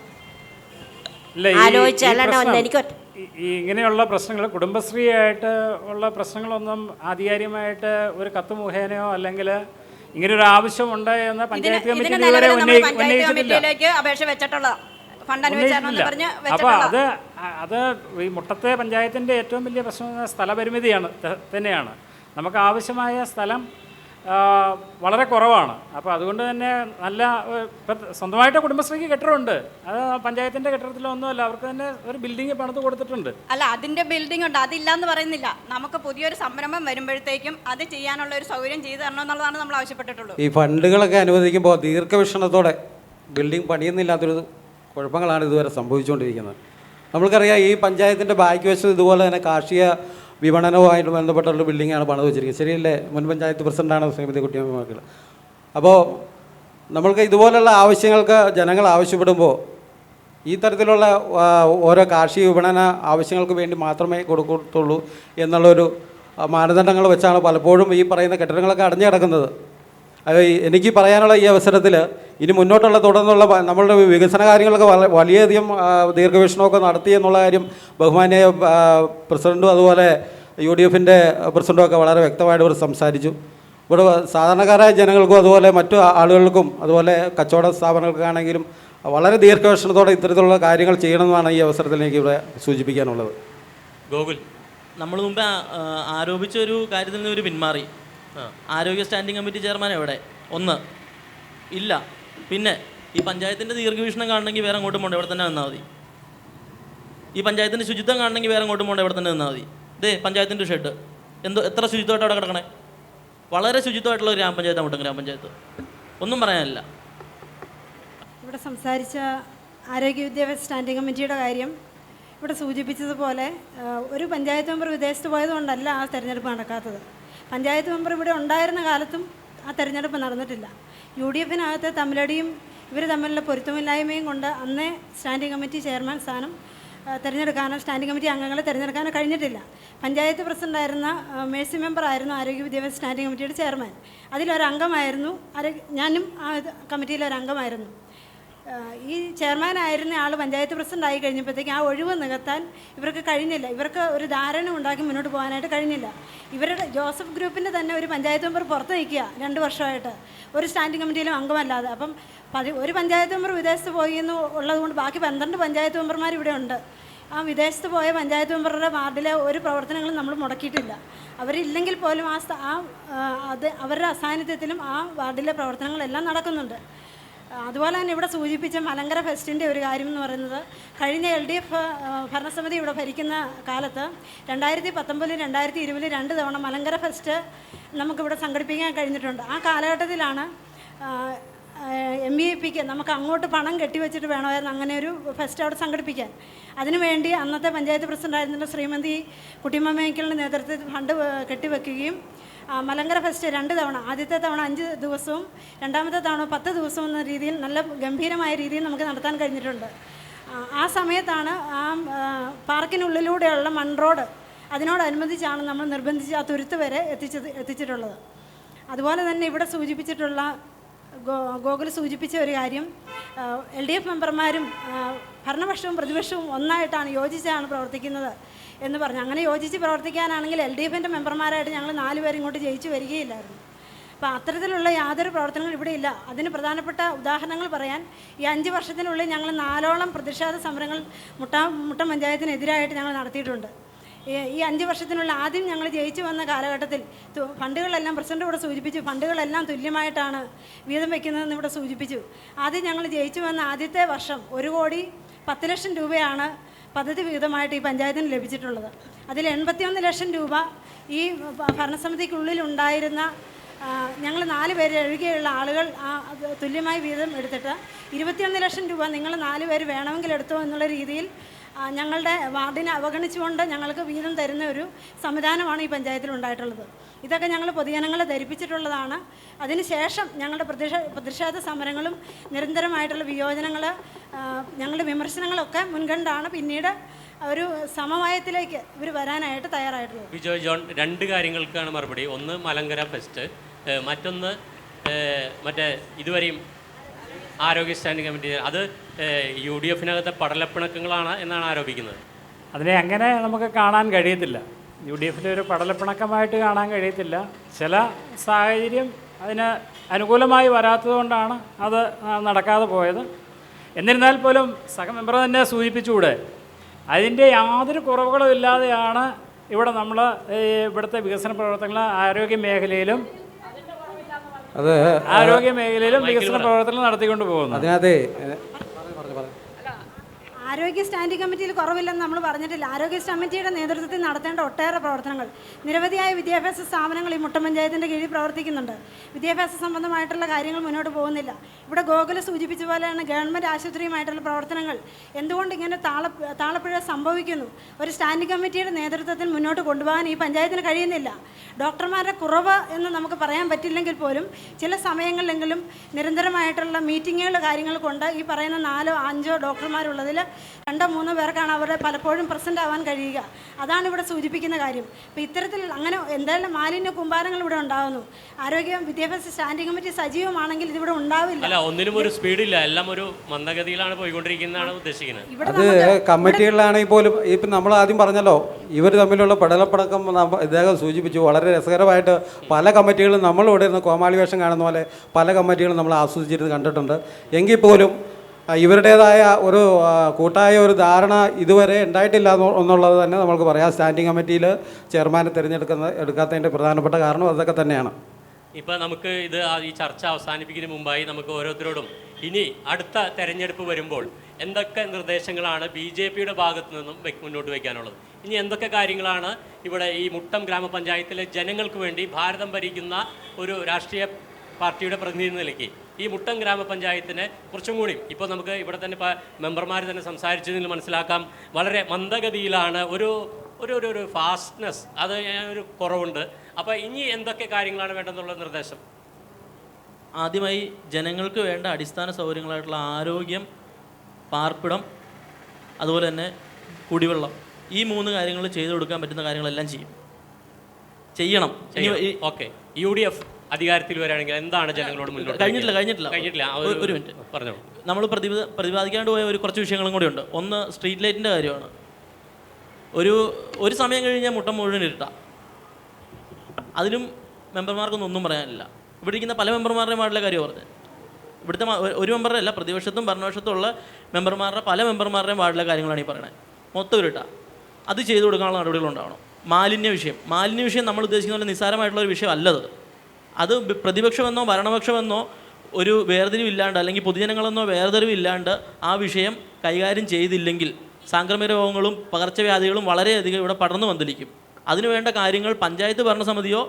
ഇങ്ങനെയുള്ള പ്രശ്നങ്ങൾ കുടുംബശ്രീയായിട്ട് ഉള്ള പ്രശ്നങ്ങളൊന്നും ആധികാരികമായിട്ട് ഒരു കത്ത് മുഖേനയോ അല്ലെങ്കിൽ ഇങ്ങനെ ഒരു ആവശ്യമുണ്ട് എന്ന് പഞ്ചായത്ത് കമ്മിറ്റി ഇതുവരെ ഉന്നയിച്ചിട്ടില്ല. അപേക്ഷ വെച്ചിട്ടുള്ള അപ്പോൾ അത് ഈ മുട്ടത്തെ പഞ്ചായത്തിൻ്റെ ഏറ്റവും വലിയ പ്രശ്നം സ്ഥലപരിമിതിയാണ് തന്നെയാണ്. നമുക്ക് ആവശ്യമായ സ്ഥലം വളരെ കുറവാണ്. അപ്പോൾ അതുകൊണ്ട് തന്നെ നല്ല ഇപ്പം സ്വന്തമായിട്ട് കുടുംബശ്രീക്ക് കെട്ടിടമുണ്ട്. അത് പഞ്ചായത്തിൻ്റെ കെട്ടിടത്തിലൊന്നുമല്ല, അവർക്ക് തന്നെ ഒരു ബിൽഡിംഗ് പണിത് കൊടുത്തിട്ടുണ്ട്. അല്ല, അതിൻ്റെ ബിൽഡിംഗ് ഉണ്ട്, അതില്ലാന്ന് പറയുന്നില്ല. നമുക്ക് പുതിയൊരു സംരംഭം വരുമ്പോഴത്തേക്കും അത് ചെയ്യാനുള്ള ഒരു സൗകര്യം ചെയ്തു തരണം എന്നുള്ളതാണ് നമ്മൾ ആവശ്യപ്പെട്ടിട്ടുള്ളത്. ഈ ഫണ്ടുകളൊക്കെ അനുവദിക്കുമ്പോൾ ദീർഘവീക്ഷണത്തോടെ ബിൽഡിംഗ് പണിയുന്നില്ലാത്തൊരു കുഴപ്പങ്ങളാണ് ഇതുവരെ സംഭവിച്ചുകൊണ്ടിരിക്കുന്നത്. നമ്മൾക്കറിയാം, ഈ പഞ്ചായത്തിൻ്റെ ബാക്ക് വശത്ത് ഇതുപോലെ തന്നെ കാർഷിക വിപണനവുമായിട്ട് ബന്ധപ്പെട്ടുള്ള ബിൽഡിങ്ങാണ് പണിത് വെച്ചിരിക്കുന്നത്. ശരിയല്ലേ? മുൻ പഞ്ചായത്ത് പ്രസിഡൻ്റാണ് ശ്രീമതി കുട്ടിയമ്മ മക്കൾ. അപ്പോൾ നമ്മൾക്ക് ഇതുപോലുള്ള ആവശ്യങ്ങൾക്ക് ജനങ്ങൾ ആവശ്യപ്പെടുമ്പോൾ ഈ തരത്തിലുള്ള ഓരോ കാർഷിക വിപണന ആവശ്യങ്ങൾക്ക് വേണ്ടി മാത്രമേ കൊടുക്കത്തുള്ളൂ എന്നുള്ളൊരു മാനദണ്ഡങ്ങൾ വെച്ചാണ് പലപ്പോഴും ഈ പറയുന്ന കെട്ടിടങ്ങളൊക്കെ അടഞ്ഞു കിടക്കുന്നത്. അത് എനിക്ക് പറയാനുള്ള ഈ അവസരത്തിൽ ഇനി മുന്നോട്ടുള്ള തുടർന്നുള്ള നമ്മളുടെ വികസന കാര്യങ്ങളൊക്കെ വലിയധികം ദീർഘവീക്ഷണമൊക്കെ നടത്തി എന്നുള്ള കാര്യം ബഹുമാന്യ പ്രസിഡൻറ്റും അതുപോലെ UDFൻ്റെ പ്രസിഡൻറ്റും ഒക്കെ വളരെ വ്യക്തമായിട്ട് ഇവർ സംസാരിച്ചു. ഇവിടെ സാധാരണക്കാരായ ജനങ്ങൾക്കും അതുപോലെ മറ്റു ആളുകൾക്കും അതുപോലെ കച്ചവട സ്ഥാപനങ്ങൾക്കാണെങ്കിലും വളരെ ദീർഘവീക്ഷണത്തോടെ ഇത്തരത്തിലുള്ള കാര്യങ്ങൾ ചെയ്യണമെന്നാണ് ഈ അവസരത്തിൽ എനിക്ക് ഇവിടെ സൂചിപ്പിക്കാനുള്ളത്. ഗോകുൽ, നമ്മൾ മുമ്പേ ആരോപിച്ച ഒരു കാര്യത്തിൽ നിന്ന് ഒരു പിന്മാറി. ആരോഗ്യ സ്റ്റാൻഡിംഗ് കമ്മിറ്റി ചെയർമാൻ എവിടെ? ഒന്ന് ഇല്ല. പിന്നെ ഈ പഞ്ചായത്തിൻ്റെ ദീർഘവീക്ഷണം കാണണമെങ്കിൽ വേറെ അങ്ങോട്ടും പോകണ്ട, ഇവിടെ തന്നെ നിന്നാൽ മതി. ഈ പഞ്ചായത്തിൻ്റെ ശുചിത്വം കാണണമെങ്കിൽ വേറെ അങ്ങോട്ടും പോകണ്ട, ഇവിടെ തന്നെ നിന്നാൽ മതി. ഇതേ പഞ്ചായത്തിൻ്റെ ഷെഡ് എത്ര ശുചിത്വമായിട്ട് അവിടെ കിടക്കണേ. വളരെ ശുചിത്വമായിട്ടുള്ള ഒരു ഗ്രാമപഞ്ചായത്താണ് മുട്ടം ഗ്രാമപഞ്ചായത്ത്. ഒന്നും പറയാനില്ല. ഇവിടെ സംസാരിച്ച ആരോഗ്യ വിദ്യാഭ്യാസ സ്റ്റാൻഡിംഗ് കമ്മിറ്റിയുടെ കാര്യം ഇവിടെ സൂചിപ്പിച്ചതുപോലെ ഒരു പഞ്ചായത്ത് മെമ്പർ വിദേശത്ത് പോയതുകൊണ്ടല്ല ആ തെരഞ്ഞെടുപ്പ് നടക്കാത്തത്. പഞ്ചായത്ത് മെമ്പർ ഇവിടെ ഉണ്ടായിരുന്ന കാലത്തും ആ തെരഞ്ഞെടുപ്പ് നടന്നിട്ടില്ല. UDFനകത്തെ തമ്മിലടിയും ഇവർ തമ്മിലുള്ള പൊരുത്തമില്ലായ്മയും കൊണ്ട് അന്നേ സ്റ്റാൻഡിംഗ് കമ്മിറ്റി ചെയർമാൻ സ്ഥാനം തിരഞ്ഞെടുക്കാനോ സ്റ്റാൻഡിംഗ് കമ്മിറ്റി അംഗങ്ങളെ തിരഞ്ഞെടുക്കാനോ കഴിഞ്ഞിട്ടില്ല. പഞ്ചായത്ത് പ്രസിഡൻ്റായിരുന്ന മേഴ്സി മെമ്പറായിരുന്നു ആരോഗ്യ വിദ്യാഭ്യാസ സ്റ്റാൻഡിംഗ് കമ്മിറ്റിയുടെ ചെയർമാൻ. അതിലൊരംഗമായിരുന്നു, ഞാനും ആ കമ്മിറ്റിയിലൊരംഗമായിരുന്നു. ഈ ചെയർമാനായിരുന്ന ആൾ പഞ്ചായത്ത് പ്രസിഡൻ്റ് ആയി കഴിഞ്ഞപ്പോഴത്തേക്കും ആ ഒഴിവ് നികത്താൻ ഇവർക്ക് കഴിഞ്ഞില്ല. ഇവർക്ക് ഒരു ധാരണ ഉണ്ടാക്കി മുന്നോട്ട് പോകാനായിട്ട് കഴിഞ്ഞില്ല. ഇവരുടെ ജോസഫ് ഗ്രൂപ്പിൻ്റെ തന്നെ ഒരു പഞ്ചായത്ത് മെമ്പർ പുറത്ത് നിൽക്കുക 2 വർഷമായിട്ട്, ഒരു സ്റ്റാൻഡിംഗ് കമ്മിറ്റിയിലും അംഗമല്ലാതെ. അപ്പം ഒരു പഞ്ചായത്ത് മെമ്പർ വിദേശത്ത് പോയി എന്ന് ഉള്ളതുകൊണ്ട് ബാക്കി 12 പഞ്ചായത്ത് മെമ്പർമാർ ഇവിടെ ഉണ്ട്. ആ വിദേശത്ത് പോയ പഞ്ചായത്ത് മെമ്പറുടെ വാർഡിലെ ഒരു പ്രവർത്തനങ്ങളും നമ്മൾ മുടക്കിയിട്ടില്ല. അവരില്ലെങ്കിൽ പോലും അവരുടെ അസാന്നിധ്യത്തിലും ആ വാർഡിലെ പ്രവർത്തനങ്ങളെല്ലാം നടക്കുന്നുണ്ട്. അതുപോലെ തന്നെ ഇവിടെ സൂചിപ്പിച്ച മലങ്കര ഫെസ്റ്റിൻ്റെ ഒരു കാര്യം എന്ന് പറയുന്നത്, കഴിഞ്ഞ LDF ഭരണസമിതി ഇവിടെ ഭരിക്കുന്ന കാലത്ത് 2019, 2020 2 തവണ മലങ്കര ഫെസ്റ്റ് നമുക്കിവിടെ സംഘടിപ്പിക്കാൻ കഴിഞ്ഞിട്ടുണ്ട്. ആ കാലഘട്ടത്തിലാണ് MEPക്ക് നമുക്ക് അങ്ങോട്ട് പണം കെട്ടിവെച്ചിട്ട് വേണമായിരുന്നു അങ്ങനെ ഒരു ഫെസ്റ്റ് അവിടെ സംഘടിപ്പിക്കാൻ. അതിനുവേണ്ടി അന്നത്തെ പഞ്ചായത്ത് പ്രസിഡൻ്റായിരുന്ന ശ്രീമതി കുട്ടിയമ്മ മൈക്കിളിൻ്റെ നേതൃത്വത്തിൽ ഫണ്ട് കെട്ടിവെക്കുകയും മലങ്കര ഫെസ്റ്റ് 2 തവണ, ആദ്യത്തെ തവണ 5 ദിവസവും രണ്ടാമത്തെ തവണ 10 ദിവസവും എന്ന രീതിയിൽ നല്ല ഗംഭീരമായ രീതിയിൽ നമുക്ക് നടത്താൻ കഴിഞ്ഞിട്ടുണ്ട്. ആ സമയത്താണ് ആ പാർക്കിനുള്ളിലൂടെയുള്ള മൺ റോഡ് അതിനോടനുബന്ധിച്ചാണ് നമ്മൾ നിർബന്ധിച്ച് ആ തുരുത്ത് വരെ എത്തിച്ചിട്ടുള്ളത്. അതുപോലെ തന്നെ ഇവിടെ സൂചിപ്പിച്ചിട്ടുള്ള ഗോകുൽ സൂചിപ്പിച്ച ഒരു കാര്യം, LDF മെമ്പർമാരും ഭരണപക്ഷവും പ്രതിപക്ഷവും ഒന്നായിട്ടാണ് യോജിച്ചാണ് പ്രവർത്തിക്കുന്നത് എന്ന് പറഞ്ഞു. അങ്ങനെ യോജിച്ച് പ്രവർത്തിക്കാനാണെങ്കിൽ LDFൻ്റെ മെമ്പർമാരായിട്ട് ഞങ്ങൾ 4 പേരും ഇങ്ങോട്ട് ജയിച്ചു വരികയില്ലായിരുന്നു. അപ്പോൾ അത്തരത്തിലുള്ള യാതൊരു പ്രവർത്തനങ്ങളും ഇവിടെ ഇല്ല. അതിന് പ്രധാനപ്പെട്ട ഉദാഹരണങ്ങൾ പറയാൻ, ഈ 5 വർഷത്തിനുള്ളിൽ ഞങ്ങൾ 4ഓളം പ്രതിഷേധ സമരങ്ങൾ മുട്ടം പഞ്ചായത്തിനെതിരായിട്ട് ഞങ്ങൾ നടത്തിയിട്ടുണ്ട്. ഈ 5 വർഷത്തിനുള്ളിൽ ആദ്യം ഞങ്ങൾ ജയിച്ചു വന്ന കാലഘട്ടത്തിൽ ഫണ്ടുകളെല്ലാം പ്രസിഡന്റ് ഇവിടെ സൂചിപ്പിച്ചു, ഫണ്ടുകളെല്ലാം തുല്യമായിട്ടാണ് വീതം വയ്ക്കുന്നതെന്ന് ഇവിടെ സൂചിപ്പിച്ചു. ആദ്യം ഞങ്ങൾ ജയിച്ചു വന്ന ആദ്യത്തെ വർഷം 1,10,00,000 രൂപയാണ് പദ്ധതി വിഹിതമായിട്ട് ഈ പഞ്ചായത്തിന് ലഭിച്ചിട്ടുള്ളത്. അതിൽ 81 ലക്ഷം രൂപ ഈ ഭരണസമിതിക്കുള്ളിലുണ്ടായിരുന്ന ഞങ്ങൾ 4 പേര് ഒഴികെയുള്ള ആളുകൾ തുല്യമായി വീതം എടുത്തിട്ട് 21 ലക്ഷം രൂപ നിങ്ങൾ 4 പേര് വേണമെങ്കിൽ എടുത്തോ എന്നുള്ള രീതിയിൽ ഞങ്ങളുടെ വാർഡിനെ അവഗണിച്ചുകൊണ്ട് ഞങ്ങൾക്ക് വീതം തരുന്ന ഒരു സംവിധാനമാണ് ഈ പഞ്ചായത്തിൽ ഉണ്ടായിട്ടുള്ളത്. ഇതൊക്കെ ഞങ്ങൾ പൊതുജനങ്ങളെ ധരിപ്പിച്ചിട്ടുള്ളതാണ്. അതിനുശേഷം ഞങ്ങളുടെ പ്രതിഷേധ സമരങ്ങളും നിരന്തരമായിട്ടുള്ള വിയോജനങ്ങൾ, ഞങ്ങളുടെ വിമർശനങ്ങളൊക്കെ മുൻകണ്ടാണ് പിന്നീട് ഒരു സമവായത്തിലേക്ക് ഇവർ വരാനായിട്ട് തയ്യാറായിട്ടുള്ളത്. ബിജോയ് ജോൺ, 2 കാര്യങ്ങൾക്കാണ് മറുപടി. ഒന്ന് മലങ്കര ഫെസ്റ്റ്, മറ്റൊന്ന് മറ്റേ ഇതുവരെയും ആരോഗ്യ സ്റ്റാൻഡിംഗ് കമ്മിറ്റി. അത് UDFനകത്തെ പടലപ്പിണക്കങ്ങളാണ് എന്നാണ് ആരോപിക്കുന്നത്. അതിനെ അങ്ങനെ നമുക്ക് കാണാൻ കഴിയത്തില്ല. UDFിലെ ഒരു പടലപ്പിണക്കമായിട്ട് കാണാൻ കഴിയത്തില്ല. ചില സാഹചര്യം അതിന് അനുകൂലമായി വരാത്തതുകൊണ്ടാണ് അത് നടക്കാതെ പോയത്. എന്നിരുന്നാൽ പോലും സഹമെമ്പർ തന്നെ സൂചിപ്പിച്ചുകൂടെ, അതിൻ്റെ യാതൊരു കുറവുകളും ഇല്ലാതെയാണ് ഇവിടെ നമ്മൾ ഇവിടുത്തെ വികസന പ്രവർത്തനങ്ങൾ ആരോഗ്യ മേഖലയിലും വികസന പ്രവർത്തനങ്ങൾ നടത്തിക്കൊണ്ട് പോകുന്നു. അതിനകത്ത് ആരോഗ്യ സ്റ്റാൻഡിംഗ് കമ്മിറ്റിയിൽ കുറവില്ലെന്ന് നമ്മൾ പറഞ്ഞിട്ടില്ല. ആരോഗ്യ കമ്മിറ്റിയുടെ നേതൃത്വത്തിൽ നടത്തേണ്ട ഒട്ടേറെ പ്രവർത്തനങ്ങൾ, നിരവധിയായ വിദ്യാഭ്യാസ സ്ഥാപനങ്ങൾ ഈ മുട്ടം പഞ്ചായത്തിൻ്റെ കീഴിൽ പ്രവർത്തിക്കുന്നുണ്ട്. വിദ്യാഭ്യാസ സംബന്ധമായിട്ടുള്ള കാര്യങ്ങൾ മുന്നോട്ട് പോകുന്നില്ല. ഇവിടെ ഗോകുല സൂചിപ്പിച്ച പോലെയാണ് ഗവൺമെൻറ് ആശുപത്രിയുമായിട്ടുള്ള പ്രവർത്തനങ്ങൾ. എന്തുകൊണ്ട് ഇങ്ങനെ താളപ്പിഴ സംഭവിക്കുന്നു? ഒരു സ്റ്റാൻഡിംഗ് കമ്മിറ്റിയുടെ നേതൃത്വത്തിൽ മുന്നോട്ട് കൊണ്ടുപോകാൻ ഈ പഞ്ചായത്തിന് കഴിയുന്നില്ല. ഡോക്ടർമാരുടെ കുറവ് എന്ന് നമുക്ക് പറയാൻ പറ്റില്ലെങ്കിൽ പോലും ചില സമയങ്ങളിലെങ്കിലും നിരന്തരമായിട്ടുള്ള മീറ്റിങ്ങുകൾ കാര്യങ്ങൾ കൊണ്ട് ഈ പറയുന്ന 4-5 ഡോക്ടർമാരുള്ളതിൽ 2-3 പേർക്കാണ് അവരുടെ പലപ്പോഴും പ്രസൻ്റ് ആവാൻ കഴിയുക. അതാണ് ഇവിടെ സൂചിപ്പിക്കുന്ന കാര്യം. അപ്പോൾ ഇത്തരത്തിൽ അങ്ങനെ എന്തായാലും മാലിന്യ കൂമ്പാരങ്ങൾ ഇവിടെ ഉണ്ടാകുന്നു. ആരോഗ്യ വിദ്യാഭ്യാസ സ്റ്റാൻഡിംഗ് കമ്മിറ്റി സജീവമാണെങ്കിൽ ഇതിവിടെ ഉണ്ടാവില്ല. അല്ല, ഒന്നിനും ഒരു സ്പീഡില്ല, എല്ലാം ഒരു മന്ദഗതിയിലാണ് പോയിക്കൊണ്ടിരിക്കുന്നതാണ് ഉദ്ദേശിക്കുന്നത്. അത് കമ്മിറ്റികളിലാണെങ്കിൽ പോലും ഇപ്പം നമ്മൾ ആദ്യം പറഞ്ഞല്ലോ, ഇവർ തമ്മിലുള്ള പടലപ്പടക്കം ഇദ്ദേഹം സൂചിപ്പിച്ചു. വളരെ രസകരമായിട്ട് പല കമ്മിറ്റികളും നമ്മളിവിടെ ഇരുന്ന് കോമാളി വേഷം കാണുന്ന പോലെ പല കമ്മിറ്റികളും നമ്മൾ ആസ്വദിച്ചിരുന്ന് കണ്ടിട്ടുണ്ട്. എങ്കിൽ പോലും ഇവരുടേതായ ഒരു കൂട്ടായ ഒരു ധാരണ ഇതുവരെ ഉണ്ടായിട്ടില്ല എന്നുള്ളത് തന്നെ നമുക്ക് പറയാം. സ്റ്റാൻഡിംഗ് കമ്മിറ്റിയിൽ ചെയർമാനെ എടുക്കാത്തതിൻ്റെ പ്രധാനപ്പെട്ട കാരണം അതൊക്കെ തന്നെയാണ്. ഇപ്പം നമുക്ക് ഈ ചർച്ച അവസാനിപ്പിക്കുന്നതിന് മുമ്പായി നമുക്ക് ഓരോരുത്തരോടും ഇനി അടുത്ത തെരഞ്ഞെടുപ്പ് വരുമ്പോൾ എന്തൊക്കെ നിർദ്ദേശങ്ങളാണ് BJPയുടെ ഭാഗത്തു നിന്നും മുന്നോട്ട് വയ്ക്കാനുള്ളത്? ഇനി എന്തൊക്കെ കാര്യങ്ങളാണ് ഇവിടെ ഈ മുട്ടം ഗ്രാമപഞ്ചായത്തിലെ ജനങ്ങൾക്ക് വേണ്ടി ഭാരതം ഭരിക്കുന്ന ഒരു രാഷ്ട്രീയ പാർട്ടിയുടെ പ്രതിനിധി നിലയ്ക്ക് ഈ മുട്ടം ഗ്രാമപഞ്ചായത്തിനെ കുറച്ചും കൂടി ഇപ്പോൾ നമുക്ക് ഇവിടെ തന്നെ മെമ്പർമാർ തന്നെ സംസാരിച്ചതിൽ മനസ്സിലാക്കാം, വളരെ മന്ദഗതിയിലാണ്, ഒരു ഫാസ്റ്റ്നെസ് അത് ഒരു കുറവുണ്ട്. അപ്പോൾ ഇനി എന്തൊക്കെ കാര്യങ്ങളാണ് വേണ്ടതെന്നുള്ള നിർദ്ദേശം? ആദ്യമായി ജനങ്ങൾക്ക് വേണ്ട അടിസ്ഥാന സൗകര്യങ്ങളായിട്ടുള്ള ആരോഗ്യം, പാർപ്പിടം, അതുപോലെ തന്നെ കുടിവെള്ളം, ഈ 3 കാര്യങ്ങൾ ചെയ്തു കൊടുക്കാൻ പറ്റുന്ന കാര്യങ്ങളെല്ലാം ചെയ്യണം. ഓക്കെ, UDF അധികാരത്തിൽ വരികയാണെങ്കിൽ എന്താണ് ജനങ്ങളോട് മുന്നോട്ട്? കഴിഞ്ഞിട്ടില്ല. ഒരു മിനിറ്റ് പറഞ്ഞു. നമ്മൾ പ്രതിപാദിക്കാണ്ട് പോയ കുറച്ച് വിഷയങ്ങളും കൂടി ഉണ്ട്. ഒന്ന് സ്ട്രീറ്റ് ലൈറ്റിൻ്റെ കാര്യമാണ്. ഒരു സമയം കഴിഞ്ഞാൽ മുട്ടം മുഴുവൻ ഇരുട്ടാം. അതിലും മെമ്പർമാർക്കൊന്നും ഒന്നും പറയാനില്ല. ഇവിടെ ഇരിക്കുന്ന പല മെമ്പർമാരുടെയും വാർഡിലെ കാര്യം പറഞ്ഞത്. ഇവിടുത്തെ ഒരു മെമ്പറുടെ അല്ല, പ്രതിപക്ഷത്തും ഭരണപക്ഷത്തും ഉള്ള പല മെമ്പർമാരുടെയും വാർഡിലെ കാര്യങ്ങളാണ് ഈ പറയുന്നത്. മൊത്തം ഇരുട്ടാം. അത് ചെയ്തു കൊടുക്കാനുള്ള നടപടികളുണ്ടാവണം. മാലിന്യ വിഷയം നമ്മൾ ഉദ്ദേശിക്കുന്ന പോലെ നിസ്സാരമായിട്ടുള്ളൊരു വിഷയം അല്ലത്. അത് പ്രതിപക്ഷമെന്നോ ഭരണപക്ഷമെന്നോ ഒരു വേർതിരിവില്ലാണ്ട്, അല്ലെങ്കിൽ പൊതുജനങ്ങളെന്നോ വേർതിരിവില്ലാണ്ട് ആ വിഷയം കൈകാര്യം ചെയ്തില്ലെങ്കിൽ സാംക്രമിക രോഗങ്ങളും പകർച്ചവ്യാധികളും വളരെയധികം ഇവിടെ പടർന്നു വന്നിരിക്കും. അതിനുവേണ്ട കാര്യങ്ങൾ പഞ്ചായത്ത് ഭരണസമിതിയോ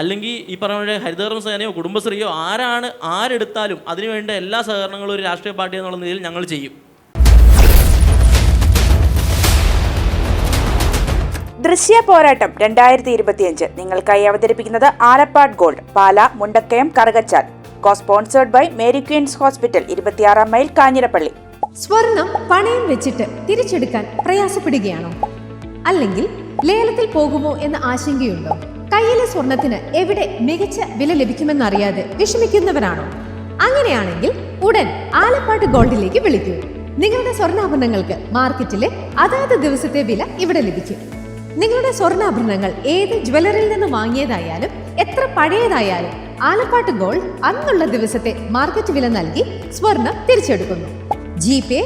അല്ലെങ്കിൽ ഈ പറഞ്ഞ ഹരിതകർമ്മ സേനയോ കുടുംബശ്രീയോ ആരെടുത്താലും അതിനുവേണ്ട എല്ലാ സഹകരണങ്ങളും ഒരു രാഷ്ട്രീയ പാർട്ടി എന്നുള്ള നിലയിൽ ഞങ്ങൾ ചെയ്യും. ദൃശ്യ പോരാട്ടം 2025 നിങ്ങൾക്കായി അവതരിപ്പിക്കുന്നത് Alappad gold, Pala, Mundakkayam, Karukachal. Sponsored by Mary Queens hospital, 26 mile, Kanjirappally. സ്വർണം പണയം വെച്ചിട്ട് തിരിച്ചെടുക്കാൻ പ്രയാസപ്പെടുകയാണോ? അല്ലെങ്കിൽ ലേലത്തിൽ പോകുമോ എന്ന ആശങ്കയുണ്ടോ? കയ്യിലെ സ്വർണത്തിന് എവിടെ മികച്ച വില ലഭിക്കുമെന്നറിയാതെ വിഷമിക്കുന്നവരാണോ? അങ്ങനെയാണെങ്കിൽ ഉടൻ ആലപ്പാട് ഗോൾഡിലേക്ക് വിളിക്കൂ. നിങ്ങളുടെ സ്വർണ്ണാഭരണങ്ങൾക്ക് മാർക്കറ്റിലെ അതാത് ദിവസത്തെ വില ഇവിടെ ലഭിക്കും. നിങ്ങളുടെ സ്വർണ്ണാഭരണങ്ങൾ ഏത് ജ്വല്ലറിയിൽ നിന്ന് വാങ്ങിയതായാലും എത്ര പഴയതായാലും ആലപ്പാട് ഗോൾഡ് അന്നുള്ള ദിവസത്തെ മാർക്കറ്റ് വില നൽകി സ്വർണം തിരിച്ചെടുക്കുന്നു. GPay,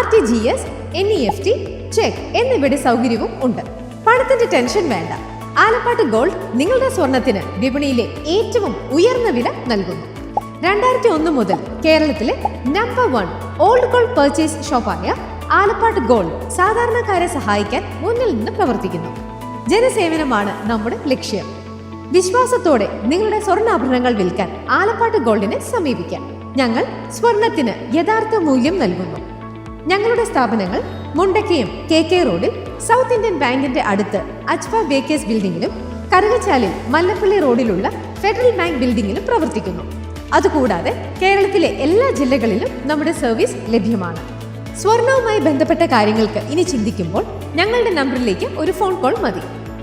RTGS, NEFT, ചെക്ക് എന്നിവയുടെ സൗകര്യവും ഉണ്ട്. പണത്തിന്റെ ടെൻഷൻ വേണ്ട. ആലപ്പാട് ഗോൾഡ് നിങ്ങളുടെ സ്വർണത്തിന് വിപണിയിലെ ഏറ്റവും ഉയർന്ന വില നൽകുന്നു. 2001 മുതൽ കേരളത്തിലെ നമ്പർ 1 ഓൾഡ് ഗോൾഡ് പർച്ചേസ് ഷോപ്പായ ആലപ്പാട് ഗോൾഡ് സാധാരണക്കാരെ സഹായിക്കാൻ മുന്നിൽ നിന്ന് പ്രവർത്തിക്കുന്നു. ജനസേവനമാണ് നമ്മുടെ ലക്ഷ്യം. വിശ്വാസത്തോടെ നിങ്ങളുടെ സ്വർണ്ണാഭരണങ്ങൾ വിൽക്കാൻ ആലപ്പാട് ഗോൾഡിനെ സമീപിക്കാം. ഞങ്ങൾ സ്വർണത്തിന് യഥാർത്ഥ മൂല്യം നൽകുന്നു. ഞങ്ങളുടെ സ്ഥാപനങ്ങൾ മുണ്ടക്കയം KK റോഡിൽ സൗത്ത് ഇന്ത്യൻ ബാങ്കിന്റെ അടുത്ത് അജ്ഫ ബേക്കേഴ്സ് ബിൽഡിംഗിലും കറുകച്ചാലിൽ മല്ലപ്പള്ളി റോഡിലുള്ള ഫെഡറൽ ബാങ്ക് ബിൽഡിംഗിലും പ്രവർത്തിക്കുന്നു. അതുകൂടാതെ കേരളത്തിലെ എല്ലാ ജില്ലകളിലും നമ്മുടെ സർവീസ് ലഭ്യമാണ്. സ്വർണവുമായി ബന്ധപ്പെട്ട കാര്യങ്ങൾക്ക് ഇനി ചിന്തിക്കുമ്പോൾ ഞങ്ങളുടെ നമ്പറിലേക്ക് ഒരു ഫോൺ കോൾ മതി.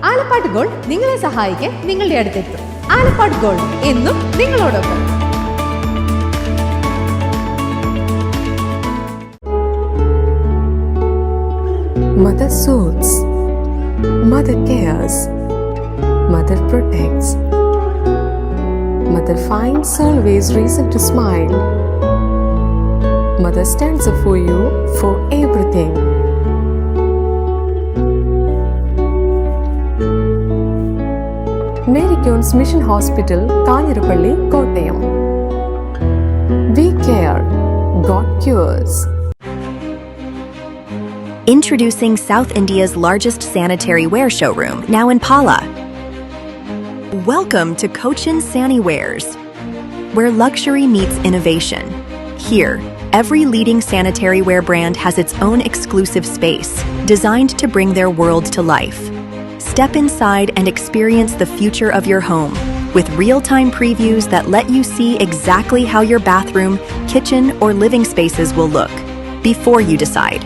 ആലപ്പാട് ഗോൾഡ് നിങ്ങളെ സഹായിക്കാൻ നിങ്ങളുടെ അടുത്തെത്തും. ആലപ്പാട് ഗോൾഡ് എന്നും നിങ്ങളോടൊപ്പം. Mother soothes, Mother cares, Mother protects, Mother finds always reason to smile. Mother stands up for you for everything. Mary Queen's Mission Hospital, Kanirapalli, Kottayam. We care. God cures. Introducing South India's largest sanitary wear showroom, now in Pala. Welcome to Cochin Saniwares, where luxury meets innovation. Here, every leading sanitary wear brand has its own exclusive space, designed to bring their world to life. Step inside and experience the future of your home, with real-time previews that let you see exactly how your bathroom, kitchen, or living spaces will look before you decide.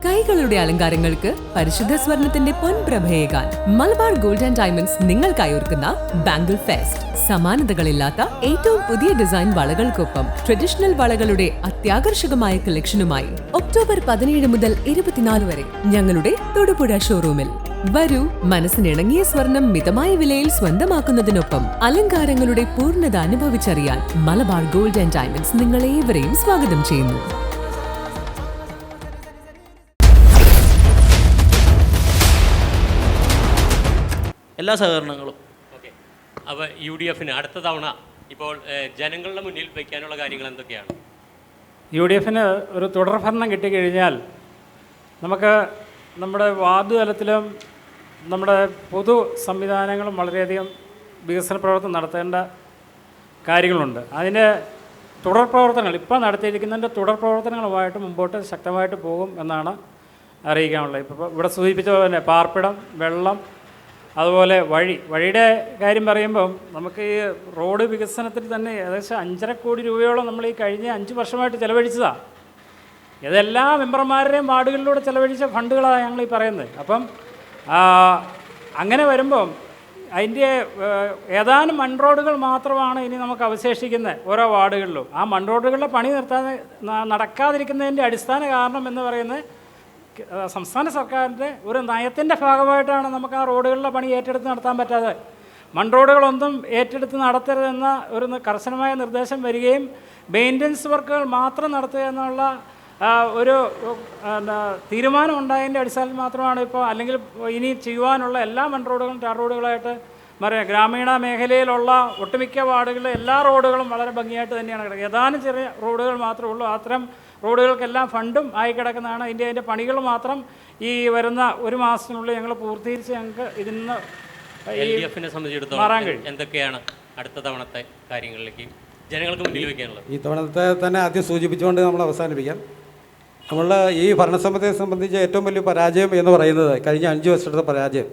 കൈകളുടെ അലങ്കാരങ്ങൾക്ക് പരിശുദ്ധ സ്വർണത്തിന്റെ പൊൻപ്രഭയേകാൻ മലബാർ ഗോൾഡ് ആൻഡ് ഡയമണ്ട്സ് നിങ്ങൾക്കായി ഒരുക്കുന്ന ബാംഗിൾ ഫെസ്റ്റ്. സമാനതകളില്ലാത്ത ഏറ്റവും പുതിയ ഡിസൈൻ വളകൾക്കൊപ്പം ട്രഡീഷണൽ വളകളുടെ അത്യാകർഷകമായ കളക്ഷനുമായി ഒക്ടോബർ 17 മുതൽ 24 വരെ ഞങ്ങളുടെ തൊടുപുഴ ഷോറൂമിൽ വരൂ. മനസ്സിനിണങ്ങിയ സ്വർണം മിതമായ വിലയിൽ സ്വന്തമാക്കുന്നതിനൊപ്പം അലങ്കാരങ്ങളുടെ പൂർണ്ണത അനുഭവിച്ചറിയാൻ മലബാർ ഗോൾഡ് ആൻഡ് ഡയമണ്ട്സ് നിങ്ങളേവരെയും സ്വാഗതം ചെയ്യുന്നു. എല്ലാ സഹകരണങ്ങളും. ഓക്കെ, അപ്പോൾ UDF അടുത്ത തവണ ഇപ്പോൾ ജനങ്ങളുടെ മുന്നിൽ വയ്ക്കാനുള്ള കാര്യങ്ങൾ എന്തൊക്കെയാണ്? UDF ഒരു തുടർഭരണം കിട്ടിക്കഴിഞ്ഞാൽ നമുക്ക് നമ്മുടെ വാർഡ് തലത്തിലും നമ്മുടെ പൊതു സംവിധാനങ്ങളും വളരെയധികം വികസന പ്രവർത്തനം നടത്തേണ്ട കാര്യങ്ങളുണ്ട്. അതിൻ്റെ തുടർ പ്രവർത്തനങ്ങൾ ഇപ്പോൾ നടത്തിയിരിക്കുന്നതിൻ്റെ തുടർ പ്രവർത്തനങ്ങളുമായിട്ട് മുമ്പോട്ട് ശക്തമായിട്ട് പോകും എന്നാണ് അറിയിക്കാനുള്ളത്. ഇപ്പോൾ ഇവിടെ സൂചിപ്പിച്ച പോലെ തന്നെ പാർപ്പിടം, വെള്ളം, അതുപോലെ വഴിയുടെ കാര്യം പറയുമ്പം നമുക്ക് ഈ റോഡ് വികസനത്തിൽ തന്നെ ഏകദേശം 5.5 കോടി രൂപയോളം നമ്മൾ ഈ കഴിഞ്ഞ 5 വർഷമായിട്ട് ചിലവഴിച്ചതാണ്. ഇതെല്ലാ മെമ്പർമാരുടെയും വാർഡുകളിലൂടെ ചിലവഴിച്ച ഫണ്ടുകളാണ് ഞങ്ങൾ ഈ പറയുന്നത്. അപ്പം അങ്ങനെ വരുമ്പം അതിൻ്റെ ഏതാനും മൺറോഡുകൾ മാത്രമാണ് ഇനി നമുക്ക് അവശേഷിക്കുന്നത് ഓരോ വാർഡുകളിലും. ആ മൺറോഡുകളുടെ പണി നടക്കാതിരിക്കുന്നതിൻ്റെ അടിസ്ഥാന കാരണം എന്ന് പറയുന്നത് സംസ്ഥാന സർക്കാരിൻ്റെ ഒരു നയത്തിൻ്റെ ഭാഗമായിട്ടാണ് നമുക്ക് ആ റോഡുകളിലെ പണി ഏറ്റെടുത്ത് നടത്താൻ പറ്റാതെ. മൺറോഡുകളൊന്നും ഏറ്റെടുത്ത് നടത്തരുതെന്ന ഒരു കർശനമായ നിർദ്ദേശം വരികയും മെയിൻ്റനൻസ് വർക്കുകൾ മാത്രം നടത്തുക എന്നുള്ള ഒരു തീരുമാനം ഉണ്ടായതിൻ്റെ അടിസ്ഥാനത്തിൽ മാത്രമാണ് ഇപ്പോൾ, അല്ലെങ്കിൽ ഇനി ചെയ്യുവാനുള്ള എല്ലാ മൺറോഡുകളും ടാർ റോഡുകളായിട്ട് പറയാം. ഗ്രാമീണ മേഖലയിലുള്ള ഒട്ടുമിക്ക വാർഡുകളിലെ എല്ലാ റോഡുകളും വളരെ ഭംഗിയായിട്ട് തന്നെയാണ് കിടക്കുന്നത്. ഏതാനും ചെറിയ റോഡുകൾ മാത്രമേ ഉള്ളൂ. അത്തരം റോഡുകൾക്കെല്ലാം ഫണ്ടും ആയി കിടക്കുന്നതാണ്. അതിൻ്റെ പണികൾ മാത്രം ഈ വരുന്ന ഒരു മാസത്തിനുള്ളിൽ ഞങ്ങൾ പൂർത്തീകരിച്ച് ഞങ്ങൾക്ക് ഇതിന് LDF-നെ സംബന്ധിച്ചിടത്തോളം എന്തൊക്കെയാണ് അടുത്ത തവണത്തെ കാര്യങ്ങളിലേക്ക് ജനങ്ങൾക്ക് മുന്നിൽ വയ്ക്കാനുള്ളത്? ഈ തവണത്തെ തന്നെ ആദ്യം സൂചിപ്പിച്ചുകൊണ്ട് നമ്മൾ അവസാനിപ്പിക്കാം. നമ്മൾ ഈ ഭരണസമിതിയെ സംബന്ധിച്ച് ഏറ്റവും വലിയ പരാജയം എന്ന് പറയുന്നത് കഴിഞ്ഞ 5 വർഷത്തെ പരാജയം.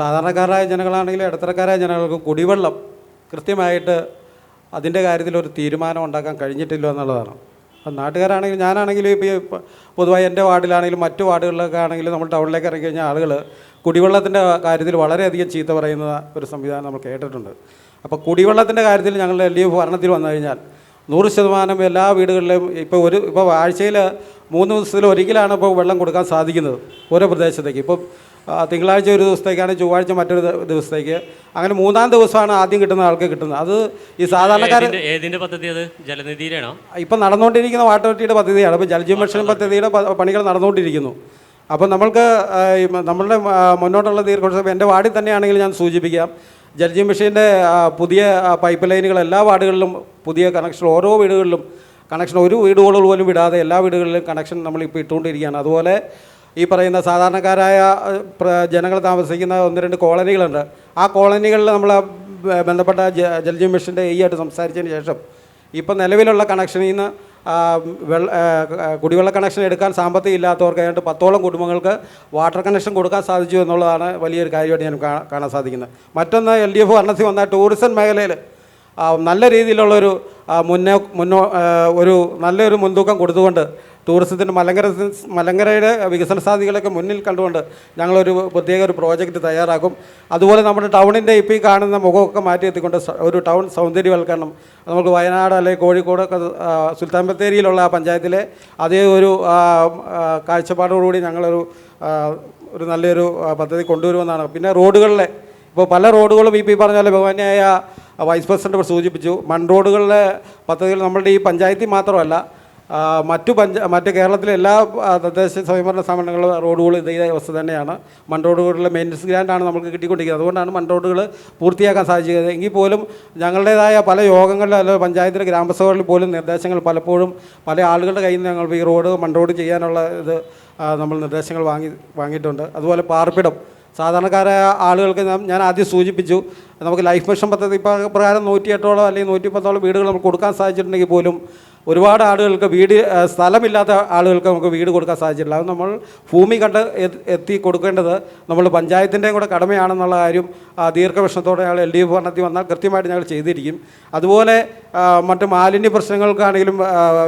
സാധാരണക്കാരായ ജനങ്ങളാണെങ്കിലും ഇടത്തരക്കാരായ ജനങ്ങൾക്ക് കുടിവെള്ളം കൃത്യമായിട്ട് അതിൻ്റെ കാര്യത്തിൽ ഒരു തീരുമാനം ഉണ്ടാക്കാൻ കഴിഞ്ഞിട്ടില്ല എന്നുള്ളതാണ്. അപ്പം നാട്ടുകാരാണെങ്കിലും ഞാനാണെങ്കിലും ഇപ്പോൾ പൊതുവായി എൻ്റെ വാർഡിലാണെങ്കിലും മറ്റു വാർഡുകളിലൊക്കെ ആണെങ്കിലും നമ്മൾ ടൗണിലേക്ക് ഇറങ്ങി കഴിഞ്ഞാൽ ആളുകൾ കുടിവെള്ളത്തിൻ്റെ കാര്യത്തിൽ വളരെയധികം ചീത്ത പറയുന്ന ഒരു സംവിധാനം നമ്മൾ കേട്ടിട്ടുണ്ട്. അപ്പോൾ കുടിവെള്ളത്തിൻ്റെ കാര്യത്തിൽ ഞങ്ങൾ LDF ഭരണത്തിൽ വന്നു കഴിഞ്ഞാൽ 100% എല്ലാ വീടുകളിലും ഇപ്പോൾ ആഴ്ചയിൽ 3 ദിവസത്തിൽ ഒരിക്കലാണ് ഇപ്പോൾ വെള്ളം കൊടുക്കാൻ സാധിക്കുന്നത് ഓരോ പ്രദേശത്തേക്ക്. ഇപ്പോൾ തിങ്കളാഴ്ച ഒരു ദിവസത്തേക്കാണ്, ചൊവ്വാഴ്ച മറ്റൊരു ദിവസത്തേക്ക്, അങ്ങനെ 3-ാം ദിവസമാണ് ആദ്യം കിട്ടുന്ന ആൾക്ക് കിട്ടുന്നത്. അത് ഈ സാധാരണക്കാർ ഏതിൻ്റെ പദ്ധതി? അത് ജലനിധിയിലാണോ? ഇപ്പം നടന്നുകൊണ്ടിരിക്കുന്ന വാട്ടർ അതോറിറ്റിയുടെ പദ്ധതിയാണ്. ഇപ്പോൾ ജൽജീവൻ മിഷൻ പദ്ധതിയുടെ പണികൾ നടന്നുകൊണ്ടിരിക്കുന്നു. അപ്പോൾ നമ്മൾക്ക് നമ്മളുടെ മുന്നോട്ടുള്ള ദീർഘ എൻ്റെ വാർഡിൽ തന്നെയാണെങ്കിൽ ഞാൻ സൂചിപ്പിക്കാം, ജൽജീവൻ മിഷൻ്റെ പുതിയ പൈപ്പ് ലൈനുകൾ എല്ലാ വാർഡുകളിലും പുതിയ കണക്ഷൻ, ഓരോ വീടുകളിലും കണക്ഷൻ, ഒരു വീടുകൾ പോലും വിടാതെ എല്ലാ വീടുകളിലും കണക്ഷൻ നമ്മളിപ്പോൾ ഇട്ടുകൊണ്ടിരിക്കുകയാണ്. അതുപോലെ ഈ പറയുന്ന സാധാരണക്കാരായ ജനങ്ങൾ താമസിക്കുന്ന 1-2 കോളനികളുണ്ട്. ആ കോളനികളിൽ നമ്മൾ ബന്ധപ്പെട്ട ജൽജീവൻ മിഷൻ്റെ ആയിട്ട് സംസാരിച്ചതിന് ശേഷം ഇപ്പം നിലവിലുള്ള കണക്ഷനിൽ നിന്ന് കുടിവെള്ള കണക്ഷൻ എടുക്കാൻ സാമ്പത്തികം ഇല്ലാത്തവർക്ക് ഏതാണ്ട് 10ഓളം കുടുംബങ്ങൾക്ക് വാട്ടർ കണക്ഷൻ കൊടുക്കാൻ സാധിച്ചു എന്നുള്ളതാണ് വലിയൊരു കാര്യമായിട്ട് ഞാൻ കാണാൻ സാധിക്കുന്നത്. മറ്റൊന്ന് LDF ഭരണത്തിൽ വന്ന ടൂറിസം മേഖലയിൽ നല്ല രീതിയിലുള്ളൊരു ഒരു നല്ലൊരു മുൻതൂക്കം കൊടുത്തുകൊണ്ട് ടൂറിസത്തിൻ്റെ മലങ്കരയുടെ വികസന സാധ്യതകളൊക്കെ മുന്നിൽ കണ്ടുകൊണ്ട് ഞങ്ങളൊരു പ്രത്യേക ഒരു പ്രോജക്റ്റ് തയ്യാറാക്കും. അതുപോലെ നമ്മുടെ ടൗണിൻ്റെ ഇപ്പോൾ ഈ കാണുന്ന മുഖമൊക്കെ മാറ്റി എത്തിക്കൊണ്ട് ഒരു ടൗൺ സൗന്ദര്യവൽക്കരണം നമുക്ക് വയനാട് അല്ലെങ്കിൽ കോഴിക്കോടൊക്കെ സുൽത്താൻ ബത്തേരിയിലുള്ള ആ പഞ്ചായത്തിലെ അതേ ഒരു കാഴ്ചപ്പാടോടുകൂടി ഞങ്ങളൊരു നല്ലൊരു പദ്ധതി കൊണ്ടുവരുമെന്നാണ്. പിന്നെ റോഡുകളിലെ ഇപ്പോൾ പല റോഡുകളും ഇപ്പോൾ ഈ പറഞ്ഞ പോലെ ബഹുമാന്യായ വൈസ് പ്രസിഡന്റ് സൂചിപ്പിച്ചു. മൺറോഡുകളിലെ പദ്ധതികൾ നമ്മളുടെ ഈ പഞ്ചായത്തിൽ മാത്രമല്ല മറ്റ് കേരളത്തിലെ എല്ലാ തദ്ദേശ സ്വയംഭരണ സ്ഥാപനങ്ങളും റോഡുകൾ ഇതേ അവസ്ഥ തന്നെയാണ്. മൺറോഡുകളിലെ മെയിൻ്റനൻസ് ഗ്രാൻഡാണ് നമുക്ക് കിട്ടിക്കൊണ്ടിരിക്കുന്നത്. അതുകൊണ്ടാണ് മൺറോഡുകൾ പൂർത്തിയാക്കാൻ സാധിച്ചത്. എങ്കിൽ പോലും ഞങ്ങളുടേതായ പല യോഗങ്ങളിലും അല്ലെങ്കിൽ പഞ്ചായത്തിലെ ഗ്രാമസഭകളിൽ പോലും നിർദ്ദേശങ്ങൾ പലപ്പോഴും പല ആളുകളുടെ കയ്യിൽ നിന്ന് ഞങ്ങൾ ഈ മൺറോഡ് ചെയ്യാനുള്ള ഇത് നമ്മൾ നിർദ്ദേശങ്ങൾ വാങ്ങിയിട്ടുണ്ട്. അതുപോലെ പാർപ്പിടം സാധാരണക്കാരായ ആളുകൾക്ക് ഞാൻ ആദ്യം സൂചിപ്പിച്ചു, നമുക്ക് ലൈഫ് മിഷൻ പദ്ധതി പ്രകാരം 108ഓളം അല്ലെങ്കിൽ 110ഓളം വീടുകൾ നമുക്ക് കൊടുക്കാൻ സാധിച്ചിട്ടുണ്ടെങ്കിൽ പോലും ഒരുപാട് ആളുകൾക്ക് സ്ഥലമില്ലാത്ത ആളുകൾക്ക് നമുക്ക് വീട് കൊടുക്കാൻ സാധിച്ചിട്ടില്ല. അത് നമ്മൾ ഭൂമി കണ്ട് എത്തി കൊടുക്കേണ്ടത് നമ്മൾ പഞ്ചായത്തിൻ്റെയും കൂടെ കടമയാണെന്നുള്ള കാര്യം ദീർഘവീക്ഷണത്തോടെ ഞങ്ങൾ LDF ഭരണത്തിൽ വന്നാൽ കൃത്യമായിട്ട് ഞങ്ങൾ ചെയ്തിരിക്കും. അതുപോലെ മറ്റ് മാലിന്യ പ്രശ്നങ്ങൾക്കാണെങ്കിലും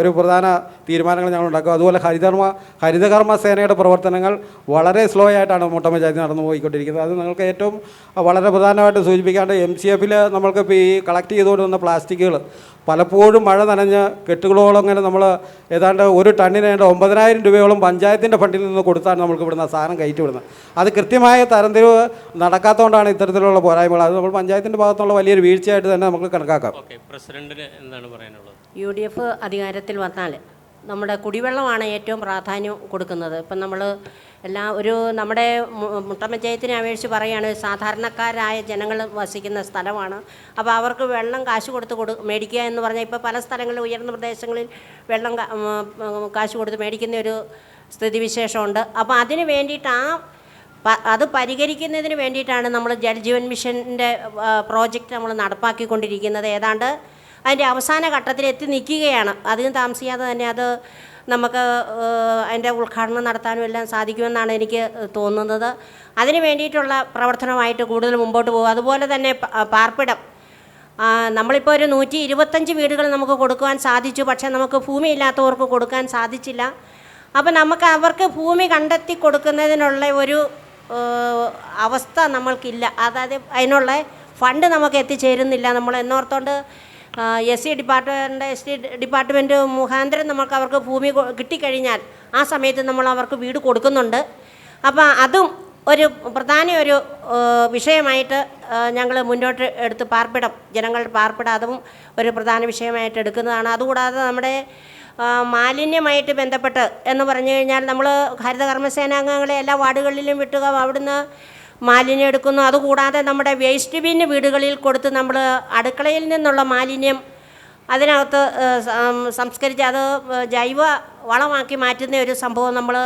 ഒരു പ്രധാന തീരുമാനങ്ങൾ ഞങ്ങൾ ഉണ്ടാക്കും. അതുപോലെ ഹരിതകർമ്മ സേനയുടെ പ്രവർത്തനങ്ങൾ വളരെ സ്ലോ ആയിട്ടാണ് മുട്ട പഞ്ചായത്തിൽ നടന്നു പോയിക്കൊണ്ടിരിക്കുന്നത്. അത് നിങ്ങൾക്ക് ഏറ്റവും വളരെ പ്രധാനമായിട്ട് സൂചിപ്പിക്കാണ്ട് MCFൽ നമ്മൾക്കിപ്പോൾ ഈ കളക്ട് ചെയ്തുകൊണ്ട് വന്ന പ്ലാസ്റ്റിക്കുകൾ പലപ്പോഴും മഴ നനഞ്ഞ് കെട്ടുകളോളം അങ്ങനെ നമ്മൾ ഏതാണ്ട് ഒരു ടണ്ണിന് 9,000 രൂപയോളം പഞ്ചായത്തിൻ്റെ ഫണ്ടിൽ നിന്ന് കൊടുത്താണ് നമ്മൾക്ക് ഇവിടുന്ന് സാധനം കയറ്റി വിടുന്നത്. അത് കൃത്യമായ തരംതിരിവ് നടക്കാത്തതുകൊണ്ടാണ് ഇത്തരത്തിലുള്ള പോരായ്മകൾ. അത് നമ്മൾ പഞ്ചായത്തിൻ്റെ ഭാഗത്തുള്ള വലിയൊരു വീഴ്ചയായിട്ട് തന്നെ നമുക്ക് കണക്കാക്കാം. പ്രസിഡന്റിന് എന്താണ് പറയാനുള്ളത്? UDF അധികാരത്തിൽ വന്നാൽ നമ്മുടെ കുടിവെള്ളമാണ് ഏറ്റവും പ്രാധാന്യം കൊടുക്കുന്നത്. ഇപ്പം നമ്മൾ നമ്മുടെ മുട്ട പഞ്ചായത്തിനെ അപേക്ഷിച്ച് പറയുകയാണ്, സാധാരണക്കാരായ ജനങ്ങൾ വസിക്കുന്ന സ്ഥലമാണ്. അപ്പോൾ അവർക്ക് വെള്ളം കാശ് കൊടുത്ത് മേടിക്കുക എന്ന് പറഞ്ഞാൽ ഇപ്പോൾ പല സ്ഥലങ്ങളിലും ഉയർന്ന പ്രദേശങ്ങളിൽ വെള്ളം കാശ് കൊടുത്ത് മേടിക്കുന്ന ഒരു സ്ഥിതിവിശേഷമുണ്ട്. അപ്പോൾ അതിന് വേണ്ടിയിട്ട് അത് പരിഹരിക്കുന്നതിന് വേണ്ടിയിട്ടാണ് നമ്മൾ ജൽജീവൻ മിഷൻ്റെ പ്രോജക്റ്റ് നമ്മൾ നടപ്പാക്കിക്കൊണ്ടിരിക്കുന്നത്. ഏതാണ്ട് അതിൻ്റെ അവസാന ഘട്ടത്തിൽ എത്തി നിൽക്കുകയാണ്. അധികം താമസിയാതെ തന്നെ അത് നമുക്ക് അതിൻ്റെ ഉദ്ഘാടനം നടത്താനും എല്ലാം സാധിക്കുമെന്നാണ് എനിക്ക് തോന്നുന്നത്. അതിന് വേണ്ടിയിട്ടുള്ള പ്രവർത്തനമായിട്ട് കൂടുതൽ മുമ്പോട്ട് പോകും. അതുപോലെ തന്നെ പാർപ്പിടം നമ്മളിപ്പോൾ ഒരു 125 വീടുകൾ നമുക്ക് കൊടുക്കുവാൻ സാധിച്ചു. പക്ഷേ നമുക്ക് ഭൂമിയില്ലാത്തവർക്ക് കൊടുക്കാൻ സാധിച്ചില്ല. അപ്പോൾ നമുക്ക് അവർക്ക് ഭൂമി കണ്ടെത്തി കൊടുക്കുന്നതിനുള്ള ഒരു അവസ്ഥ നമ്മൾക്കില്ല. അതായത് അതിനുള്ള ഫണ്ട് നമുക്ക് എത്തിച്ചേരുന്നില്ല. നമ്മൾ എന്നോർത്തോണ്ട് SC ഡിപ്പാർട്ട്മെൻറ്റ് മുഖാന്തരം നമുക്ക് അവർക്ക് ഭൂമി കിട്ടിക്കഴിഞ്ഞാൽ ആ സമയത്ത് നമ്മൾ അവർക്ക് വീട് കൊടുക്കുന്നുണ്ട്. അപ്പോൾ അതും ഒരു പ്രധാന ഒരു വിഷയമായിട്ട് ഞങ്ങൾ മുന്നോട്ട് എടുത്ത് ജനങ്ങളുടെ പാർപ്പിടം അതും ഒരു പ്രധാന വിഷയമായിട്ട് എടുക്കുന്നതാണ്. അതുകൂടാതെ നമ്മുടെ മാലിന്യമായിട്ട് ബന്ധപ്പെട്ട് എന്ന് പറഞ്ഞു കഴിഞ്ഞാൽ നമ്മൾ ഹരിതകർമ്മസേനാംഗങ്ങളെ എല്ലാ വാർഡുകളിലും വിട്ടുക, അവിടുന്ന് മാലിന്യം എടുക്കുന്നു. അതുകൂടാതെ നമ്മുടെ വേസ്റ്റ് ബിന്ന് വീടുകളിൽ കൊടുത്ത് നമ്മൾ അടുക്കളയിൽ നിന്നുള്ള മാലിന്യം അതിനകത്ത് സംസ്കരിച്ച് അത് ജൈവ വളമാക്കി മാറ്റുന്ന ഒരു സംഭവം നമ്മൾ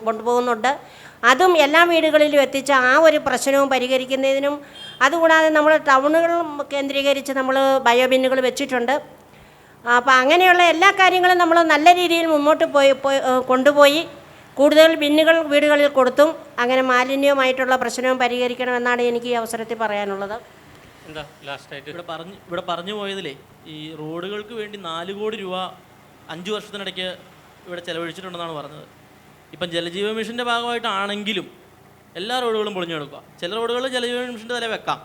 കൊണ്ടുപോകുന്നുണ്ട്. അതും എല്ലാ വീടുകളിലും എത്തിച്ച് ആ ഒരു പ്രശ്നവും പരിഹരിക്കുന്നതിനും, അതുകൂടാതെ നമ്മൾ ടൗണുകൾ കേന്ദ്രീകരിച്ച് നമ്മൾ ബയോബിന്നുകൾ വെച്ചിട്ടുണ്ട്. അപ്പോൾ അങ്ങനെയുള്ള എല്ലാ കാര്യങ്ങളും നമ്മൾ നല്ല രീതിയിൽ മുന്നോട്ട് കൊണ്ടുപോയി കൂടുതൽ ബിന്നുകൾ വീടുകളിൽ കൊടുത്തും അങ്ങനെ മാലിന്യവുമായിട്ടുള്ള പ്രശ്നവും പരിഹരിക്കണമെന്നാണ് എനിക്ക് ഈ അവസരത്തിൽ പറയാനുള്ളത്. എന്താ ലാസ്റ്റായിട്ട് ഇവിടെ പറഞ്ഞു പോയതിലേ ഈ റോഡുകൾക്ക് വേണ്ടി 4 കോടി രൂപ 5 വർഷത്തിനിടയ്ക്ക് ഇവിടെ ചെലവഴിച്ചിട്ടുണ്ടെന്നാണ് പറഞ്ഞത്. ഇപ്പം ജലജീവൻ മിഷൻ്റെ ഭാഗമായിട്ടാണെങ്കിലും എല്ലാ റോഡുകളും പൊളിഞ്ഞു കിടക്കുക. ചില റോഡുകൾ ജലജീവൻ മിഷൻ്റെ തല വെക്കാം.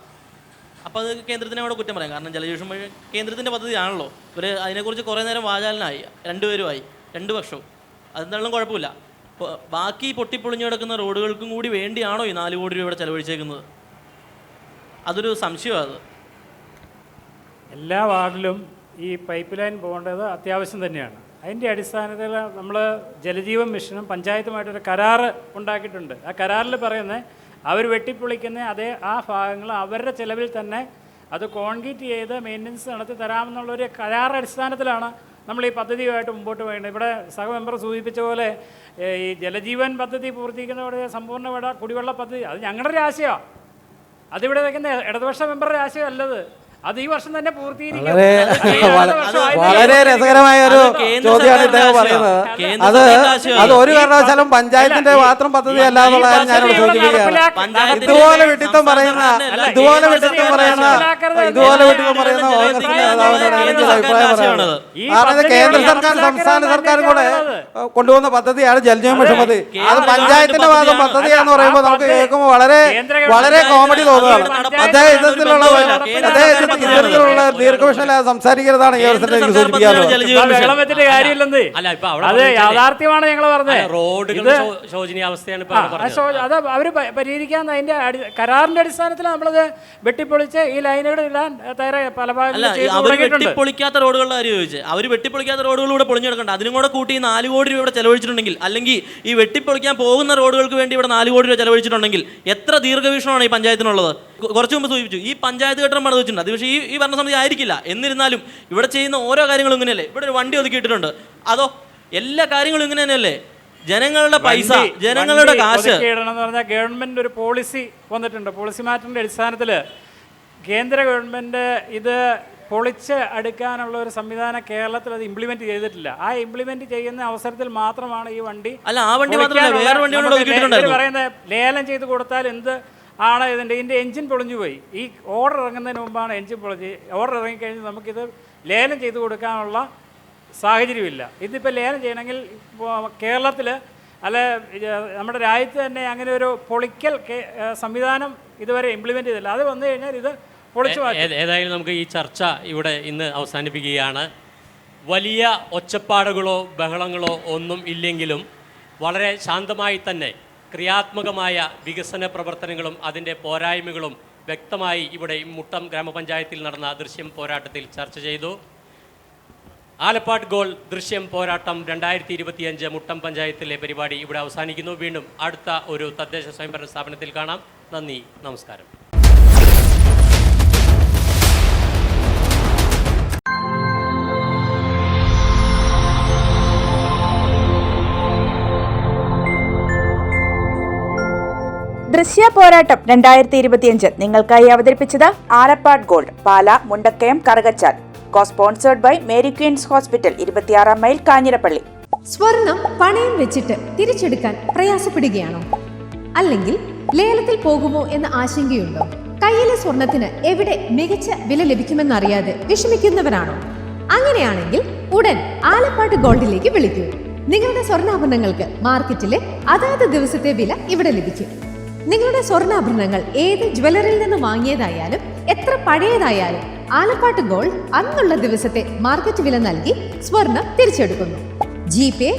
അപ്പോൾ അത് കേന്ദ്രത്തിനെ അവിടെ കുറ്റം പറയാം. കാരണം ജലജീവൻ മിഷൻ കേന്ദ്രത്തിൻ്റെ പദ്ധതിയാണല്ലോ. അതിനെക്കുറിച്ച് കുറേ നേരം വാചാലനായി, 2 പേരുമായി 2 വർഷവും. അതെന്തായാലും കുഴപ്പമില്ല. ബാക്കി പൊട്ടിപ്പൊളിഞ്ഞു കിടക്കുന്ന റോഡുകൾക്കും കൂടി വേണ്ടിയാണോ ഈ 4 കോടി രൂപ ഇവിടെ ചെലവഴിച്ചേക്കുന്നത്? അതൊരു സംശയമാണ്. എല്ലാ വാർഡിലും ഈ പൈപ്പ് ലൈൻ പോകേണ്ടത് അത്യാവശ്യം തന്നെയാണ്. അതിൻ്റെ അടിസ്ഥാനത്തിൽ നമ്മൾ ജലജീവൻ മിഷനും പഞ്ചായത്തുമായിട്ടൊരു കരാറ് ഉണ്ടാക്കിയിട്ടുണ്ട്. ആ കരാറിൽ പറയുന്നത് അവർ വെട്ടിപ്പൊളിക്കുന്ന ആ ഭാഗങ്ങൾ അവരുടെ ചിലവിൽ തന്നെ അത് കോൺക്രീറ്റ് ചെയ്ത് മെയിൻ്റനൻസ് നടത്തി തരാമെന്നുള്ളൊരു കരാർ അടിസ്ഥാനത്തിലാണ് നമ്മൾ ഈ പദ്ധതിയുമായിട്ട് മുമ്പോട്ട് പോകേണ്ടത്. ഇവിടെ സഹമെമ്പർ സൂചിപ്പിച്ച പോലെ ഈ ജലജീവൻ പദ്ധതി പൂർത്തീകരിക്കുന്നതോടെ സമ്പൂർണ്ണ കുടിവെള്ള പദ്ധതി അത് ഞങ്ങളുടെ ഒരു ആശയമാണ്. അതിവിടെ വയ്ക്കുന്ന ഇടതുപക്ഷ മെമ്പറുടെ ആശയം അല്ലത്. അത് ഈ വർഷം തന്നെ പൂർത്തീകരിക്കും. വളരെ രസകരമായ ഒരു ചോദ്യമാണ് ഇദ്ദേഹം പറയുന്നത്. അത് ഒരു കാരണവശാലും പഞ്ചായത്തിന്റെ മാത്രം പദ്ധതി അല്ല എന്നുള്ള കാര്യം ഞാനിവിടെ സൂചിപ്പിക്കുകയാണ്. ഇതുപോലെ വിട്ടിത്തം പറയുന്ന അഭിപ്രായം പറയുന്നത്. കാരണം കേന്ദ്ര സർക്കാർ സംസ്ഥാന സർക്കാരും കൂടെ കൊണ്ടുവന്ന പദ്ധതിയാണ് ജൽജീവൻ മിഷൻ പദ്ധതി. അത് പഞ്ചായത്തിന്റെ ഭാഗം പദ്ധതിയാന്ന് പറയുമ്പോൾ നമുക്ക് കേൾക്കുമ്പോൾ വളരെ കോമഡി തോന്നുകയാണ്. അദ്ദേഹത്തിലുള്ള ദീർഘവിഷയം സംസാരിക്കുന്നതാണ് ഈ അവസരത്തിൽ എനിക്ക് സൂചിപ്പിക്കാറുള്ളത്. അത് യാഥാർത്ഥ്യമാണ് ഞങ്ങൾ പറഞ്ഞത്. റോഡുകളുടെ ശോചനീയാവസ്ഥയാണ് അത് അവർ പരിഹരിക്കാൻ അതിന്റെ കരാറിന്റെ അടിസ്ഥാനത്തിൽ നമ്മളത് വെട്ടിപ്പൊളിച്ച് ഈ ലൈനുകൾ ഇടാൻ തയ്യാറായി പല ഭാഗങ്ങളിലും. വെട്ടിപ്പൊളിക്കാത്ത റോഡുകളുടെ കാര്യം ചോദിച്ചത്, അവർ വെട്ടിപ്പൊളിക്കാത്ത റോഡുകളിലൂടെ പൊളിഞ്ഞു കിടക്കണ്ട. അതിനും കൂടെ കൂട്ടി 4 കോടി രൂപ ഇവിടെ ചെലവഴിച്ചിട്ടുണ്ടെങ്കിൽ, അല്ലെങ്കിൽ ഈ വെട്ടിപ്പൊളിക്കാൻ പോകുന്ന റോഡുകൾക്ക് വേണ്ടി ഇവിടെ 4 കോടി രൂപ ചെലവഴിച്ചിട്ടുണ്ടെങ്കിൽ എത്ര ദീർഘവീക്ഷണമാണ് ഈ പഞ്ചായത്തിനുള്ളത്? കുറച്ച് മുമ്പ് സൂചിപ്പിച്ചു, ഈ പഞ്ചായത്ത് കെട്ടിടം പണിത് വെച്ചിട്ടുണ്ട്. അത് പക്ഷേ ഈ ഭരണസമിതി ആയിരിക്കില്ല. എന്നിരുന്നാലും ഇവിടെ ചെയ്യുന്ന ഓരോ കാര്യങ്ങളും ഇങ്ങനെയല്ലേ? ഇവിടെ ഒരു വണ്ടി ഒതുക്കിയിട്ടുണ്ട്, അതോ എല്ലാ കാര്യങ്ങളും ഇങ്ങനെ തന്നെയല്ലേ? ജനങ്ങളുടെ പൈസ, ജനങ്ങളുടെ കാശ് എന്ന് പറഞ്ഞാൽ ഗവൺമെന്റ് ഒരു പോളിസി വന്നിട്ടുണ്ട്. പോളിസി മാറ്ററിന്റെ അടിസ്ഥാനത്തിൽ കേന്ദ്ര ഗവൺമെന്റ് ഇത് പൊളിച്ച് അടുക്കാനുള്ള ഒരു സംവിധാനം കേരളത്തിൽ അത് ഇംപ്ലിമെന്റ് ചെയ്തിട്ടില്ല. ആ ഇംപ്ലിമെന്റ് ചെയ്യുന്ന അവസരത്തിൽ മാത്രമാണ് ഈ വണ്ടി പറയുന്നത്. ലേലം ചെയ്ത് കൊടുത്താൽ എന്ത് ആണ് ഇതിൻ്റെ എൻജിൻ പൊളിഞ്ഞു പോയി. ഈ ഓർഡർ ഇറങ്ങുന്നതിന് മുമ്പാണ് എൻജിൻ പൊളിഞ്ഞ്. ഓർഡർ ഇറങ്ങിക്കഴിഞ്ഞ് നമുക്കിത് ലേലം ചെയ്ത് കൊടുക്കാനുള്ള സാഹചര്യമില്ല. ഇതിപ്പോൾ ലേലം ചെയ്യണമെങ്കിൽ കേരളത്തിൽ അല്ലെ നമ്മുടെ രാജ്യത്ത് തന്നെ അങ്ങനെ ഒരു പൊളിക്കൽ സംവിധാനം ഇതുവരെ ഇംപ്ലിമെന്റ് ചെയ്തില്ല. അത് വന്നു കഴിഞ്ഞാൽ ഇത് പൊളിച്ചു മാറ്റും. ഏതായാലും നമുക്ക് ഈ ചർച്ച ഇവിടെ ഇന്ന് അവസാനിപ്പിക്കുകയാണ്. വലിയ ഒച്ചപ്പാടുകളോ ബഹളങ്ങളോ ഒന്നും ഇല്ലെങ്കിലും വളരെ ശാന്തമായി തന്നെ ക്രിയാത്മകമായ വികസന പ്രവർത്തനങ്ങളും അതിൻ്റെ പോരായ്മകളും വ്യക്തമായി ഇവിടെ മുട്ടം ഗ്രാമപഞ്ചായത്തിൽ നടന്ന ദൃശ്യം പോരാട്ടത്തിൽ ചർച്ച ചെയ്തു. ആലപ്പാട് ഗോൾ ദൃശ്യം പോരാട്ടം 2025 മുട്ടം പഞ്ചായത്തിലെ പരിപാടി ഇവിടെ അവസാനിക്കുന്നു. വീണ്ടും അടുത്ത ഒരു തദ്ദേശ സ്വയംഭരണ സ്ഥാപനത്തിൽ കാണാം. നന്ദി, നമസ്കാരം. ദൃശ്യ പോരാട്ടം 2025 നിങ്ങൾക്കായി അവതരിപ്പിച്ചത് Alappad gold, Pala, Mundakkayam, Karukachal. Sponsored by Mary Queens hospital, 26 mile, Kanjirappally. സ്വർണം പണയം വെച്ചിട്ട് തിരിച്ചെടുക്കാൻ പ്രയാസപ്പെടുകയാണോ? അല്ലെങ്കിൽ ലേലത്തിൽ പോകുമോ എന്ന ആശങ്കയുണ്ടോ? കയ്യിലെ സ്വർണത്തിന് എവിടെ മികച്ച വില ലഭിക്കുമെന്നറിയാതെ വിഷമിക്കുന്നവരാണോ? അങ്ങനെയാണെങ്കിൽ ഉടൻ ആലപ്പാട് ഗോൾഡിലേക്ക് വിളിക്കൂ. നിങ്ങളുടെ സ്വർണ്ണാഭരണങ്ങൾക്ക് മാർക്കറ്റിലെ അതാത് ദിവസത്തെ വില ഇവിടെ ലഭിക്കും. നിങ്ങളുടെ സ്വർണ്ണാഭരണങ്ങൾ ഏത് ജ്വല്ലറിയിൽ നിന്ന് വാങ്ങിയതായാലും എത്ര പഴയതായാലും ആലപ്പാട് ഗോൾഡ് അന്നുള്ള ദിവസത്തെ മാർക്കറ്റ് വില നൽകി സ്വർണം തിരിച്ചെടുക്കുന്നു. GPay,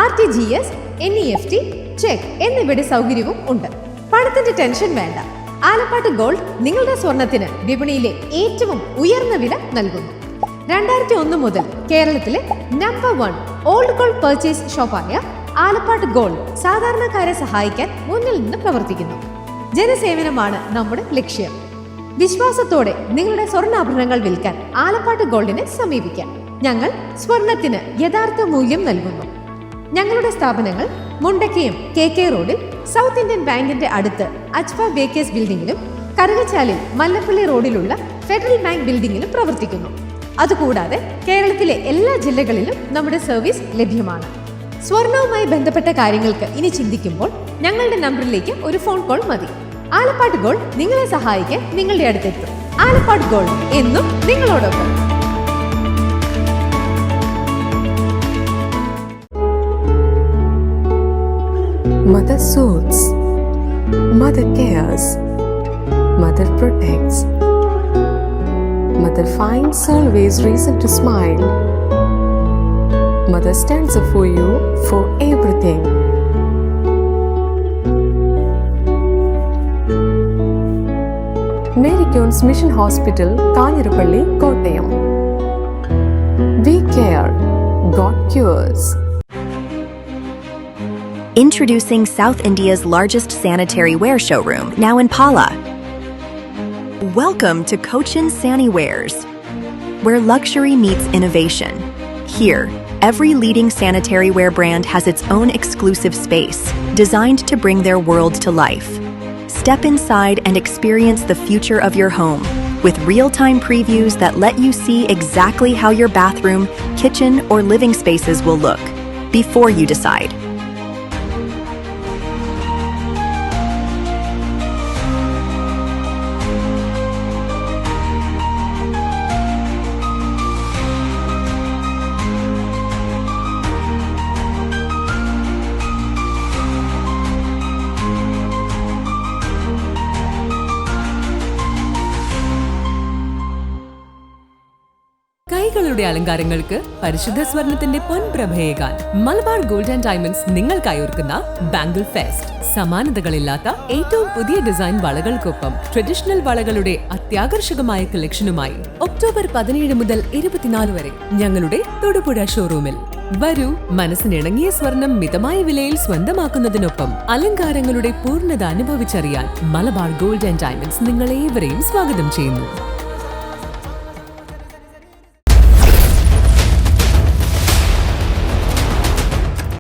RTGS, NEFT, ചെക്ക് എന്നിവയുടെ സൗകര്യവും ഉണ്ട്. പണത്തിന്റെ ടെൻഷൻ വേണ്ട. ആലപ്പാട് ഗോൾഡ് നിങ്ങളുടെ സ്വർണത്തിന് വിപണിയിലെ ഏറ്റവും ഉയർന്ന വില നൽകുന്നു. 2001 മുതൽ കേരളത്തിലെ നമ്പർ 1 ഓൾഡ് ഗോൾഡ് പർച്ചേസ് ഷോപ്പായ ആലപ്പാട് ഗോൾഡ് സാധാരണക്കാരെ സഹായിക്കാൻ മുന്നിൽ നിന്ന് പ്രവർത്തിക്കുന്നു. ജനസേവനമാണ് നമ്മുടെ ലക്ഷ്യം. വിശ്വാസത്തോടെ നിങ്ങളുടെ സ്വർണ്ണാഭരണങ്ങൾ വിൽക്കാൻ ആലപ്പാട് ഗോൾഡിനെ സമീപിക്കാം. ഞങ്ങൾ സ്വർണത്തിന് യഥാർത്ഥ മൂല്യം നൽകുന്നു. ഞങ്ങളുടെ സ്ഥാപനങ്ങൾ മുണ്ടക്കയം KK റോഡിൽ സൗത്ത് ഇന്ത്യൻ ബാങ്കിന്റെ അടുത്ത് അജ്ഫ ബേക്കേഴ്സ് ബിൽഡിംഗിലും, കറുകച്ചാലിൽ മല്ലപ്പള്ളി റോഡിലുള്ള ഫെഡറൽ ബാങ്ക് ബിൽഡിംഗിലും പ്രവർത്തിക്കുന്നു. അതുകൂടാതെ കേരളത്തിലെ എല്ലാ ജില്ലകളിലും നമ്മുടെ സർവീസ് ലഭ്യമാണ്. സ്വർണവുമായി ബന്ധപ്പെട്ട കാര്യങ്ങൾക്ക് ഇനി ചിന്തിക്കുമ്പോൾ ഞങ്ങളുടെ നമ്പറിലേക്ക് ഒരു ഫോൺ കോൾ മതി. ആലപ്പാട് ഗോൾഡ് നിങ്ങളെ സഹായിക്കാൻ നിങ്ങളുടെ അടുത്തെത്തും. ആലപ്പാട് ഗോൾഡ് എന്നും നിങ്ങളോടൊപ്പം. Mother soothes, Mother cares, Mother protects, Mother finds always reason to smile. Mother stands up for you for everything. Mary Queen's Mission Hospital, Kanirapalli, Kottayam. We care, God cures. Introducing South India's largest sanitary ware showroom, now in Pala. Welcome to Cochin Saniwares, where luxury meets innovation. Here, every leading sanitary ware brand has its own exclusive space, designed to bring their world to life. Step inside and experience the future of your home with real-time previews that let you see exactly how your bathroom, kitchen, or living spaces will look before you decide. കൈകളുടെ അലങ്കാരങ്ങൾക്ക് പരിശുദ്ധ സ്വർണത്തിന്റെ പൊൻപ്രഭയേകാൻ മലബാർ ഗോൾഡ് ആൻഡ് ഡയമണ്ട്സ് നിങ്ങൾക്കായി ഒരുക്കുന്ന ബാംഗിൾ ഫെസ്റ്റ്. സമാനതകളില്ലാത്ത ഏറ്റവും പുതിയ ഡിസൈൻ വളകൾക്കൊപ്പം ട്രഡീഷണൽ വളകളുടെ അത്യാകർഷകമായ കളക്ഷനുമായി ഒക്ടോബർ 17 മുതൽ 24 വരെ ഞങ്ങളുടെ തൊടുപുഴ ഷോറൂമിൽ വരൂ. മനസ്സിനിണങ്ങിയ സ്വർണം മിതമായ വിലയിൽ സ്വന്തമാക്കുന്നതിനൊപ്പം അലങ്കാരങ്ങളുടെ പൂർണ്ണത അനുഭവിച്ചറിയാൻ മലബാർ ഗോൾഡ് ആൻഡ് ഡയമണ്ട്സ് നിങ്ങളേവരെയും സ്വാഗതം ചെയ്യുന്നു.